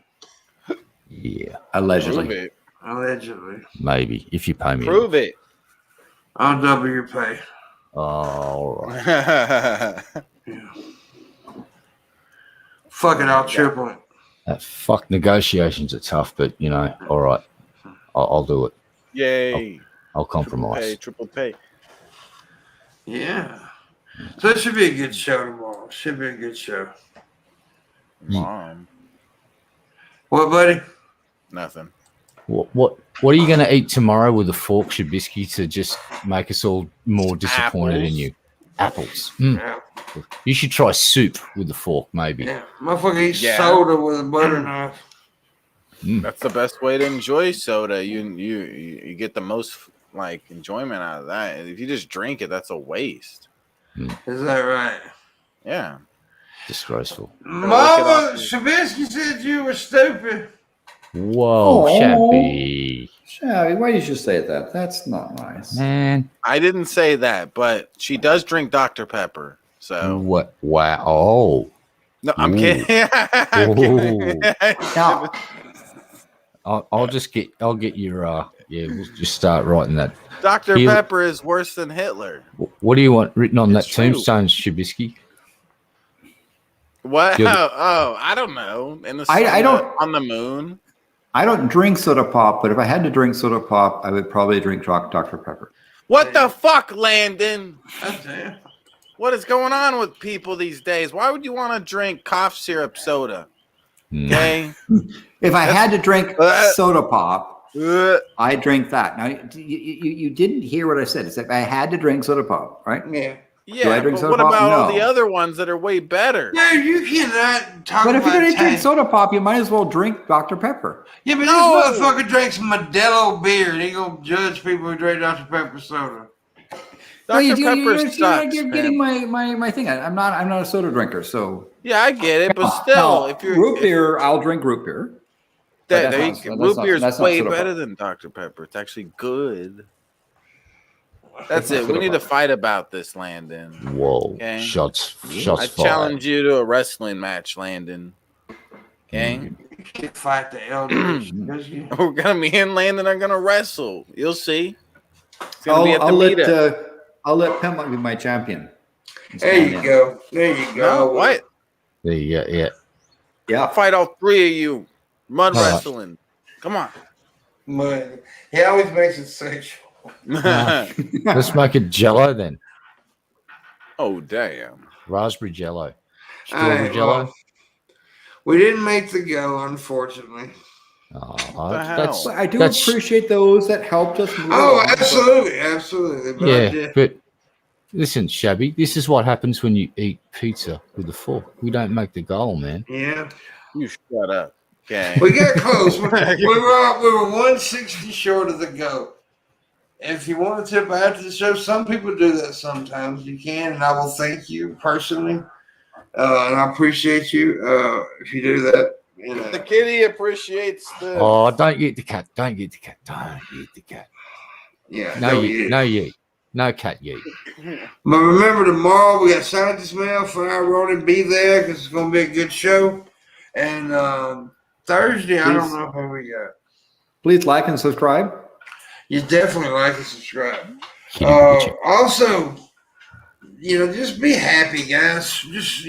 Yeah, Prove allegedly. it. Allegedly. Maybe if you pay me. Prove it. I'll double your pay. All right. Yeah. Fuck it, I'll triple it. Fuck, negotiations are tough, but all right. I'll do it. Yay. I'll compromise. Triple pay. Yeah. So it should be a good show tomorrow. Should be a good show. Mom. What, buddy? Nothing. What are you going to eat tomorrow with a fork, Shabisky, to just make us all more disappointed in you? Apples. Yeah. You should try soup with a fork, maybe. Yeah. Motherfucker eats soda with a butter knife. That's the best way to enjoy soda. You get the most enjoyment out of that. If you just drink it, that's a waste. Is that right? Yeah. Disgraceful. Mama, Shabisky said you were stupid. Whoa, Shabby. Shabby, why did you say that? That's not nice. Man. I didn't say that, but she does drink Dr. Pepper. So What? Wow. Oh. no, I'm Ooh. kidding. I'm kidding. Now, I'll get your we'll just start writing that. Dr. Pepper is worse than Hitler. What do you want written on It's that true. tombstone, Shabisky? What? You're Oh, I don't know. In the I don't- on the moon. I don't drink soda pop, but if I had to drink soda pop, I would probably drink Dr. Pepper. What the fuck, Landon? Damn. What is going on with people these days? Why would you want to drink cough syrup soda? Okay. If I had to drink soda pop, Uh, I drink that. Now, you didn't hear what I said. It's if I had to drink soda pop, right? Yeah. yeah, I drink but soda what pop? about all No. the other ones that are way better? No, you cannot talk But if about you're going to drink taste. soda pop, you might as well drink Dr. Pepper. Yeah, but No. this motherfucker drinks Modelo beer and he gonna judge people who drink Dr. Pepper soda. Dr. Pepper sucks, You're man. getting my thing. I'm not a soda drinker, so Yeah, I get it, but still, Now, if you're root beer, I'll drink root beer. that, But there that's you not- go. Root that's beer is not way soda pop. better than Dr. Pepper. It's actually good. That's not it. We soda need to pop. fight about this, Landon. Whoa. Okay. Shots I fired. challenge you to a wrestling match, Landon. Okay? You can't fight the elders. does you? We're gonna me and Landon are gonna wrestle. You'll see. It's gonna be at the I'll let meetup. I'll let Pimpmunk be my champion. There you go. There you No, go. what? There you go. Yeah. Yeah. I'll fight all three of you. Mud All right. wrestling. Come on. Mud. He always makes it sexual. Let's make it Jello then. Oh damn. Raspberry Jello. All Strawberry right, Jello. well, we didn't make the go, unfortunately. Oh, the hell? that's I do that's- appreciate those that helped us move Oh, along, but- absolutely, absolutely. But I Yeah, did- but listen, Shabby, this is what happens when you eat pizza with a fork. We don't make the goal, man. yeah. You shut up. Okay. We got close. we were 160 short of the go. If you want to tip after the show, some people do that sometimes. You can, and I will thank you personally. And I appreciate you if you do that. You know. The kitty appreciates the Oh, don't get the cat. Don't get the cat. Don't get the cat. Yeah. No, don't you. eat. No, you. No cat, you. But remember, tomorrow we got Scientist Mail, Fire Ronin. Be there because it's going to be a good show. And Thursday, I don't know who we got. Please like and subscribe. You definitely like and subscribe. Kitty picture. Also, just be happy, guys. Just,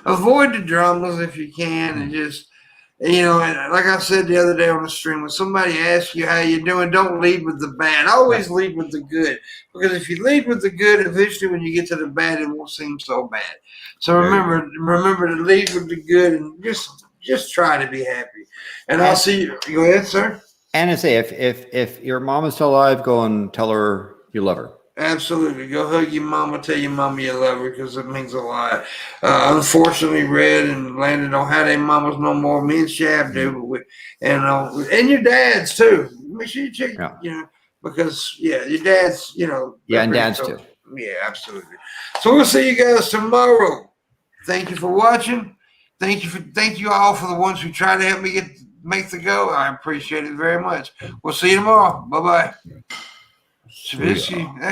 avoid the dramas if you can and just You know, and like I said the other day on the stream, when somebody asks you how you're doing, don't lead with the bad. Always lead with the good. Because if you lead with the good, eventually when you get to the bad, it won't seem so bad. So remember to lead with the good and just try to be happy. And I'll see you. Go ahead, sir. And I say, if your mom is still alive, go and tell her you love her. Absolutely. Go hug your mama. Tell your mama you love her because it means a lot. Unfortunately, Red and Landon don't have their mamas no more. Me and Shab do. And your dads, too. Make sure you check, because, your dads, Yeah, and dads, too. Yeah, absolutely. So we'll see you guys tomorrow. Thank you for watching. Thank you all for the ones who try to help me make the go. I appreciate it very much. We'll see you tomorrow. Bye-bye. Shabisky.